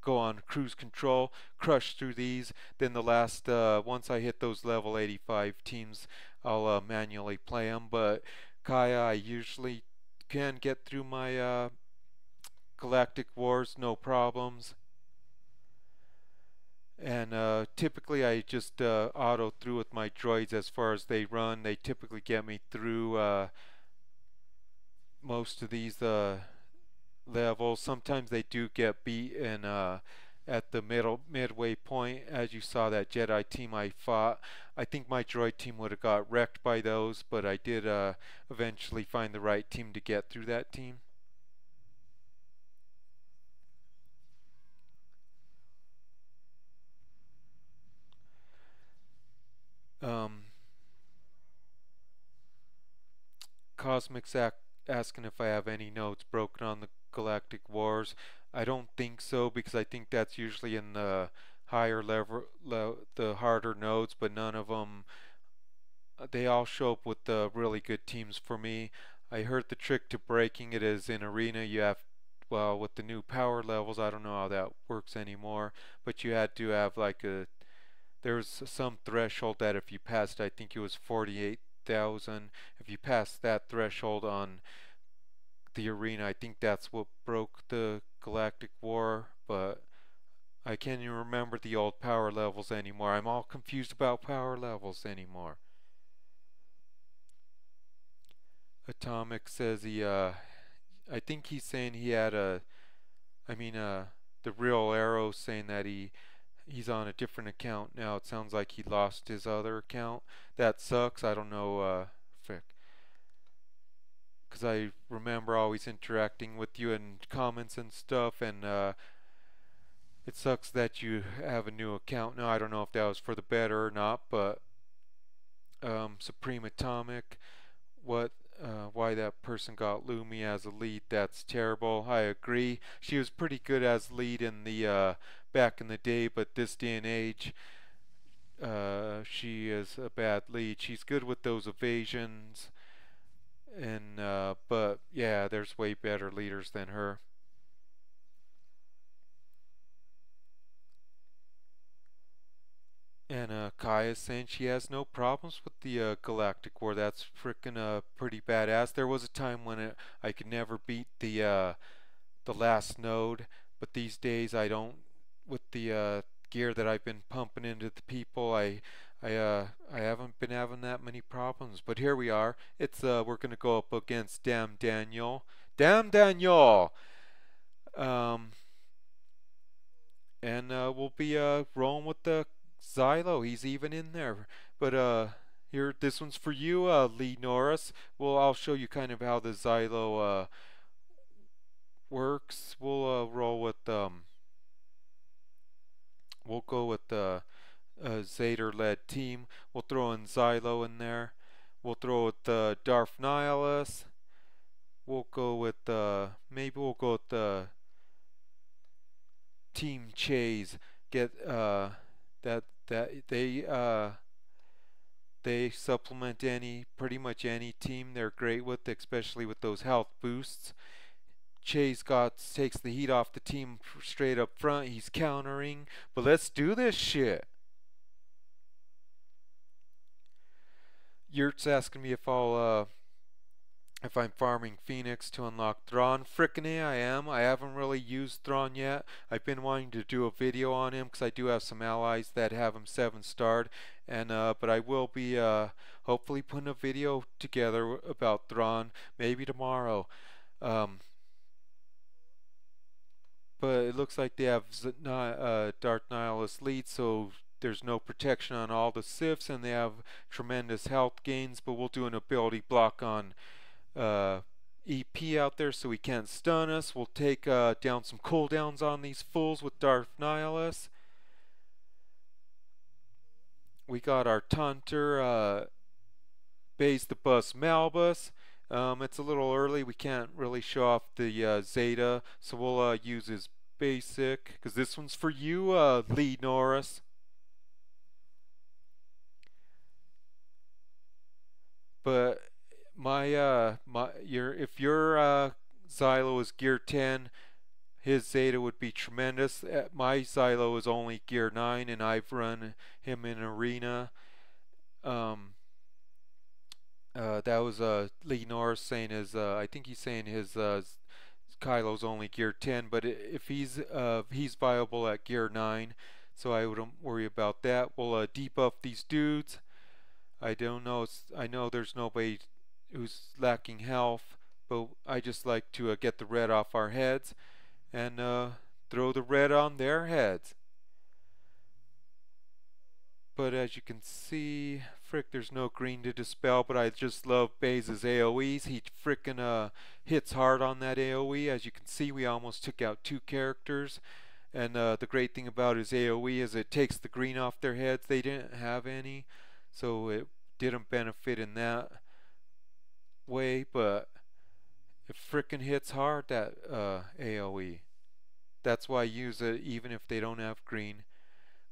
go on cruise control, crush through these. Then the last, once I hit those level 85 teams, I'll manually play them. But Kaya, I usually can get through my Galactic Wars, no problems. And typically I just auto through with my droids as far as they run. They typically get me through most of these levels. Sometimes they do get beat in at the midway point. As you saw that Jedi team I fought, I think my droid team would have got wrecked by those, but I did eventually find the right team to get through that team. Cosmic's asking if I have any notes broken on the Galactic Wars. I don't think so because I think that's usually in the higher level, the harder nodes, but none of them. They all show up with really good teams for me. I heard the trick to breaking it is in arena you have, well, with the new power levels, I don't know how that works anymore, but you had to have like there was some threshold that if you passed, I think it was 48,000. If you passed that threshold on the arena, I think that's what broke the Galactic War, but I can't even remember the old power levels anymore. I'm all confused about power levels anymore. Atomic says I think he's saying he had the real arrow saying that he's on a different account now. It sounds like he lost his other account. That sucks. I don't know, frick. Because I remember always interacting with you in comments and stuff, and it sucks that you have a new account now. I don't know if that was for the better or not, but Supreme Atomic, what why that person got Lumi as a lead. That's terrible. I agree. She was pretty good as lead in the back in the day, but this day and age, she is a bad lead. She's good with those evasions, and but yeah, there's way better leaders than her. And Kai is saying she has no problems with the Galactic War. That's frickin' pretty badass. There was a time when I could never beat the last node, but these days I don't. With the gear that I've been pumping into the people, I haven't been having that many problems. But here we are. It's we're gonna go up against Damn Daniel. Damn Daniel. Um, and we'll be rolling with the Xylo. He's even in there. But here, this one's for you, Lee Norris. Well, I'll show you kind of how the Xylo works. We'll roll with we'll go with the Zader-led team. We'll throw in Xylo in there. We'll throw with Darth Nihilus. We'll go with maybe we'll go with Team Chase. Get that they supplement pretty much any team. They're great with, especially with those health boosts. Chase takes the heat off the team straight up front. He's countering, but let's do this shit. Yurt's asking me if I'm farming Phoenix to unlock Thrawn. Frickin' A, I am. I haven't really used Thrawn yet. I've been wanting to do a video on him because I do have some allies that have him 7-starred, and but I will be hopefully putting a video together about Thrawn maybe tomorrow. But it looks like they have Darth Nihilus lead, so there's no protection on all the Siths, and they have tremendous health gains. But we'll do an ability block on EP out there so he can't stun us. We'll take down some cooldowns on these fools with Darth Nihilus. We got our Taunter, Baze the Bus Malbus. It's a little early. We can't really show off the Zeta, so we'll use his basic, because this one's for you, Lee Norris. But if your Xylo is gear 10, his Zeta would be tremendous. My Xylo is only gear 9, and I've run him in arena. That was Lee Norris saying I think he's saying his Kylo's only gear 10, but if he's viable at gear 9, so I wouldn't worry about that. We'll debuff these dudes. I don't know. I know there's nobody who's lacking health, but I just like to get the red off our heads and throw the red on their heads. But as you can see, frick, there's no green to dispel, but I just love Baze's AoEs. He frickin' hits hard on that AoE. As you can see, we almost took out 2 characters. And the great thing about his AoE is it takes the green off their heads. They didn't have any, so it didn't benefit in that way, but it frickin' hits hard, that AoE. That's why I use it even if they don't have green.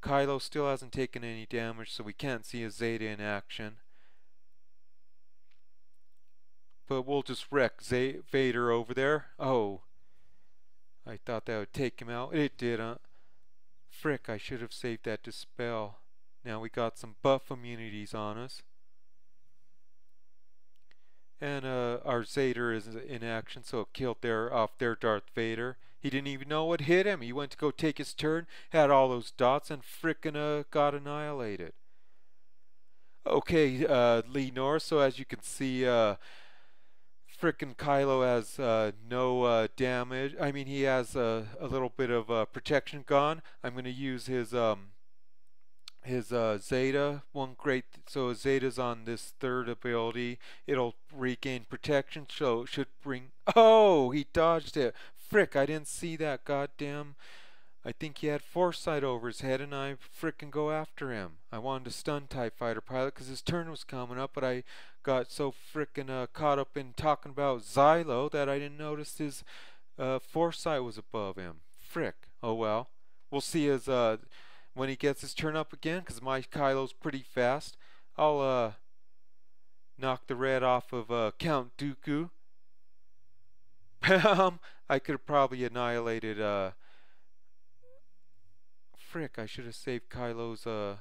Kylo still hasn't taken any damage, so we can't see his Zeta in action. But we'll just wreck Vader over there. Oh, I thought that would take him out. It didn't. Frick, I should have saved that dispel. Now we got some buff immunities on us. And our Zader is in action, so it killed off their Darth Vader. He didn't even know what hit him. He went to go take his turn, had all those dots, and frickin' got annihilated. Okay, Lee Norris, so as you can see, frickin' Kylo has no damage. I mean, he has a little bit of protection gone. I'm going to use his Zeta. So Zeta's on this 3rd ability. It'll regain protection, so it should bring... Oh, he dodged it. Frick, I didn't see that goddamn I think he had foresight over his head, and I frickin' go after him. I wanted to stun TIE Fighter pilot because his turn was coming up, but I got so frickin' caught up in talking about Xylo that I didn't notice his foresight was above him. Frick. Oh well. We'll see as when he gets his turn up again, because my Kylo's pretty fast. I'll knock the red off of Count Dooku. Bam! I could have probably annihilated frick, I should have saved Kylo's I'm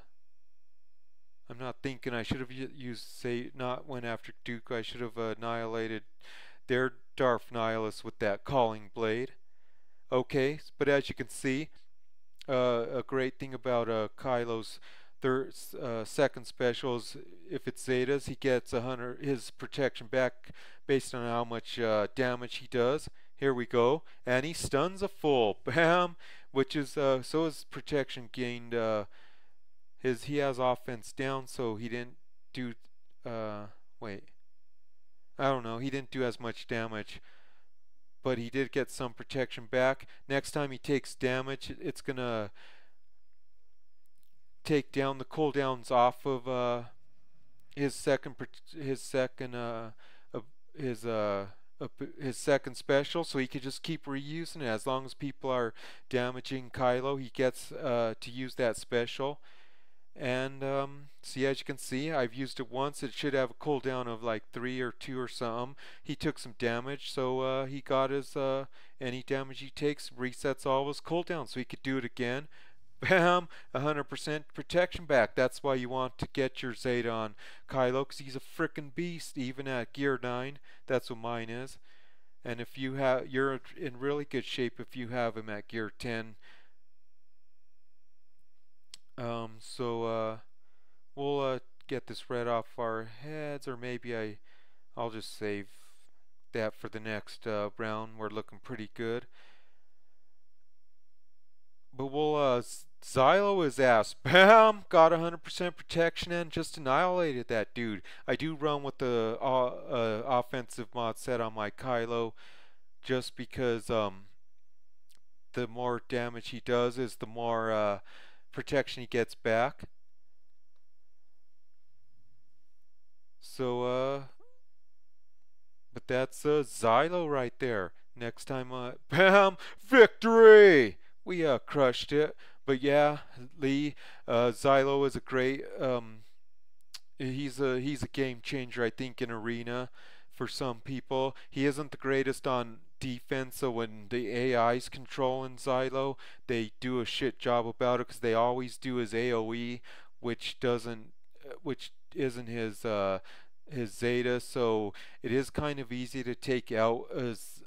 not thinking I should have used say not went after Dooku. I should have annihilated their Darth Nihilus with that calling blade. Okay, but as you can see, a great thing about Kylo's second special is if it's Zetas, he gets his protection back based on how much damage he does. Here we go, and he stuns a full. Bam! Which is so his protection gained. He has offense down, so he didn't do. Wait, I don't know. He didn't do as much damage, but he did get some protection back. Next time he takes damage, it's gonna take down the cooldowns off of his second his second special, so he could just keep reusing it. As long as people are damaging Kylo, he gets to use that special. And see, as you can see, I've used it once. It should have a cooldown of like 3 or 2 or something. He took some damage, so he got his any damage he takes resets all of his cooldowns, so he could do it again. Bam! 100% protection back. That's why you want to get your Zader on Kylo, because he's a frickin' beast, even at gear 9. That's what mine is. And if you have, you're in really good shape if you have him at gear 10. We'll get this red off our heads, or maybe I'll just save that for the next round. We're looking pretty good. But we'll Xylo his ass. Bam! Got 100% protection and just annihilated that dude. I do run with the offensive mod set on my Kylo, just because the more damage he does is the more protection he gets back. So but that's Xylo right there. Next time bam! Victory! We crushed it. But yeah, Lee, Xylo is a great he's a game changer, I think, in arena for some people. He isn't the greatest on defense, so when the AI's controlling Xylo, they do a shit job about it, because they always do his AoE, which isn't his Zeta, so it is kind of easy to take out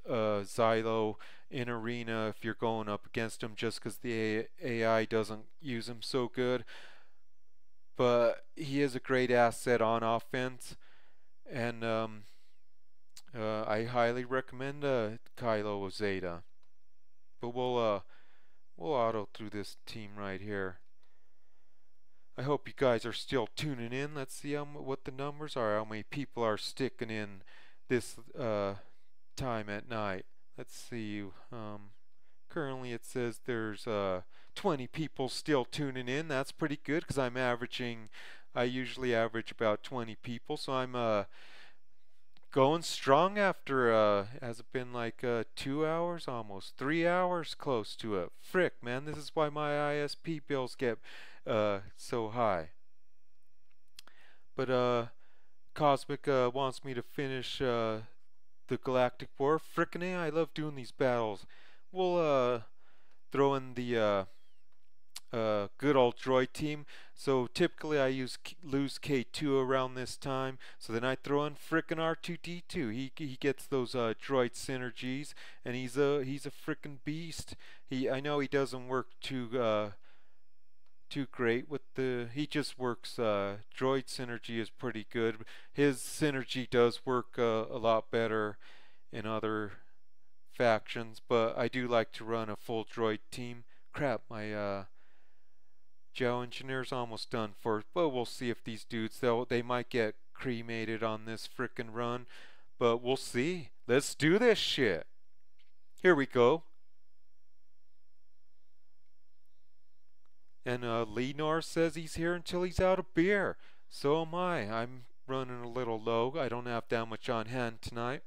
Xylo in arena if you're going up against him, just because the AI doesn't use him so good. But he is a great asset on offense, and I highly recommend Kylo Zeta. But we'll auto through this team right here. I hope you guys are still tuning in. Let's see what the numbers are, how many people are sticking in this time at night. Let's see. Currently it says there's 20 people still tuning in. That's pretty good, because I usually average about 20 people, so I'm going strong after has it been like 2 hours, almost 3 hours, close to it. Frick, man, this is why my ISP bills get so high. But Cosmic wants me to finish the Galactic War. Frickin' A, I love doing these battles. We'll throw in the good old droid team. So typically I lose K2 around this time, so then I throw in frickin' R2D2. He gets those droid synergies, and he's a frickin' beast. I know he doesn't work too great with he just works droid synergy is pretty good. His synergy does work a lot better in other factions, but I do like to run a full droid team. Crap, my geoengineer's almost done for it, but we'll see if these dudes, they might get cremated on this frickin' run, but we'll see. Let's do this shit. Here we go. And Lenore says he's here until he's out of beer. So am I. I'm running a little low. I don't have that much on hand tonight.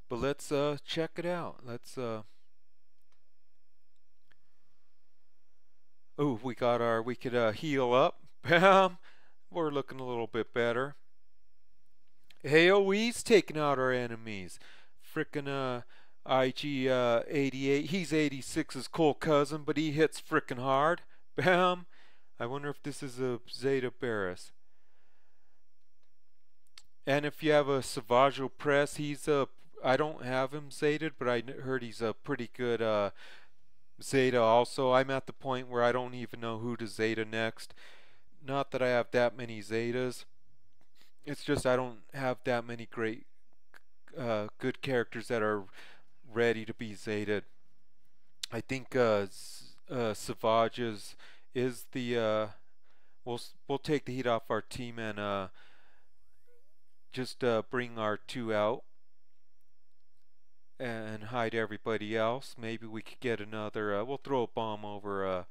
But let's check it out. Let's oh, we could heal up. Bam. We're looking a little bit better. AoE's taking out our enemies. Frickin' IG 88. He's 86's cool cousin, but he hits frickin' hard. Bam. I wonder if this is a Zeta Barris. And if you have a SWGOH press, he's a I don't have him Zated, but I heard he's a pretty good Zeta also. I'm at the point where I don't even know who to Zeta next. Not that I have that many Zetas. It's just I don't have that many great good characters that are ready to be Zated. I think Savage is the we'll take the heat off our team and just bring our two out and hide everybody else. Maybe we could get another. We'll throw a bomb over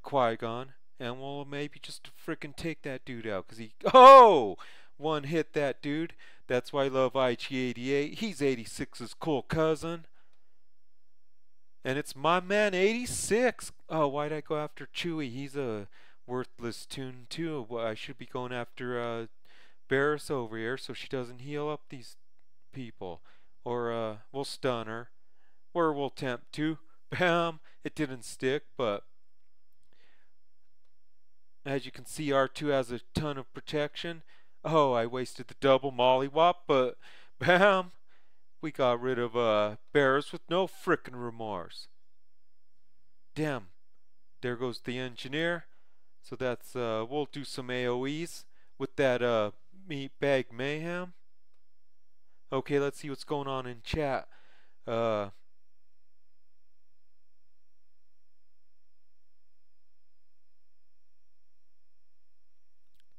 Qui-Gon, and we'll maybe just frickin' take that dude out, cause he one hit that dude. That's why I love IG88. He's 86's cool cousin. And it's my man 86. Oh, why'd I go after Chewie? He's a worthless tune too. Well, I should be going after Barris over here so she doesn't heal up these people. Or we'll stun her. Or we'll tempt to. Bam! It didn't stick, but as you can see, R2 has a ton of protection. Oh, I wasted the double mollywop, but bam! We got rid of Barris with no frickin' remorse. Damn. There goes the engineer. So that's we'll do some AoEs with that meat bag mayhem. Okay, let's see what's going on in chat. So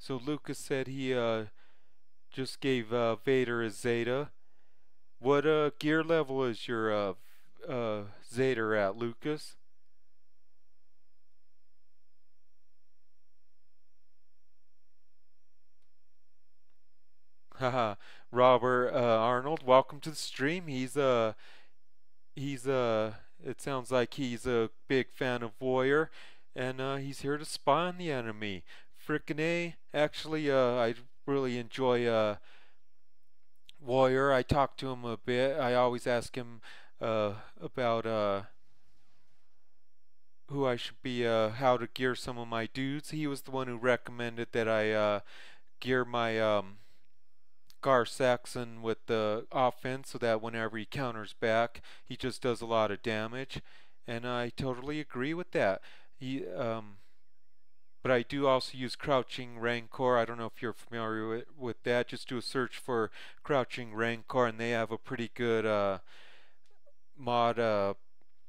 Lucas said he just gave Vader a Zeta. What gear level is your Zader at, Lucas? Haha, Robert Arnold, welcome to the stream. It sounds like he's a big fan of Warrior, and he's here to spy on the enemy. Frickin' A, actually, I really enjoy Warrior. I talk to him a bit. I always ask him about who I should be, how to gear some of my dudes. He was the one who recommended that I gear my Gar Saxon with the offense so that whenever he counters back, he just does a lot of damage. And I totally agree with that. But I do also use Crouching Rancor. I don't know if you're familiar with that. Just do a search for Crouching Rancor, and they have a pretty good mod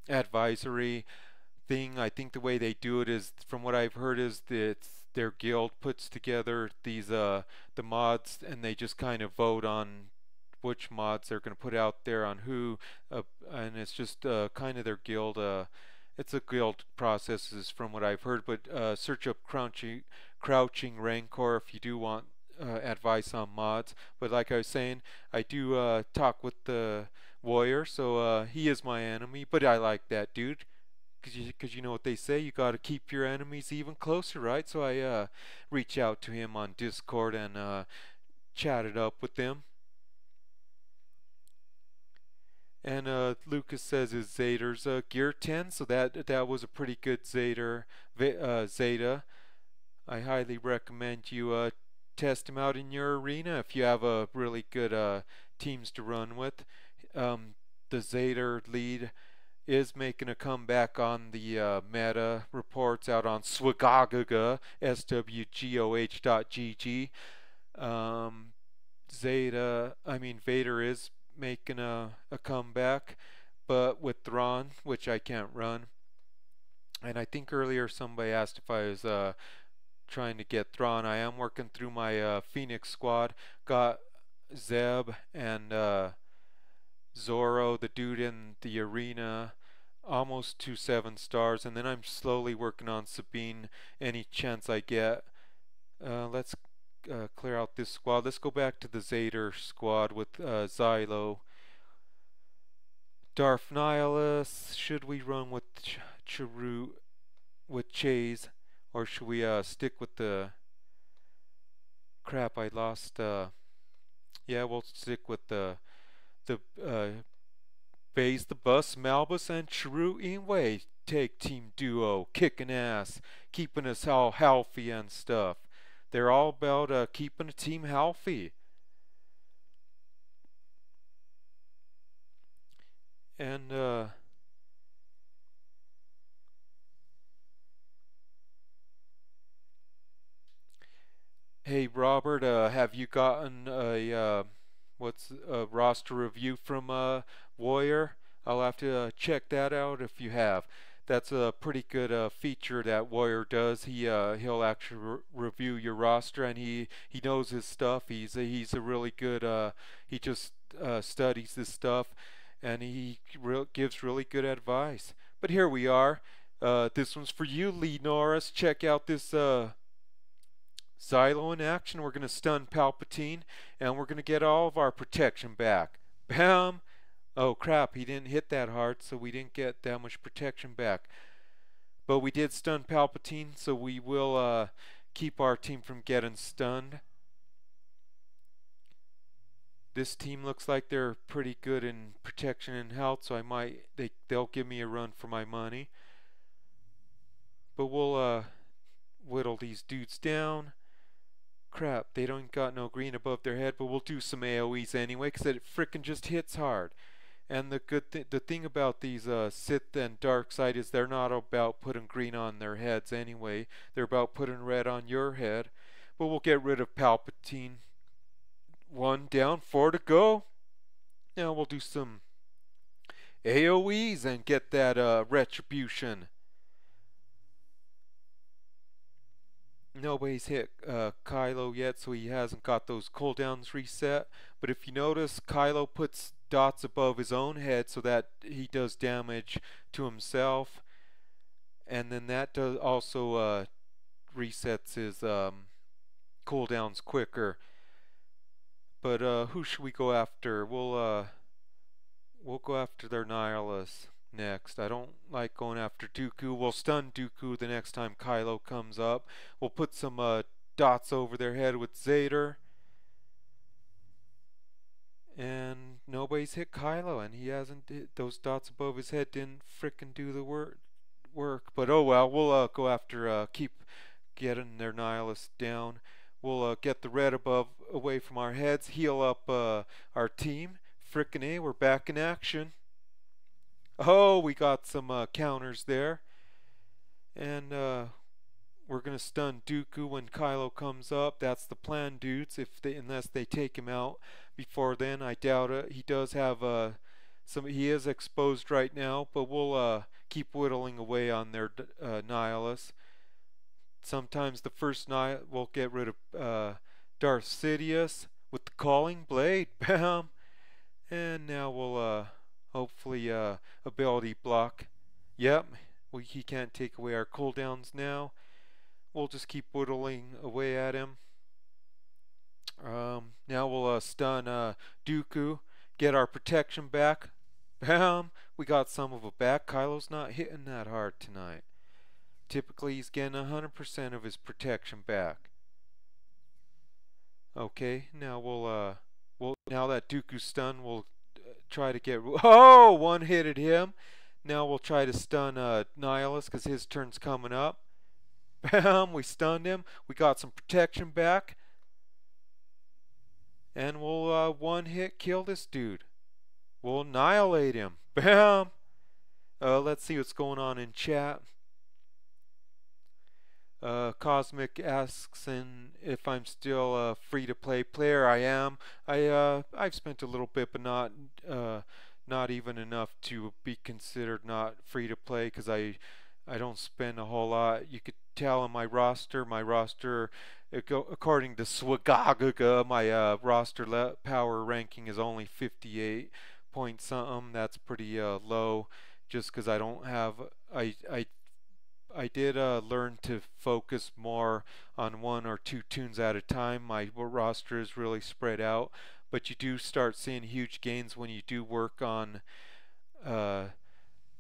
advisory thing. I think the way they do it is, from what I've heard, is that their guild puts together these the mods, and they just kind of vote on which mods they're going to put out there on who, and it's just kind of their guild. It's a guild process, is from what I've heard. But search up Crouching Rancor if you do want advice on mods. But like I was saying, I do talk with the Warrior, so he is my enemy. But I like that dude. Because you know what they say, you got to keep your enemies even closer, right? So I reach out to him on Discord and chatted up with them. And Lucas says his Zader's gear 10, so that was a pretty good Zeta. I highly recommend you test him out in your arena if you have a really good teams to run with. The Zader lead is making a comeback on the meta reports out on SWGOH, SWGOH.gg. Vader is making a comeback, but with Thrawn, which I can't run. And I think earlier somebody asked if I was trying to get Thrawn. I am working through my Phoenix squad. Got Zeb and Zoro, the dude in the arena, almost to 7 stars, and then I'm slowly working on Sabine any chance I get. Let's clear out this squad. Let's go back to the Zader squad with Xylo. Darth Nihilus. Should we run with Chirrut with Chase, or should we stick with the crap? I lost. Yeah, we'll stick with the Baze the Bus, Malbus, and Chirrut Inway. Take team duo, kicking ass, keeping us all healthy and stuff. They're all about keeping a team healthy. And hey Robert, have you gotten a what's a roster review from Warrior? I'll have to check that out if you have. That's a pretty good feature that Warrior does. He'll actually review your roster, and he knows his stuff. He's a really good. He just studies this stuff, and he gives really good advice. But here we are. This one's for you, Lee Norris. Check out this Xylo in action. We're going to stun Palpatine, and we're going to get all of our protection back. Bam! Oh crap, he didn't hit that hard, so we didn't get that much protection back. But we did stun Palpatine, so we will keep our team from getting stunned. This team looks like they're pretty good in protection and health, so they'll give me a run for my money. But we'll whittle these dudes down. Crap, they don't got no green above their head, but we'll do some AoEs anyway, because it frickin' just hits hard. And the thing about these Sith and Dark Side is they're not about putting green on their heads anyway. They're about putting red on your head. But we'll get rid of Palpatine. 1 down, 4 to go. Now we'll do some AoEs and get that retribution. Nobody's hit Kylo yet, so he hasn't got those cooldowns reset. But if you notice, Kylo puts dots above his own head so that he does damage to himself, and then that does also resets his cooldowns quicker. But who should we go after? We'll go after their Nihilus next. I don't like going after Dooku. We'll stun Dooku the next time Kylo comes up. We'll put some dots over their head with Zader. And nobody's hit Kylo, and he hasn't hit those dots above his head. Didn't frickin' do the work. But oh well, we'll go after keep getting their Nihilus down. We'll get the red away from our heads, heal up our team. Frickin' A, we're back in action. Oh, we got some counters there. And we're going to stun Dooku when Kylo comes up. That's the plan, dudes, unless they take him out before then. I doubt it. He does have he is exposed right now, but we'll keep whittling away on their Nihilus. Sometimes the first we'll get rid of Darth Sidious with the Calling Blade. Bam! And now we'll hopefully ability block. Yep, he can't take away our cooldowns now. We'll just keep whittling away at him. Now we'll stun Dooku, get our protection back. Bam! We got some of it back. Kylo's not hitting that hard tonight. Typically he's getting 100% of his protection back. Okay, now now that Dooku's stunned, we'll try to get... Oh! One hit at him. Now we'll try to stun Nihilus because his turn's coming up. Bam! We stunned him. We got some protection back. And we'll one hit kill this dude. We'll annihilate him. Bam! Let's see what's going on in chat. Cosmic asks if I'm still a free-to-play player. I am. I've spent a little bit, but not even enough to be considered not free-to-play, because I don't spend a whole lot. You could tell on my roster. According to SWGOH, my roster power ranking is only 58. point something. That's pretty low, just because I don't have. I did learn to focus more on one or two tunes at a time. My roster is really spread out, but you do start seeing huge gains when you do work on uh,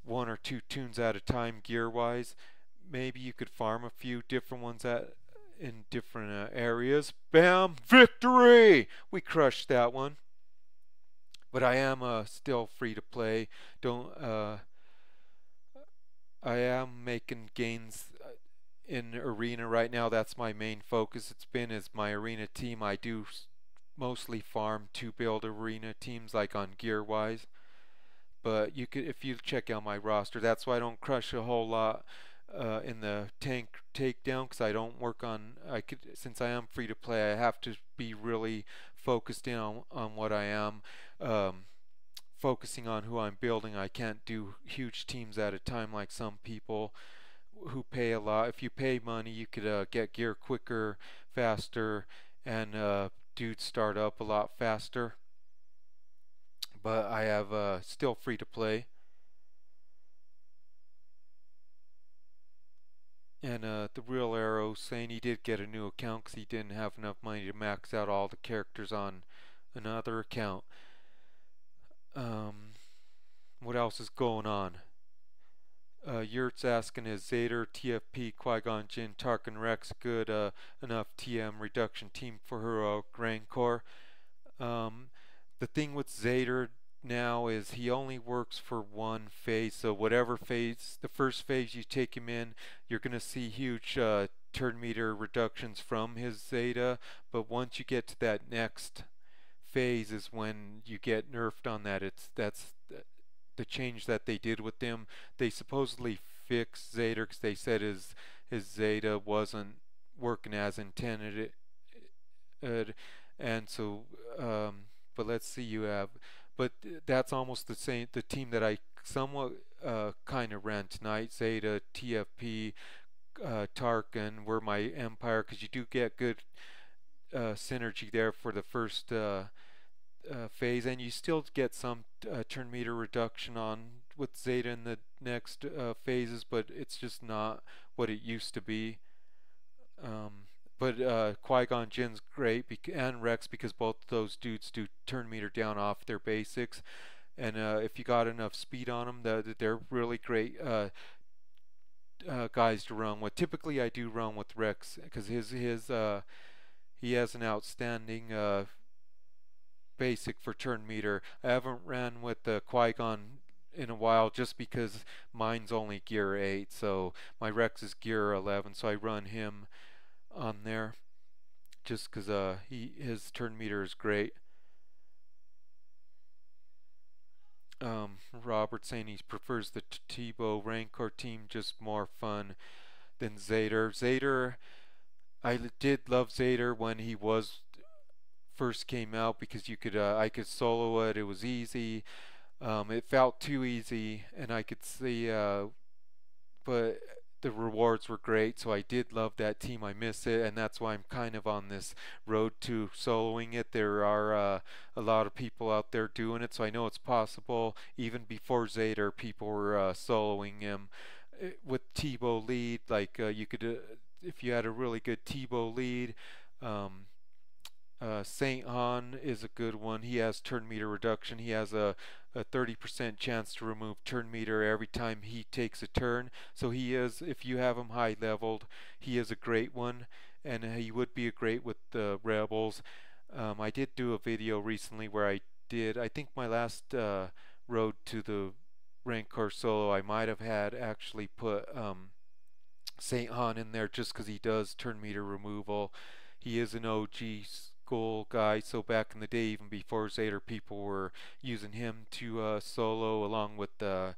one or two tunes at a time gear-wise. Maybe you could farm a few different ones in different areas. Bam! Victory! We crushed that one. But I am still free to play. Don't I am making gains in arena right now. That's my main focus. It's been as my arena team. I do mostly farm to build arena teams, like on gear wise. But you could, if you check out my roster, that's why I don't crush a whole lot in the tank takedown, because I don't work on. I could, since I am free to play, I have to be really focused in on what I am. Focusing on who I'm building. I can't do huge teams at a time like some people who pay a lot. If you pay money, you could get gear quicker, faster, and dudes start up a lot faster. But I have still free to play. And the real arrow saying he did get a new account because he didn't have enough money to max out all the characters on another account. What else is going on? Yurt's asking, is Zader, TFP, Qui-Gon Jinn, Tarkin, Rex good enough TM reduction team for heroic Rancor? The thing with Zader now is he only works for one phase, so whatever phase, the first phase you take him in, you're going to see huge turn meter reductions from his Zeta, but once you get to that next phase is when you get nerfed on that. That's the change that they did with them. They supposedly fixed Zader because they said his Zeta wasn't working as intended. And so, but let's see, you have, but that's almost the same. The team that I somewhat kind of ran tonight, Zeta, TFP, Tarkin, were my Empire, because you do get good synergy there for the first phase, and you still get some turn meter reduction on with Zeta in the next phases, but it's just not what it used to be. But Qui-Gon Jinn's great, and Rex, because both those dudes do turn meter down off their basics, and if you got enough speed on them, they're really great guys to run with. Typically, I do run with Rex because he has an outstanding basic for turn meter. I haven't ran with the Qui-Gon in a while just because mine's only gear 8, so my Rex is gear 11, so I run him on there just because his turn meter is great. Robert saying he prefers the Teabo Rancor team, just more fun than Zader. I did love Zader when he first came out, because you could I could solo it. It was easy. It felt too easy, and I could see, but the rewards were great. So I did love that team. I miss it, and that's why I'm kind of on this road to soloing it. There are a lot of people out there doing it, so I know it's possible. Even before Zader, people were soloing him with Teabo lead. Like you could, if you had a really good Teabo lead. Saint Han is a good one. He has turn meter reduction. He has a 30% chance to remove turn meter every time he takes a turn. So he is, if you have him high leveled, he is a great one, and he would be a great with the Rebels. I did do a video recently where I think my last road to the Rancor solo, I might have had actually put Saint Han in there just because he does turn meter removal. He is an OG school guy, so back in the day, even before Zader, people were using him to solo, along with the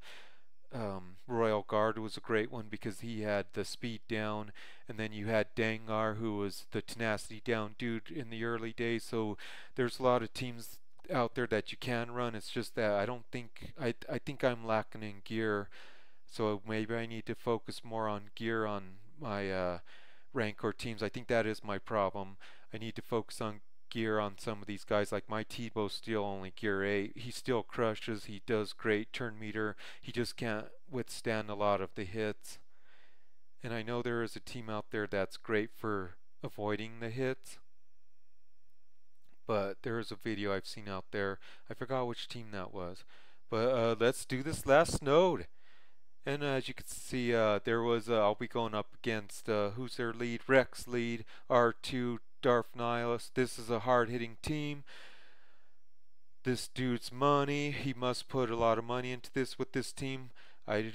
Royal Guard was a great one because he had the speed down, and then you had Dengar, who was the tenacity down dude in the early days. So there's a lot of teams out there that you can run. It's just that I don't think I think I'm lacking in gear, so maybe I need to focus more on gear on my Rancor teams. I think that is my problem. I need to focus on gear on some of these guys. Like my Teebo's still only gear 8. He still crushes. He does great. Turn meter. He just can't withstand a lot of the hits. And I know there is a team out there that's great for avoiding the hits. But there is a video I've seen out there. I forgot which team that was. But let's do this last node. And as you can see, there was I'll be going up against who's their lead? Rex lead, R2, Darth Nihilus. This is a hard-hitting team. This dude's money. He must put a lot of money into this with this team. I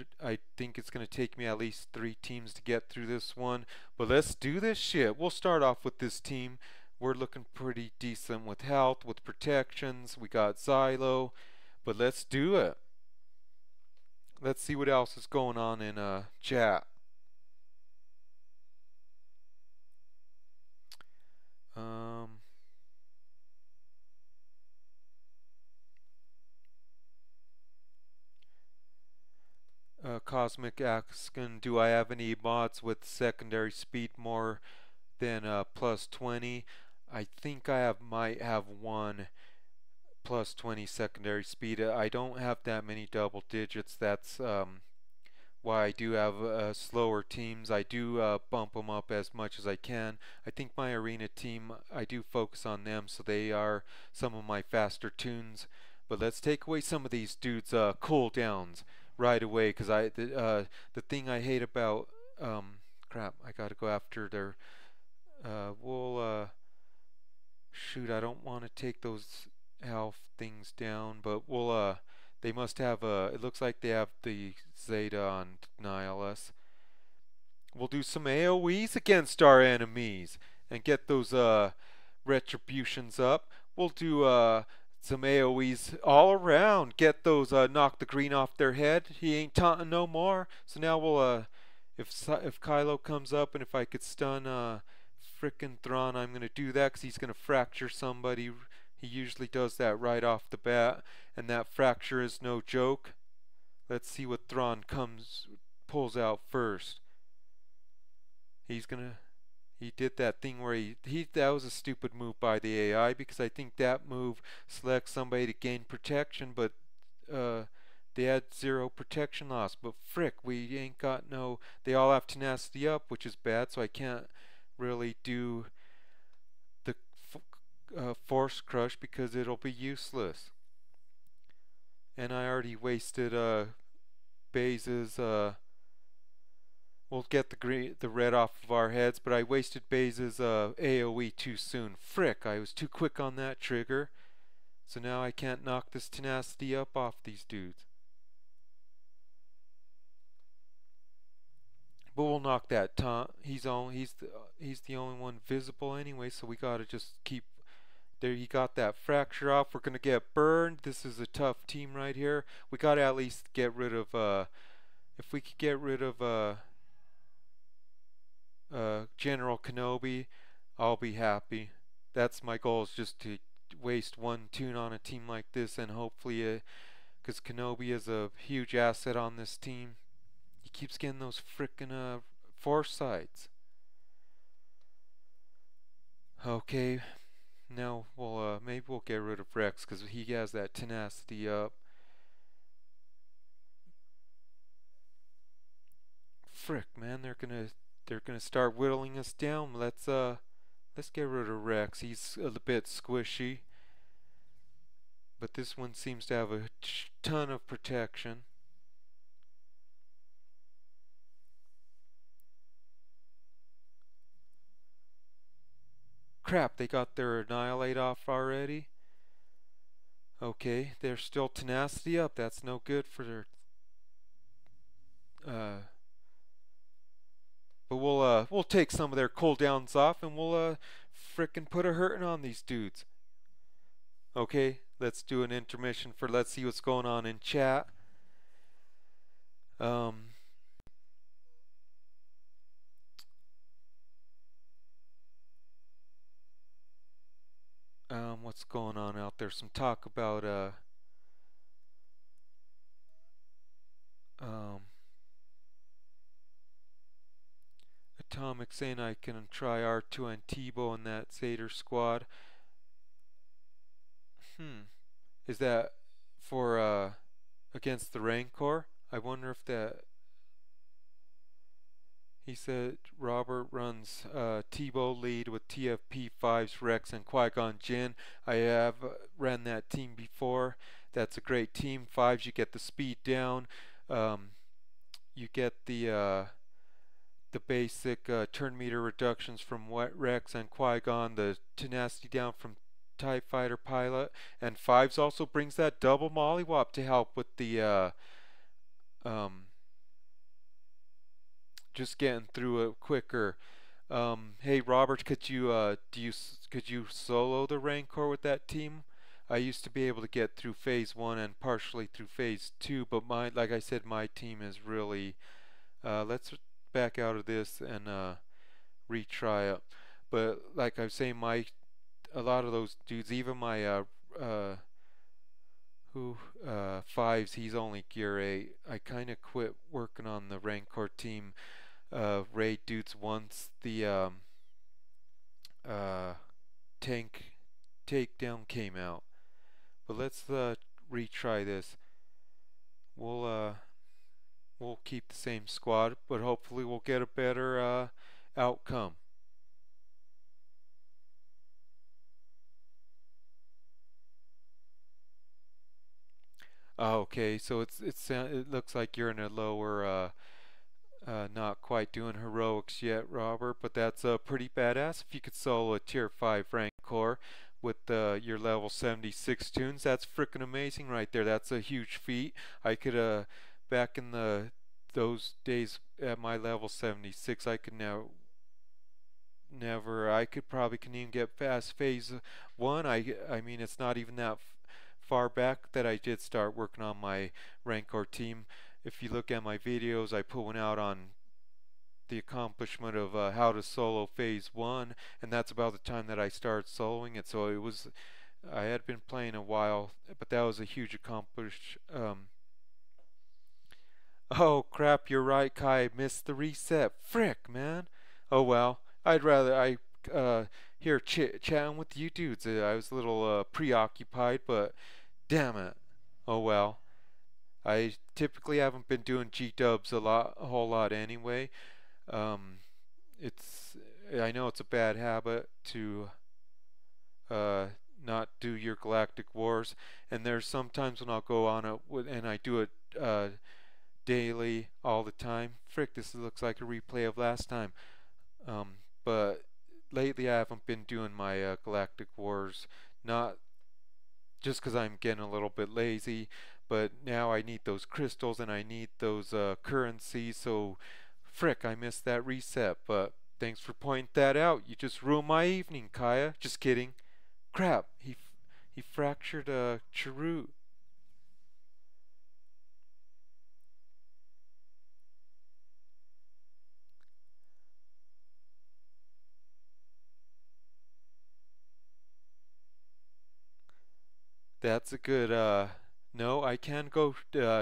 think it's going to take me at least 3 teams to get through this one. But let's do this shit. We'll start off with this team. We're looking pretty decent with health, with protections. We got Xylo. But let's do it. Let's see what else is going on in chat. Cosmic asking, do I have any mods with secondary speed more than plus 20? I think might have one plus 20 secondary speed. I don't have that many double digits. That's why I do have slower teams. I do bump them up as much as I can. I think my arena team, I do focus on them, so they are some of my faster tunes. But let's take away some of these dudes' cooldowns right away, because the thing I hate about crap, I gotta go after their shoot, I don't want to take those health things down, but we'll they must have it looks like they have the Zader on Nihilus. We'll do some AoEs against our enemies and get those retributions up. We'll do some AoEs all around. Get those knock the green off their head. He ain't taunting no more. So now we'll if Kylo comes up and if I could stun frickin' Thrawn, I'm gonna do that because he's gonna fracture somebody. He usually does that right off the bat, and that fracture is no joke. Let's see what Thrawn pulls out first. He did that thing where that was a stupid move by the AI, because I think that move selects somebody to gain protection, but they had 0 protection loss. But frick, we ain't got no. They all have tenacity up, which is bad, so I can't really do the force crush because it'll be useless. And I already wasted Baze's we'll get the red off of our heads, but I wasted Baze's AoE too soon. Frick, I was too quick on that trigger. So now I can't knock this tenacity up off these dudes. But we'll knock that taunt. He's the only one visible anyway, so we gotta just keep. There, he got that fracture off. We're gonna get burned. This is a tough team right here. We gotta at least get rid of if we could get rid of General Kenobi, I'll be happy. That's my goal, is just to waste 1 tune on a team like this, and hopefully because Kenobi is a huge asset on this team. He keeps getting those frickin' foresights. Okay, now maybe we'll get rid of Rex because he has that tenacity up. Frick, man, they're gonna start whittling us down. Let's get rid of Rex. He's a bit squishy, but this one seems to have a ton of protection. Crap, they got their annihilate off already. Okay, they're still tenacity up. That's no good for their but we'll take some of their cooldowns off, and we'll frickin' put a hurting on these dudes. Okay, let's do an intermission for let's see what's going on in chat. What's going on out there? Some talk about Atomic saying I can try R2 and Teabo in that Zader squad. Is that for against the Rancor? I wonder if that. He said Robert runs Teabo lead with TFP5s, Rex, and Qui-Gon Jinn. I have ran that team before. That's a great team. Fives, you get the speed down. You get the basic turn meter reductions from Rex and Qui-Gon, the tenacity down from TIE Fighter pilot, and Fives also brings that double mollywop to help with the um, just getting through it quicker. Hey Robert, could you solo the Rancor with that team? I used to be able to get through phase 1 and partially through phase 2, but like I said, my team is really let's back out of this and retry it. But like I was saying, a lot of those dudes, even my fives, he's only gear 8. I kind of quit working on the Rancor team raid dudes once the tank takedown came out. But let's retry this. We'll keep the same squad, but hopefully we'll get a better outcome. Okay, so it looks like you're in a lower not quite doing heroics yet, Robert, but that's pretty badass. If you could solo a tier 5 Rancor with your level 76 tunes, that's freaking amazing right there. That's a huge feat. I could, back in those days at my level 76, I could I could probably can even get past phase 1. I mean, it's not even that far back that I did start working on my Rancor team. If you look at my videos, I put one out on the accomplishment of how to solo phase 1, and that's about the time that I started soloing it. So I had been playing a while, but that was a huge accomplishment. Oh crap, you're right, Kai. I missed the reset. Frick, man. Oh well. Here chatting with you dudes. I was a little preoccupied, but damn it. Oh well. I typically haven't been doing G-dubs a whole lot anyway. Um, I know it's a bad habit to not do your Galactic Wars, and there's sometimes when I'll go on it and I do it daily all the time. Frick, this looks like a replay of last time. But lately I haven't been doing my Galactic Wars, not just because I'm getting a little bit lazy, but now I need those crystals and I need those currencies, so frick, I missed that reset. But thanks for pointing that out. You just ruined my evening, Kaya. Just kidding. Crap, he fractured a cheroot. That's a good, no, I can go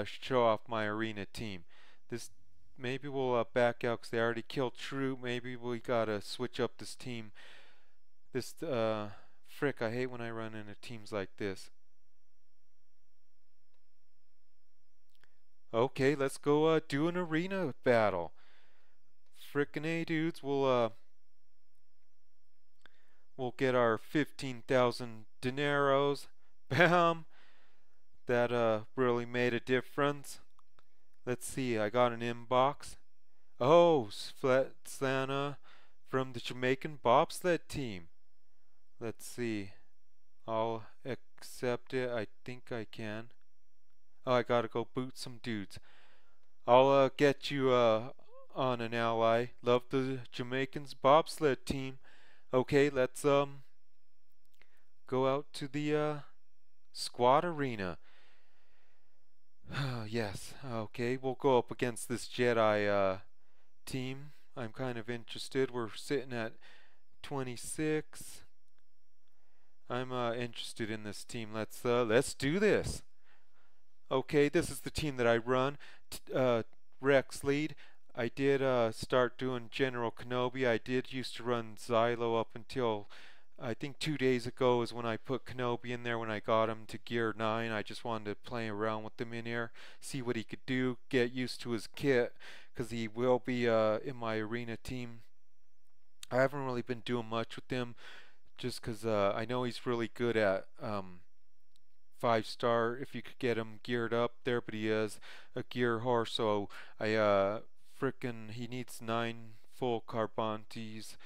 show off my arena team. This, maybe we'll back out because they already killed True. Maybe we gotta switch up this team. This, frick, I hate when I run into teams like this. Okay, let's go do an arena battle. Frickin' A, dudes, we'll get our 15,000 dineros. Bam! That really made a difference. Let's see, I got an inbox. Oh, Svetlana from the Jamaican bobsled team. Let's see. I'll accept it. I think I can. Oh, I gotta go boot some dudes. I'll get you on an ally. Love the Jamaicans bobsled team. Okay, let's go out to the squad arena. Yes, okay, we'll go up against this Jedi team. I'm kind of interested. We're sitting at 26. I'm interested in this team. Let's do this. Okay, this is the team that I run. Rex lead. I did start doing General Kenobi. I did used to run Xylo up until I think 2 days ago is when I put Kenobi in there when I got him to gear 9. I just wanted to play around with him in here, see what he could do, get used to his kit, because he will be in my arena team. I haven't really been doing much with him just because I know he's really good at 5-star if you could get him geared up there, but he is a gear horse, so frickin' he needs 9 full Carbantes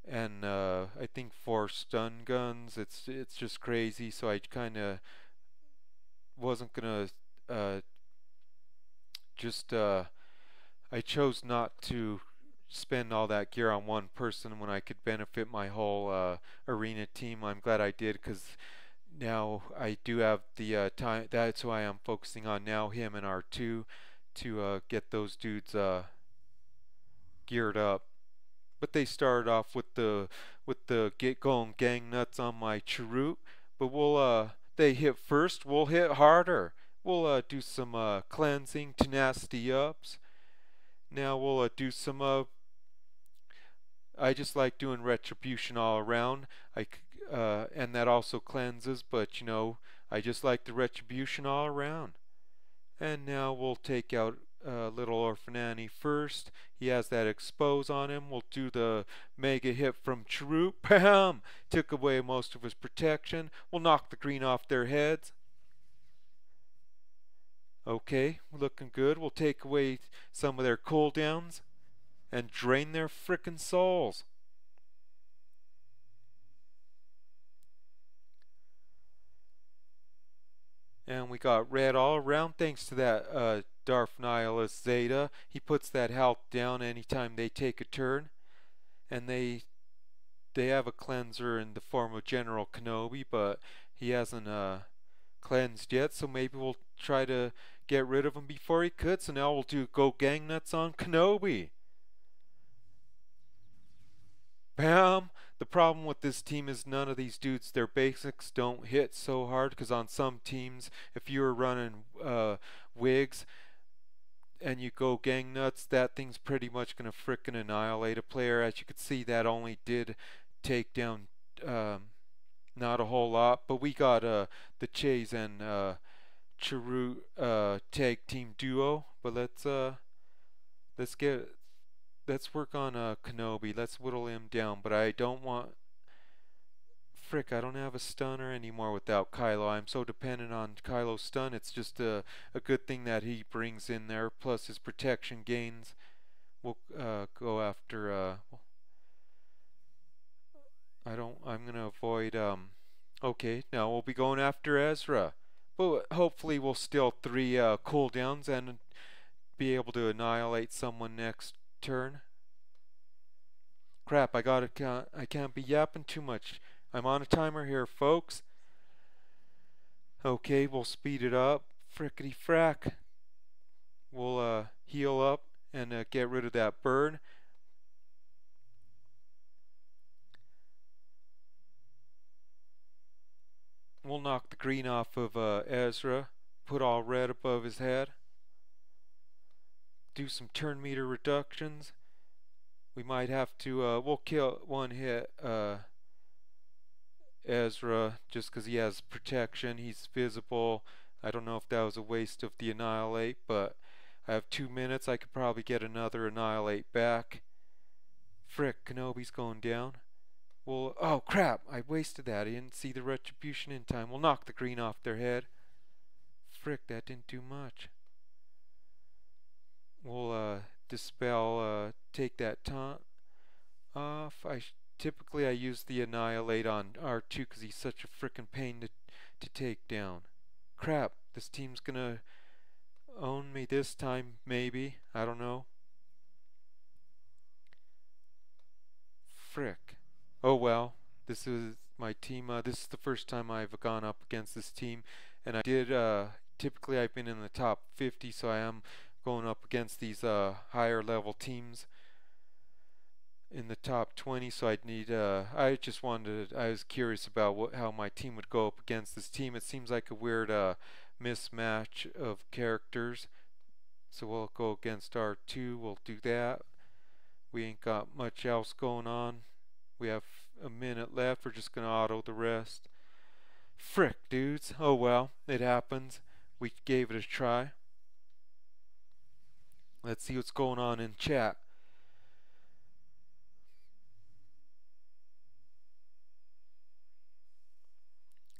and I think 4 stun guns. It's just crazy. So I kind of wasn't gonna uh, just I chose not to spend all that gear on one person when I could benefit my whole arena team. I'm glad I did because now I do have the time. That's why I'm focusing on now him and R2 to get those dudes geared up. But they started off with the get going gang nuts on my Chirrut. But they hit first, we'll hit harder. We'll do some cleansing, tenacity ups. Now we'll do some I just like doing retribution all around. And that also cleanses, but you know, I just like the retribution all around. And now we'll take out Little Orphan Annie first. He has that expose on him. We'll do the mega hit from Chirrut. Bam! Took away most of his protection. We'll knock the green off their heads. Okay, looking good. We'll take away some of their cooldowns and drain their frickin' souls. And we got red all around thanks to that Darth Nihilist Zader. He puts that health down anytime they take a turn. And they have a cleanser in the form of General Kenobi, but he hasn't cleansed yet, so maybe we'll try to get rid of him before he could. So now we'll go gang nuts on Kenobi. Bam! The problem with this team is none of these dudes, their basics don't hit so hard, because on some teams, if you were running wigs and you go gang nuts, that thing's pretty much going to frickin' annihilate a player. As you can see, that only did take down not a whole lot, but we got the Chase and Chirrut tag team duo. But let's work on Kenobi. Let's whittle him down. But I don't want. Frick, I don't have a stunner anymore without Kylo. I'm so dependent on Kylo's stun. It's just a good thing that he brings in there. Plus his protection gains. We'll go after. I'm gonna avoid. Okay, now we'll be going after Ezra. But hopefully we'll steal 3 cooldowns and be able to annihilate someone next turn. Crap, I can't be yapping too much. I'm on a timer here, folks. Okay, we'll speed it up. Frickety frack. We'll heal up and get rid of that burn. We'll knock the green off of Ezra. Put all red above his head. Do some turn meter reductions. We might have to, we'll kill one hit Ezra just because he has protection. He's visible. I don't know if that was a waste of the annihilate, but I have 2 minutes. I could probably get another annihilate back. Frick, Kenobi's going down. Well, oh crap, I wasted that. I didn't see the retribution in time. We'll knock the green off their head. Frick, that didn't do much. We'll dispel, take that taunt off. Typically I use the annihilate on R2 because he's such a frickin' pain to take down. Crap, this team's gonna own me this time, maybe. I don't know. Frick. Oh well, this is my team. This is the first time I've gone up against this team, and I did. Typically, I've been in the top 50, so I am going up against these higher level teams in the top 20. So I'd need. I just wanted. I was curious about how my team would go up against this team. It seems like a weird mismatch of characters. So we'll go against R2. We'll do that. We ain't got much else going on. We have a minute left. We're just gonna auto the rest. Frick, dudes. Oh well, it happens. We gave it a try. Let's see what's going on in chat.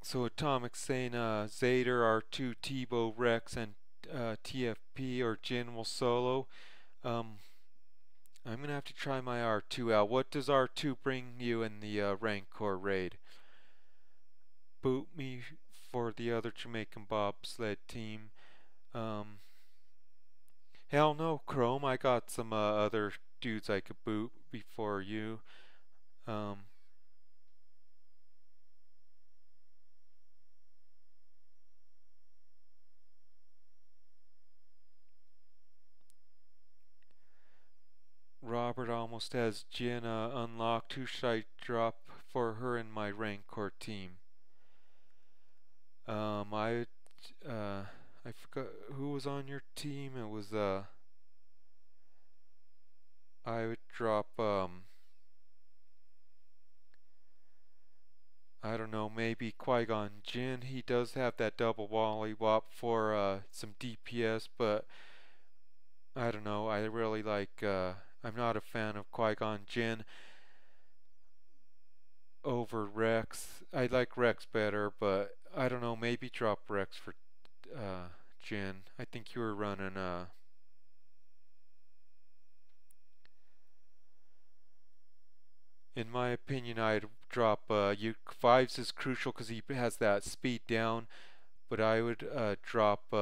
So Atomic's saying Zader, R2, Teabo, Rex, and TFP or Jyn will solo. I'm gonna have to try my R2 out. What does R2 bring you in the Rancor raid? Boot me for the other Jamaican bobsled team. Hell no, Chrome. I got some other dudes I could boot before you. Robert almost has Jyn unlocked. Who should I drop for her in my Rancor team? I forgot who was on your team. It was I would drop I don't know, maybe Qui-Gon Jinn. He does have that double wally wop for some DPS, but I don't know. I really like I'm not a fan of Qui-Gon Jinn over Rex. I like Rex better, but I don't know, maybe drop Rex for Jyn. I think you were running in my opinion, I'd drop Fives is crucial because he has that speed down, but I would drop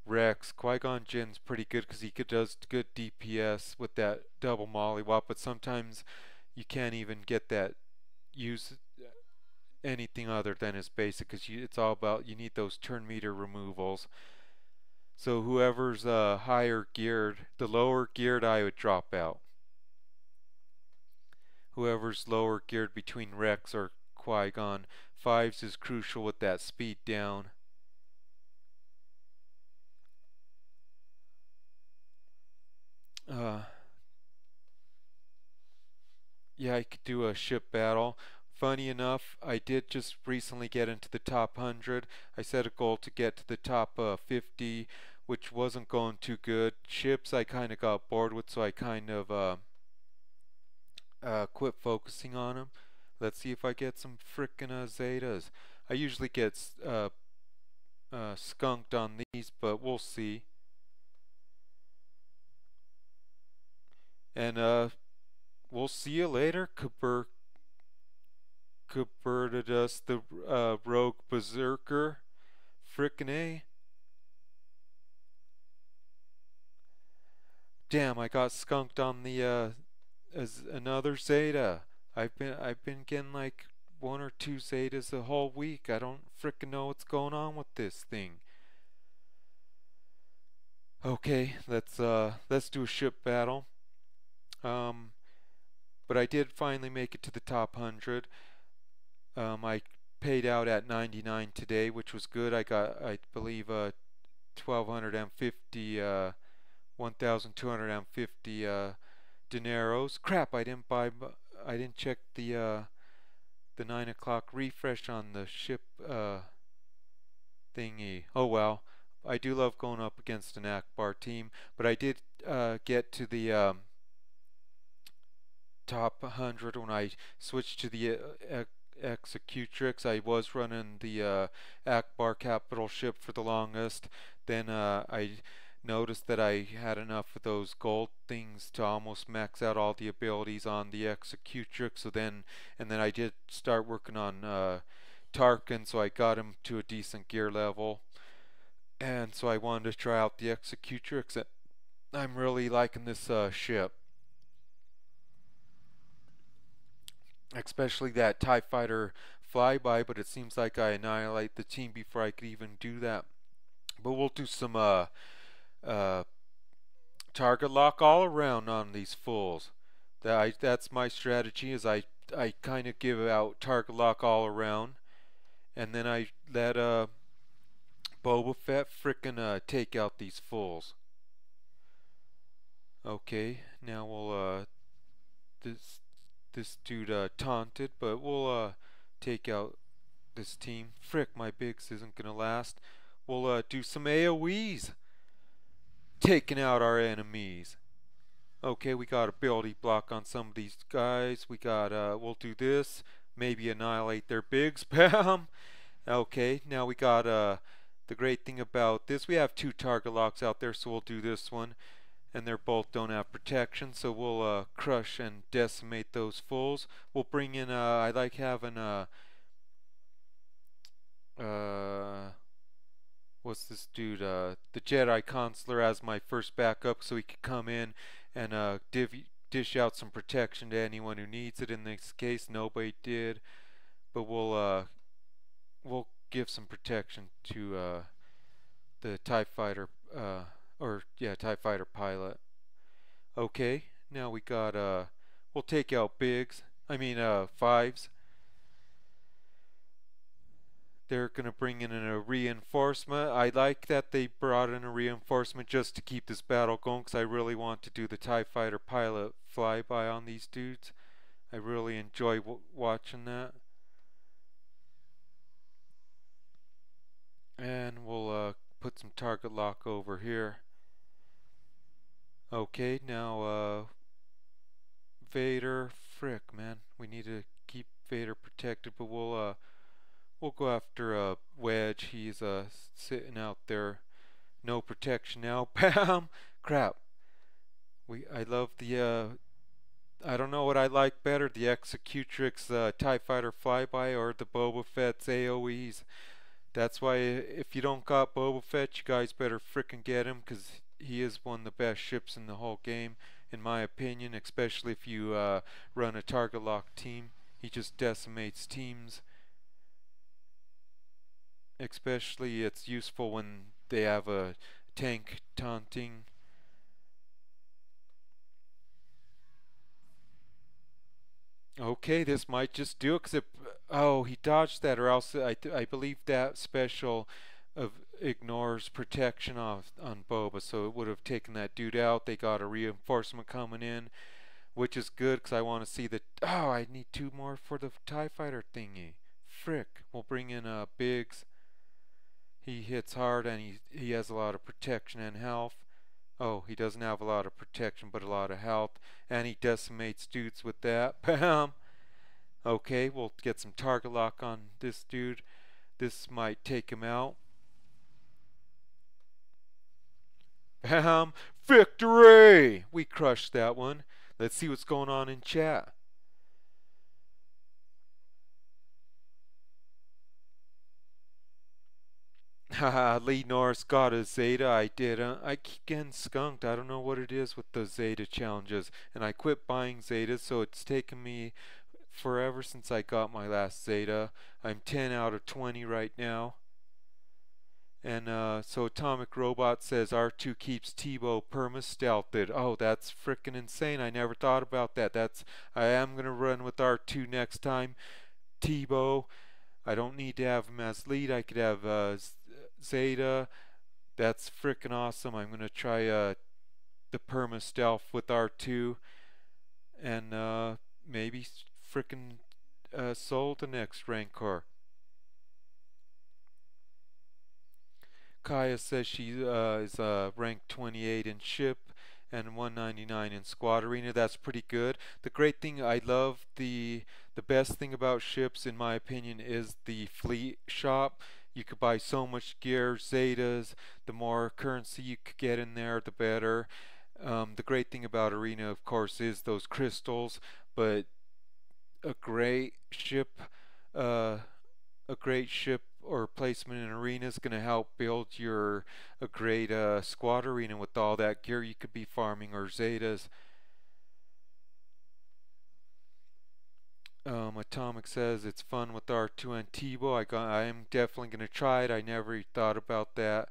Rex. Qui-Gon Jinn's pretty good because does good DPS with that double mollywop, but sometimes you can't even get that use anything other than his basic because it's all about you need those turn meter removals. So whoever's higher geared, the lower geared I would drop out. Whoever's lower geared between Rex or Qui-Gon. Fives is crucial with that speed down. Yeah, I could do a ship battle. Funny enough, I did just recently get into the top 100. I set a goal to get to the top 50, which wasn't going too good. Ships I kind of got bored with, so I kind of quit focusing on them. Let's see if I get some frickin' Zetas. I usually get skunked on these, but we'll see. And we'll see you later, Cabertidus, the rogue berserker. Frickin' A. Damn, I got skunked on the as another Zeta. I've been getting like one or two Zetas the whole week. I don't frickin' know what's going on with this thing. Okay, let's do a ship battle. But I did finally make it to the top 100. I paid out at 99 today, which was good. I got, I believe, 1,250, 1,250 dineros. Crap! I didn't check the 9 o'clock refresh on the ship thingy. Oh well. I do love going up against an Akbar team, but I did get to the top 100 when I switched to the Executrix. I was running the Akbar capital ship for the longest. Then I noticed that I had enough of those gold things to almost max out all the abilities on the Executrix. So then I did start working on Tarkin, so I got him to a decent gear level. And so I wanted to try out the Executrix. I'm really liking this ship. Especially that TIE Fighter flyby, but it seems like I annihilate the team before I could even do that. But we'll do some target lock all around on these fools. That's my strategy, is I kind of give out target lock all around, and then I let Boba Fett frickin' take out these fools. Okay, now we'll this dude taunted, but we'll take out this team. Frick, my bigs isn't gonna last. We'll do some AoEs, taking out our enemies. Okay, we got ability block on some of these guys. We got we'll do this, maybe annihilate their bigs. Bam. Okay, now we got the great thing about this, we have two target locks out there, so we'll do this one, and they're both don't have protection, so we'll crush and decimate those fools. We'll bring in I like having what's this dude, the Jedi Consular as my first backup, so he could come in and dish out some protection to anyone who needs it. In this case, nobody did, but we'll give some protection to the TIE Fighter, TIE Fighter pilot. Okay, now we got we'll take out bigs. I mean fives. They're gonna bring in a reinforcement. I like that they brought in a reinforcement just to keep this battle going, because I really want to do the TIE Fighter pilot flyby on these dudes. I really enjoy watching that. And we'll put some target lock over here. Okay, now Vader, frick man, we need to keep Vader protected, but we'll go after Wedge. He's sitting out there, no protection now. Bam! Crap. I love the I don't know what I like better, the Executrix TIE Fighter flyby or the Boba Fett's AoEs. That's why if you don't got Boba Fett, you guys better frickin' get him, because he is one of the best ships in the whole game, in my opinion, especially if you run a target lock team. He just decimates teams. Especially it's useful when they have a tank taunting. Okay, this might just do it, because oh, he dodged that, or else I believe that special ignores protection on Boba, so it would have taken that dude out. They got a reinforcement coming in, which is good, because I want to see the, oh, I need two more for the TIE Fighter thingy. Frick, we'll bring in Biggs. He hits hard, and he has a lot of protection and health. Oh, he doesn't have a lot of protection, but a lot of health, and he decimates dudes with that. Bam! Okay, we'll get some target lock on this dude. This might take him out. Bam! Victory! We crushed that one. Let's see what's going on in chat. Haha, Lee Norris got a Zeta. I did. I keep getting skunked. I don't know what it is with those Zeta challenges. And I quit buying Zetas, so it's taken me forever since I got my last Zeta. I'm 10 out of 20 right now. And so Atomic Robot says R2 keeps Teabo perma-stealthed. Oh, that's frickin' insane. I never thought about that. I am going to run with R2 next time. Teabo, I don't need to have him as lead. I could have Zeta. That's frickin' awesome. I'm going to try the perma-stealth with R2. And maybe frickin' sold the next Rancor. Kaya says she is ranked 28 in ship and 199 in squad arena. That's pretty good. The great thing, I love the best thing about ships, in my opinion, is the fleet shop. You could buy so much gear, Zetas. The more currency you could get in there, the better. The great thing about arena, of course, is those crystals. But a great ship or placement in arena is going to help build a great squad arena with all that gear you could be farming, or Zetas. Atomic says it's fun with R2 and Teabo. I am definitely going to try it. I never thought about that.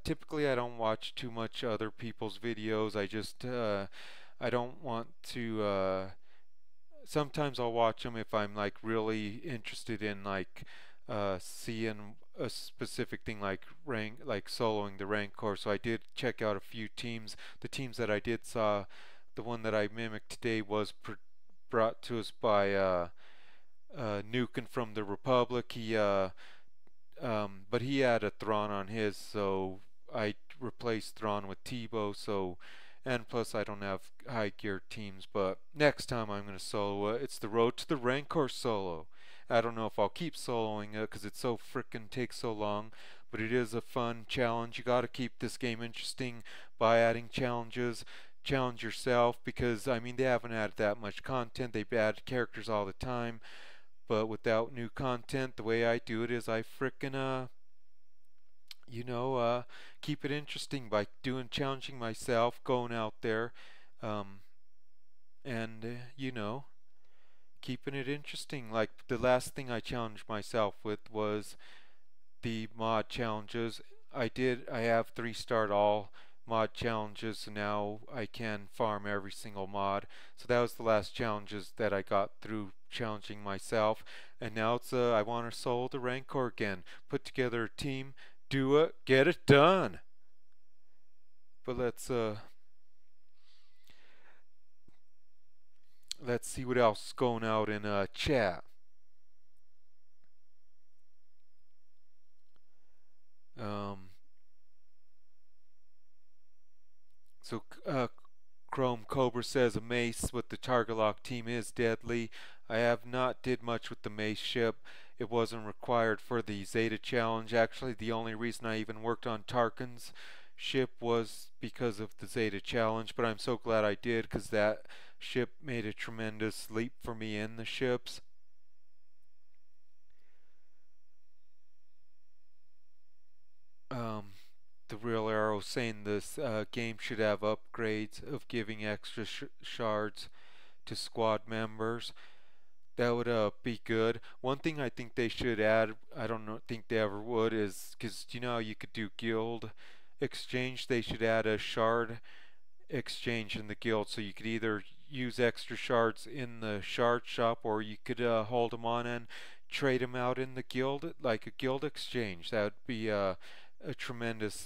Typically I don't watch too much other people's videos. I don't want to sometimes I'll watch them if I'm like really interested in like seeing a specific thing, like soloing the Rancor. So I did check out a few teams. The teams that I did saw, the one that I mimicked today was brought to us by Nukin from the Republic. But he had a Thrawn on his, so I replaced Thrawn with Teabo. So, and plus I don't have high gear teams. But next time I'm gonna solo it. It's the Road to the Rancor solo. I don't know if I'll keep soloing it because it so frickin' takes so long. But it is a fun challenge. You gotta keep this game interesting by adding challenges. Challenge yourself because I mean they haven't added that much content. They've added characters all the time. But without new content, the way I do it is I frickin' keep it interesting by challenging myself, going out there, um, and keeping it interesting. Like the last thing I challenged myself with was the mod challenges. I have 3-star all mod challenges, so now I can farm every single mod. So that was the last challenges that I got through challenging myself, and now it's I want to solo the Rancor again, put together a team, do it, get it done. But let's see what else is going out in chat. Um, so Chrome Cobra says a mace with the target lock team is deadly. I have not did much with the mace ship. It wasn't required for the Zader challenge. Actually, the only reason I even worked on Tarkin's ship was because of the Zader challenge, but I'm so glad I did because that ship made a tremendous leap for me in the ships. The real arrow saying this game should have upgrades of giving extra shards to squad members. That would be good. One thing I think they should add, I don't know, think they ever would, is because you know how you could do guild exchange. They should add a shard exchange in the guild, so you could either use extra shards in the shard shop, or you could hold them on and trade them out in the guild, like a guild exchange. That would be a tremendous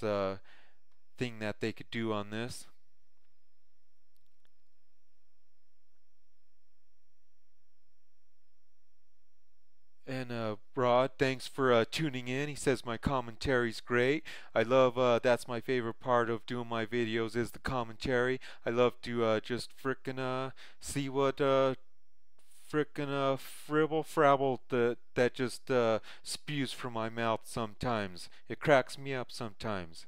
thing that they could do on this. And Rod, thanks for tuning in. He says my commentary's great. I love that's my favorite part of doing my videos is the commentary. I love to just frickin' see what frickin' fribble frabble that just spews from my mouth sometimes. It cracks me up sometimes.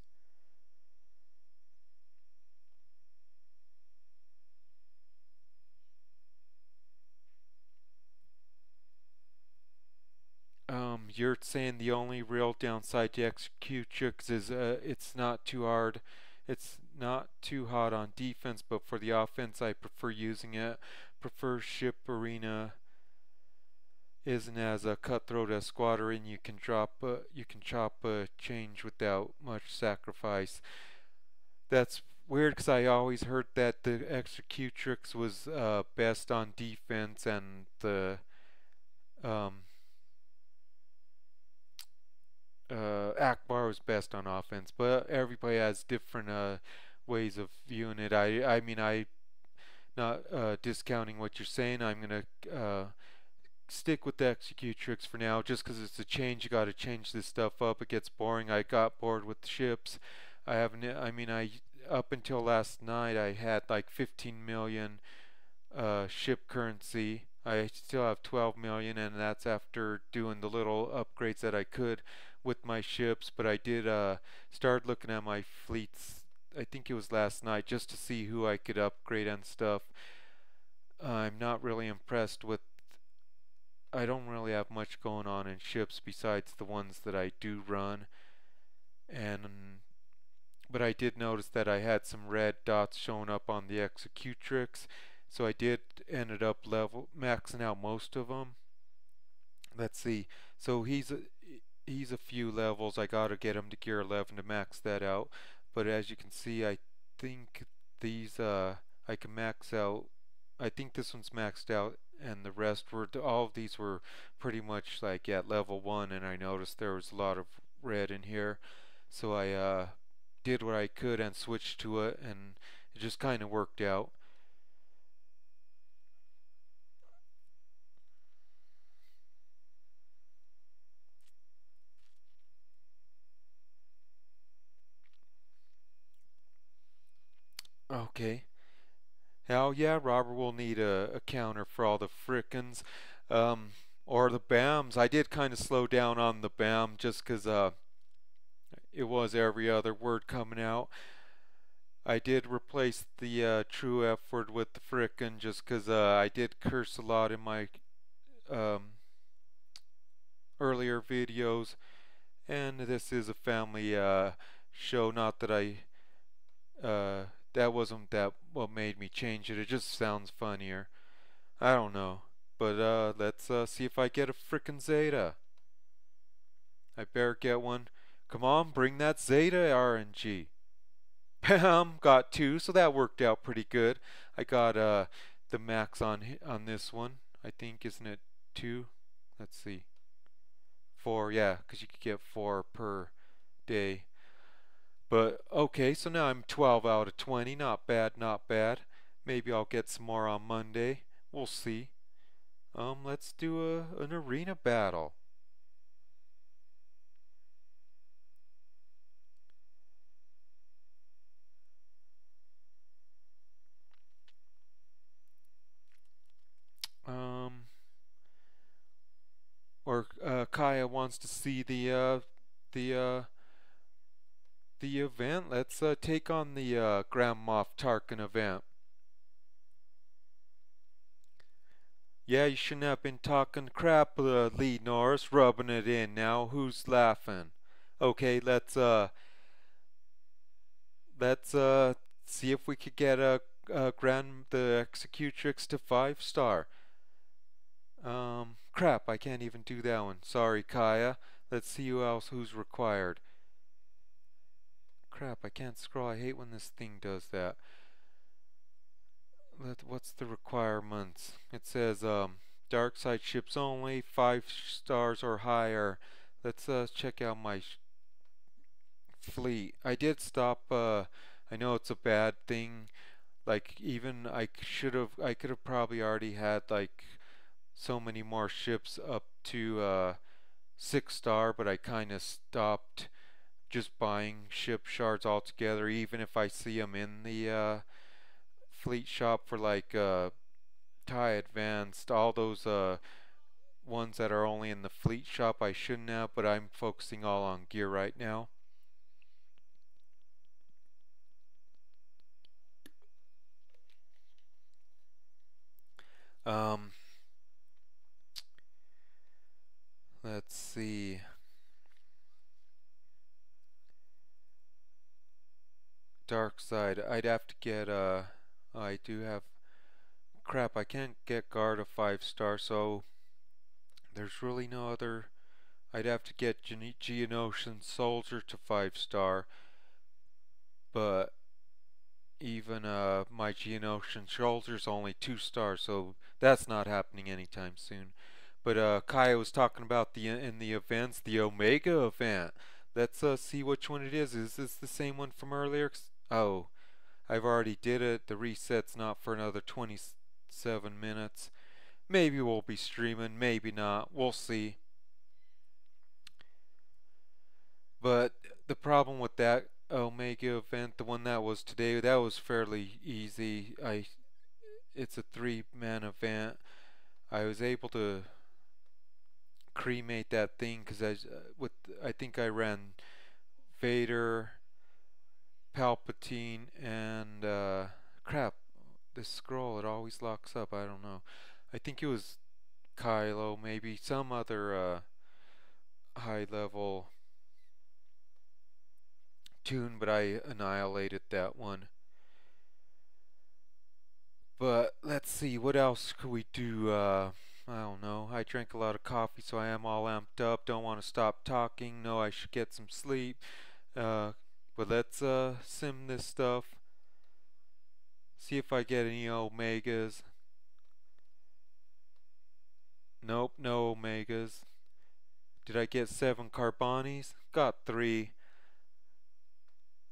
You're saying the only real downside to execute tricks is it's not too hard. It's not too hot on defense, but for the offense, I prefer using it. Prefer ship arena isn't as cutthroat as squadron. You can chop a change without much sacrifice. That's weird because I always heard that the executrix was best on defense and the um, Akbar was best on offense, but everybody has different ways of viewing it. I mean, I not discounting what you're saying. I'm gonna stick with the executrix for now, just because it's a change. You got to change this stuff up. It gets boring. I got bored with ships. I haven't. I mean, I up until last night I had like 15 million ship currency. I still have 12 million, and that's after doing the little upgrades that I could with my ships. But I did start looking at my fleets. I think it was last night just to see who I could upgrade and stuff. I'm not really impressed with. I don't really have much going on in ships besides the ones that I do run, and but I did notice that I had some red dots showing up on the executrix, so I did ended up maxing out most of them. Let's see. So he's a few levels. I gotta get him to gear 11 to max that out. But as you can see, I think these I can max out. I think this one's maxed out, and the rest were all of these were pretty much like at level 1. And I noticed there was a lot of red in here, so I did what I could and switched to it, and it just kind of worked out. Okay. Hell yeah, Robert will need a counter for all the frickin', um, or the BAMs. I did kind of slow down on the BAM just 'cause it was every other word coming out. I did replace the true F word with the frickin' just 'cause I did curse a lot in my um, earlier videos, and this is a family show. Not that uh, that wasn't that what made me change it. It just sounds funnier. I don't know. But let's see if I get a frickin' Zeta. I better get one. Come on, bring that Zeta RNG. Bam, got two, so that worked out pretty good. I got the max on this one. I think, isn't it two? Let's see. Four, yeah, because you could get four per day. But okay, so now I'm 12 out of 20. Not bad, not bad. Maybe I'll get some more on Monday. We'll see. Let's do an arena battle. Um, or Kaya wants to see the uh, the event. Let's take on the Grand Moff Tarkin event. Yeah, you shouldn't have been talking crap, Lee Norris, rubbing it in. Now who's laughing? Okay, let's see if we could get the Executrix to 5-star. Crap, I can't even do that one. Sorry, Kaya. Let's see who's required. Crap, I can't scroll. I hate when this thing does that. What's the requirements? It says dark side ships only, 5 stars or higher. Let's check out my fleet. I did stop. I know it's a bad thing. Like even I could have probably already had like so many more ships up to 6-star, but I kind of stopped just buying ship shards altogether. Even if I see them in the fleet shop for like TIE Advanced, all those ones that are only in the fleet shop I shouldn't have, but I'm focusing all on gear right now. Um, let's see. Dark side. I'd have to get I do have crap. I can't get guard a 5-star, so there's really no other. I'd have to get Geonosian Soldier to 5-star, but even my Geonosian Soldier's only 2 stars, so that's not happening anytime soon. But Kaya was talking about in the events, the Omega event. Let's see which one it is. Is this the same one from earlier? Oh, I've already did it. The reset's not for another 27 minutes. Maybe we'll be streaming, maybe not. We'll see. But the problem with that Omega event, the one that was today, that was fairly easy. It's a 3-man event. I was able to cremate that thing because I think I ran Vader, Palpatine, and crap. This scroll, it always locks up. I don't know. I think it was Kylo, maybe some other high level tune, but I annihilated that one. But let's see, what else could we do? I don't know. I drank a lot of coffee, so I am all amped up. Don't want to stop talking. No, I should get some sleep. But let's sim this stuff. See if I get any Omegas. Nope, no Omegas. Did I get 7 Carbonis? Got 3.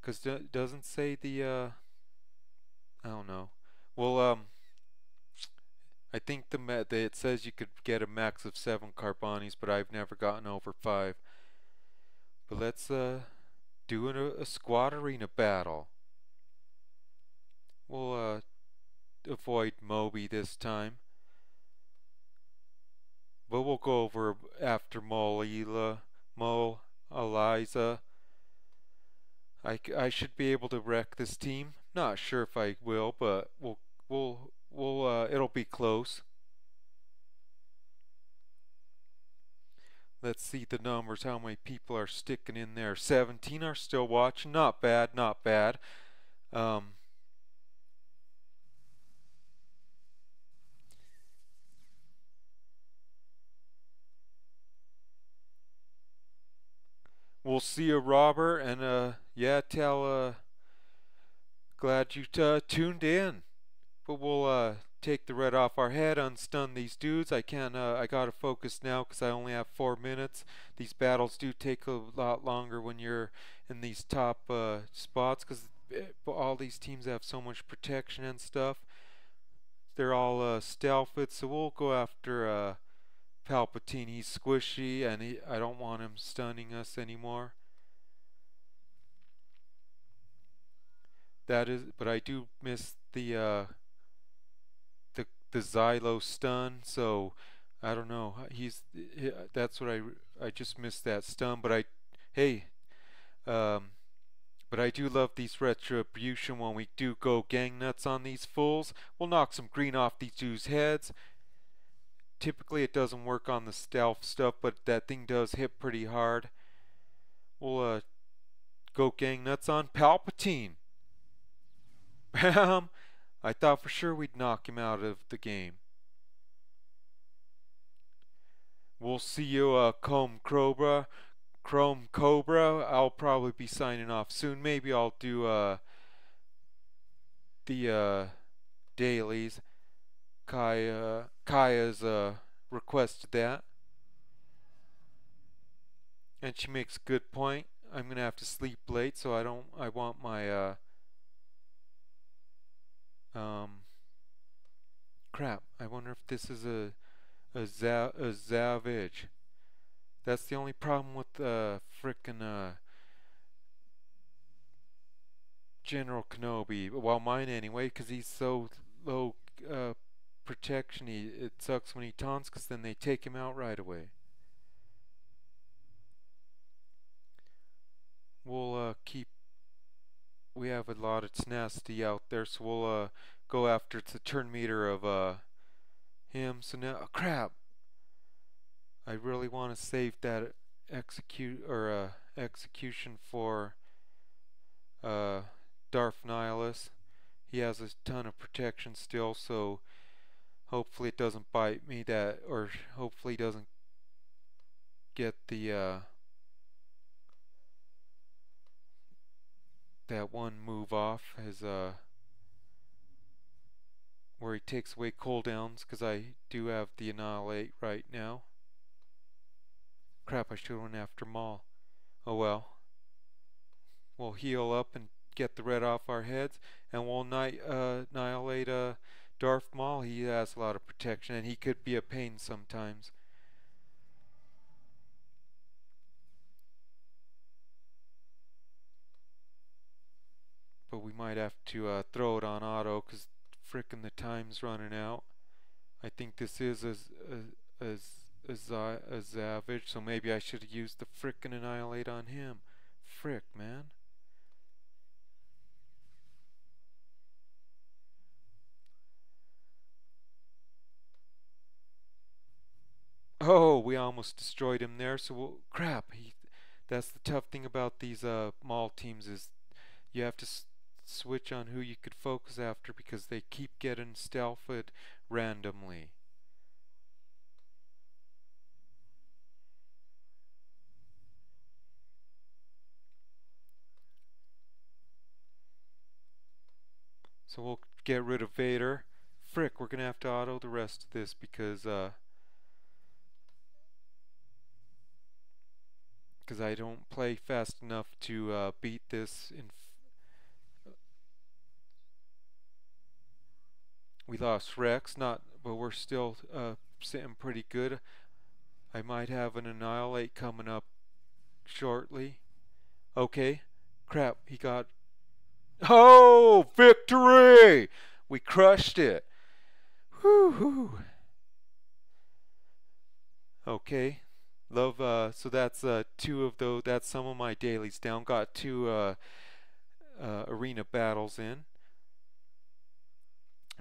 Because doesn't say the, I don't know. Well, I think it says you could get a max of 7 Carbonis, but I've never gotten over 5. But let's do a squad arena battle. we'll avoid Moby this time. But we'll go over after Mo, Eliza. I should be able to wreck this team. Not sure if I will, but it'll be close. Let's see the numbers, how many people are sticking in there. 17 are still watching. Not bad, not bad. We'll see you, Robert, and yeah, glad you tuned in. But we'll take the red off our head, unstun these dudes. I gotta focus now because I only have 4 minutes. These battles do take a lot longer when you're in these top spots because all these teams have so much protection and stuff. They're all stealthed, so we'll go after Palpatine. He's squishy, and I don't want him stunning us anymore. But I do miss the Xylo stun, so I don't know. That's what I just missed that stun. But hey, but I do love these retribution when we do go gang nuts on these fools. We'll knock some green off these dudes' heads. Typically it doesn't work on the stealth stuff, but that thing does hit pretty hard. We'll go gang nuts on Palpatine. Bam! I thought for sure we'd knock him out of the game. We'll see you, Chrome Cobra. I'll probably be signing off soon. Maybe I'll do the dailies. Kaya's requested that, and she makes a good point. I'm gonna have to sleep late, so I want my crap. I wonder if this is a Savage. That's the only problem with frickin' General Kenobi. Well, mine anyway, because he's so low protection. It sucks when he taunts, because then they take him out right away. We'll we have a lot of tenacity out there, so we'll go after the turn meter of him. So now, oh, crap! I really want to save that execution for Darth Nihilus. He has a ton of protection still, so hopefully it doesn't bite me or hopefully he doesn't get the that one move off, where he takes away cooldowns, because I do have the Annihilate right now. Crap, I should have went after Maul. Oh well. We'll heal up and get the red off our heads, and we'll annihilate Darth Maul. He has a lot of protection, and he could be a pain sometimes. But we might have to throw it on auto, because frickin' the time's running out. I think this is a Savage, so maybe I should have used the frickin' Annihilate on him. Frick, man. Oh, we almost destroyed him there, so crap. That's the tough thing about these Maul teams, is you have to switch on who you could focus after, because they keep getting stealthed randomly. So we'll get rid of Vader. Frick, we're gonna have to auto the rest of this, because I don't play fast enough to beat this. We lost Rex, but we're still sitting pretty good. I might have an Annihilate coming up shortly. Okay, crap, he got Oh, victory! We crushed it. Whew. Okay. Love, so that's two of those. That's some of my dailies down. Got two arena battles in.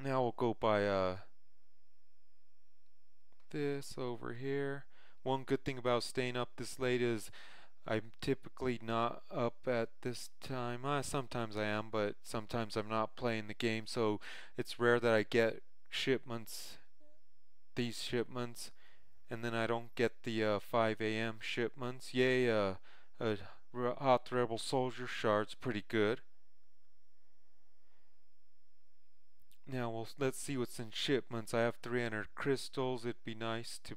Now we'll go by this over here. One good thing about staying up this late is I'm typically not up at this time. Sometimes I am, but sometimes I'm not playing the game, so it's rare that I get shipments, these shipments, and then I don't get the 5 a.m. shipments. Yay, Hot Rebel Soldier Shard's pretty good. Now let's see what's in shipments. I have 300 crystals. It'd be nice to.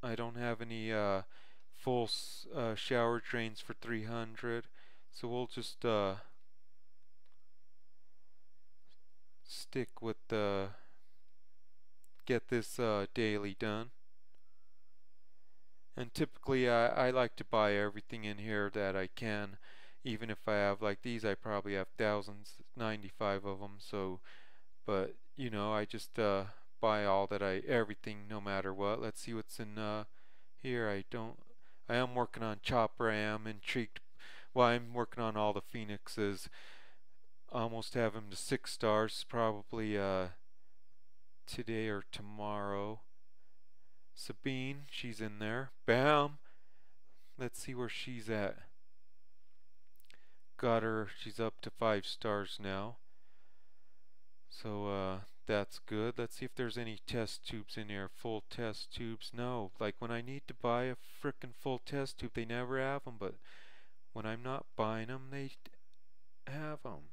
I don't have any full shower drains for 300, so we'll just stick with the get this daily done. And typically I like to buy everything in here that I can, even if I have like these. I probably have thousands, 95 of them. So, but you know, I just buy all that everything no matter what. Let's see what's in here. I am working on Chopper. I am intrigued. Well, I'm working on all the Phoenixes. Almost have him to 6 stars, probably today or tomorrow. Sabine, she's in there. Bam! Let's see where she's at. Got her, she's up to 5 stars now. So that's good. Let's see if there's any test tubes in here. Full test tubes. No, like when I need to buy a frickin' full test tube, they never have them. But when I'm not buying them, they have them.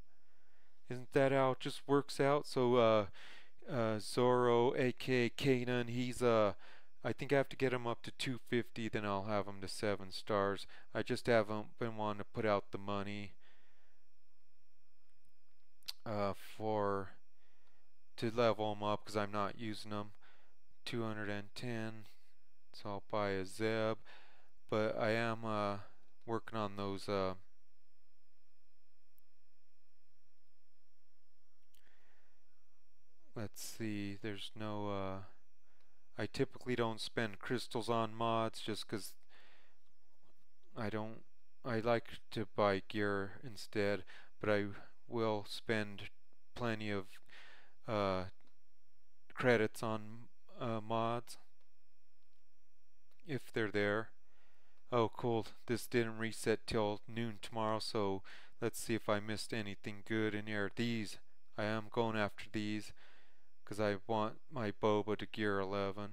Isn't that how it just works out? So Zorro, aka Kanan, he's I think I have to get him up to 250, then I'll have him to 7 stars. I just haven't been wanting to put out the money to level him up because I'm not using them. 210, so I'll buy a Zeb. But I am working on those let's see, there's no I typically don't spend crystals on mods just because I like to buy gear instead, but I will spend plenty of credits on mods if they're there. Oh cool, this didn't reset till noon tomorrow, so let's see if I missed anything good in here. These, I am going after these because I want my Boba to gear 11.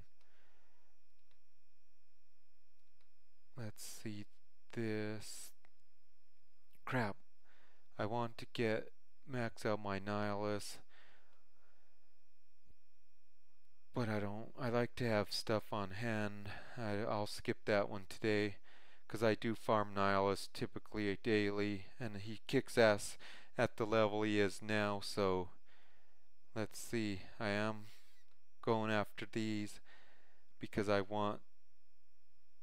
Let's see this. Crap. I want to max out my Nihilus, but I don't. I like to have stuff on hand. I'll skip that one today because I do farm Nihilus typically daily, and he kicks ass at the level he is now. So let's see. I am going after these because I want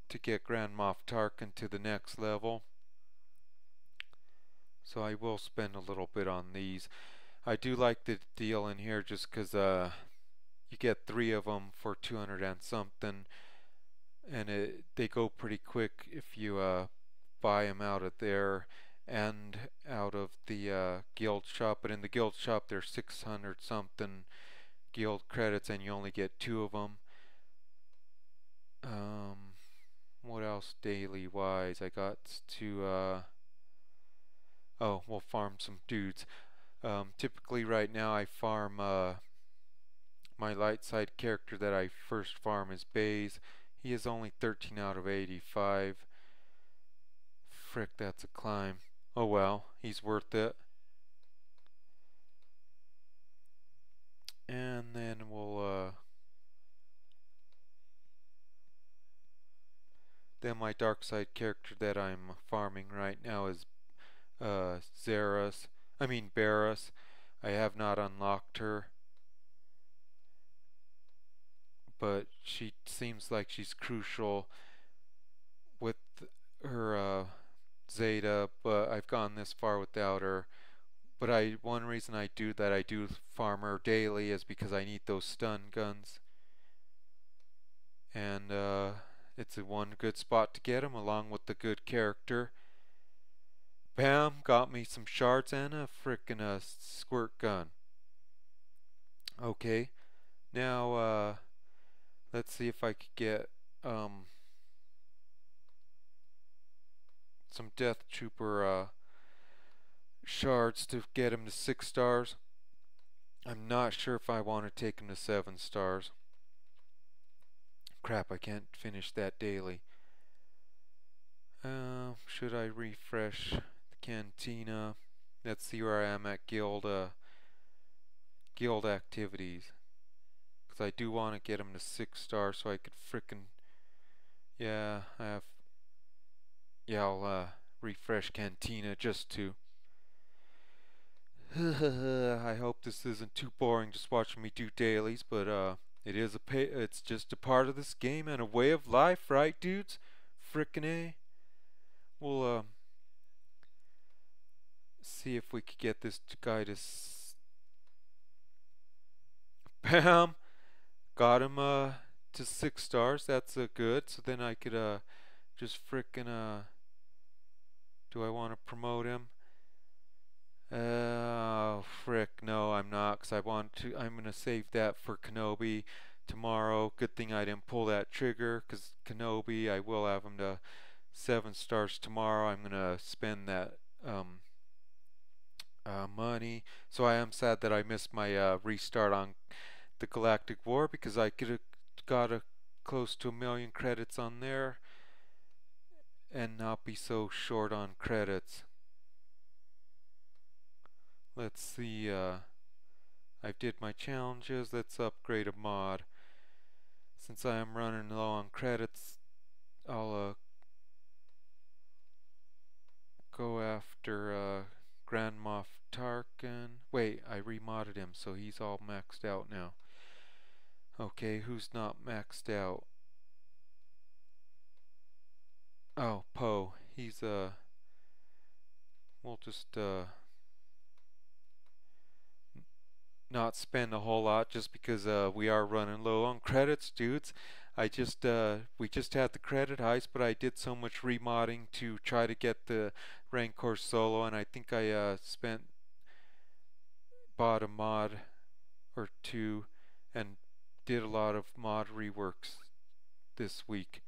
to get Grand Moff Tarkin to the next level. So I will spend a little bit on these. I do like the deal in here just because you get 3 of them for 200 and something, and they go pretty quick if you buy them out of there and out of the guild shop. But in the guild shop there's 600 something guild credits and you only get 2 of them. What else daily wise? I got to oh, we'll farm some dudes. Typically right now I farm my light side character that I first farm is Baze. He is only 13 out of 85. Frick, that's a climb. Oh well, he's worth it. And then we'll then my dark side character that I'm farming right now is Barris. I have not unlocked her, but she seems like she's crucial with her Zeta, but I've gone this far without her. But one reason I do farmer daily is because I need those stun guns, and it's a one good spot to get them along with the good character. Bam, got me some shards and a frickin' squirt gun. Okay, now let's see if I could get some Death Trooper shards to get him to 6 stars. I'm not sure if I want to take him to 7 stars. Crap, I can't finish that daily. Should I refresh the cantina? Let's see where I am at guild activities. Because I do want to get him to 6 stars so I could frickin' yeah, I'll refresh cantina just to. I hope this isn't too boring just watching me do dailies, but it's just a part of this game and a way of life, right, dudes? Frickin' A. We'll see if we could get this guy to bam, got him to 6 stars. That's good. So then I could just frickin' do I want to promote him? Oh, frick, no, I'm not, because I'm going to save that for Kenobi tomorrow. Good thing I didn't pull that trigger, because Kenobi, I will have him to 7 stars tomorrow. I'm going to spend that money. So I am sad that I missed my restart on the Galactic War, because I could have got close to 1,000,000 credits on there and not be so short on credits. Let's see, I did my challenges. Let's upgrade a mod. Since I am running low on credits, I'll go after Grand Moff Tarkin. Wait, I remodded him, so he's all maxed out now. Okay, who's not maxed out? Oh, Poe. He's we'll just not spend a whole lot just because we are running low on credits, dudes. We just had the credit heist, but I did so much remodding to try to get the Rancor solo, and I think I bought a mod or two and did a lot of mod reworks this week.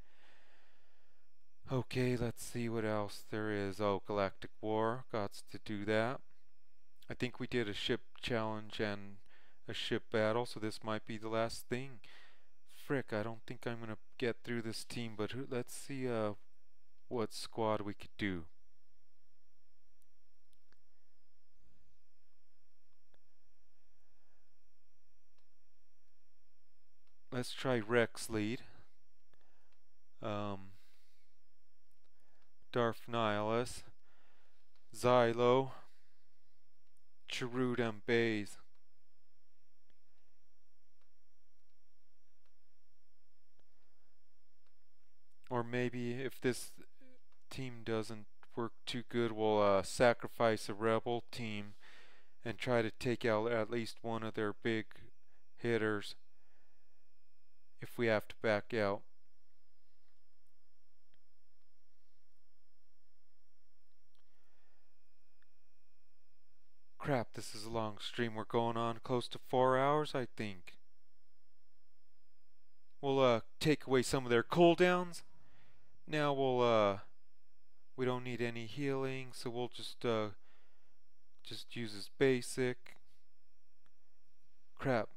Okay, let's see what else there is. Oh, Galactic War, got to do that. I think we did a ship challenge and a ship battle, so this might be the last thing. Frick, I don't think I'm gonna get through this team, but let's see what squad we could do. Let's try Rex lead. Darth Nihilus, Xylo, Chirrut and Baze. Or maybe if this team doesn't work too good, we'll sacrifice a rebel team and try to take out at least one of their big hitters if we have to back out. Crap, this is a long stream. We're going on close to 4 hours, I think. We'll take away some of their cooldowns. Now we don't need any healing, so we'll just use his basic. Crap.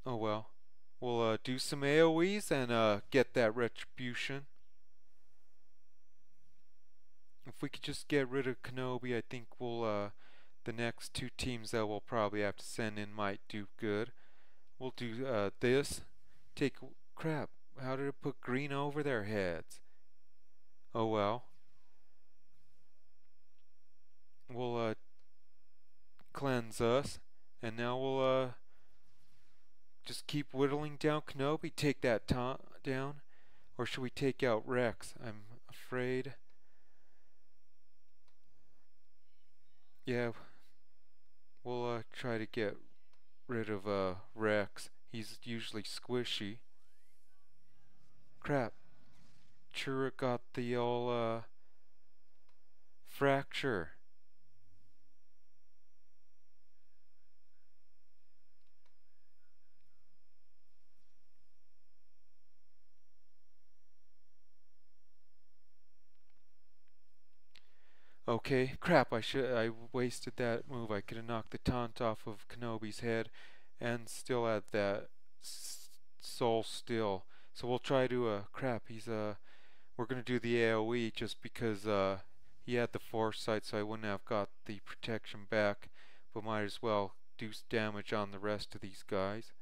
Oh well. We'll do some AoEs and get that retribution. If we could just get rid of Kenobi, I think we'll the next 2 teams that we'll probably have to send in might do good. We'll do this. Crap. How did it put green over their heads? Oh well. We'll cleanse us, and now we'll just keep whittling down Kenobi. Take that down, or should we take out Rex? I'm afraid. Yeah, we'll try to get rid of Rex. He's usually squishy. Crap. Sure got the old fracture. Okay, crap, I wasted that move. I could have knocked the taunt off of Kenobi's head and still had that soul still. So we'll try to crap, we're gonna do the AoE just because he had the foresight, so I wouldn't have got the protection back, but might as well do damage on the rest of these guys.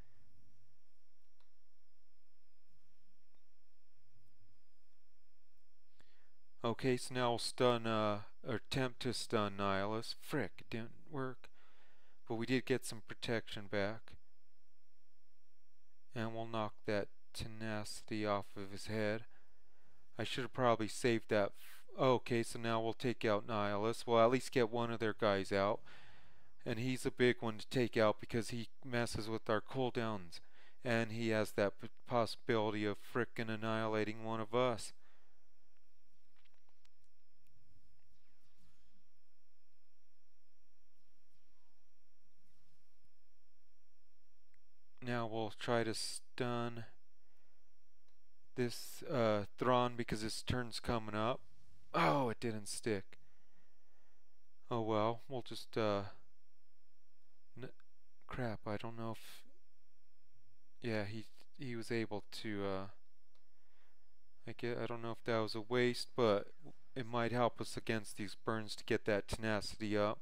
Okay, so now we'll stun, or attempt to stun Nihilus. Frick, it didn't work. But we did get some protection back. And we'll knock that tenacity off of his head. I should have probably saved that. Okay, so now we'll take out Nihilus. We'll at least get one of their guys out. And he's a big one to take out because he messes with our cooldowns. And he has that possibility of frickin' annihilating one of us. Now we'll try to stun this Thrawn because his turn's coming up. Oh, it didn't stick. Oh well, we'll just crap, I don't know if yeah, he was able to I don't know if that was a waste, but it might help us against these burns to get that tenacity up.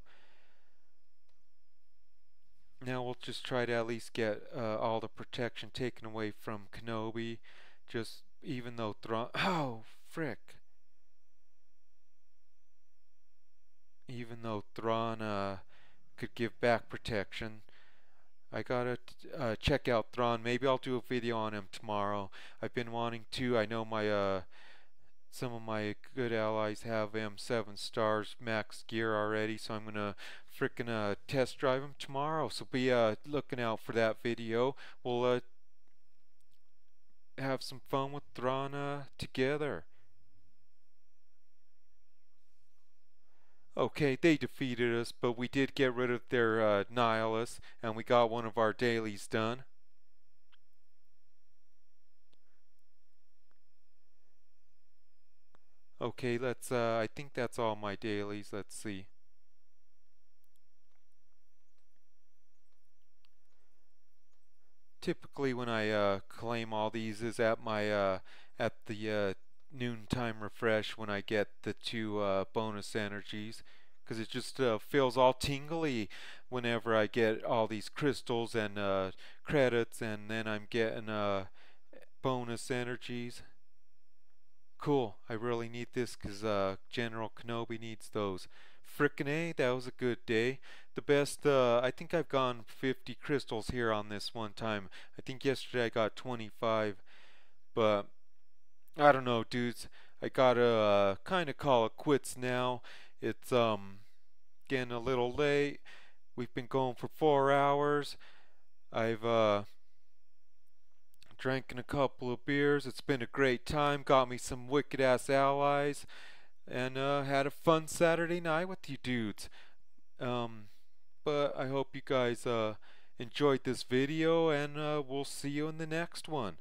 Now we'll just try to at least get all the protection taken away from Kenobi. Just even though Thrawn... Oh, frick. Even though Thrawn could give back protection, I gotta check out Thrawn. Maybe I'll do a video on him tomorrow. I've been wanting to. I know my some of my good allies have M7 stars max gear already, so I'm gonna frickin' test drive him tomorrow. So be looking out for that video. We'll have some fun with Thrawn together. Okay, they defeated us, but we did get rid of their Nihilus, and we got one of our dailies done. Okay, let's, I think that's all my dailies. Let's see. Typically when I claim all these is at my, at the noontime refresh when I get the 2 bonus energies. Because it just feels all tingly whenever I get all these crystals and credits, and then I'm getting bonus energies. Cool, I really need this because General Kenobi needs those. Frickin' A, that was a good day. The best, I think I've gone 50 crystals here on this one time. I think yesterday I got 25, but I don't know, dudes. I gotta kind of call it quits now. It's getting a little late. We've been going for 4 hours. I've drank a couple of beers. It's been a great time. Got me some wicked ass allies, and had a fun Saturday night with you dudes. But I hope you guys enjoyed this video, and we'll see you in the next one.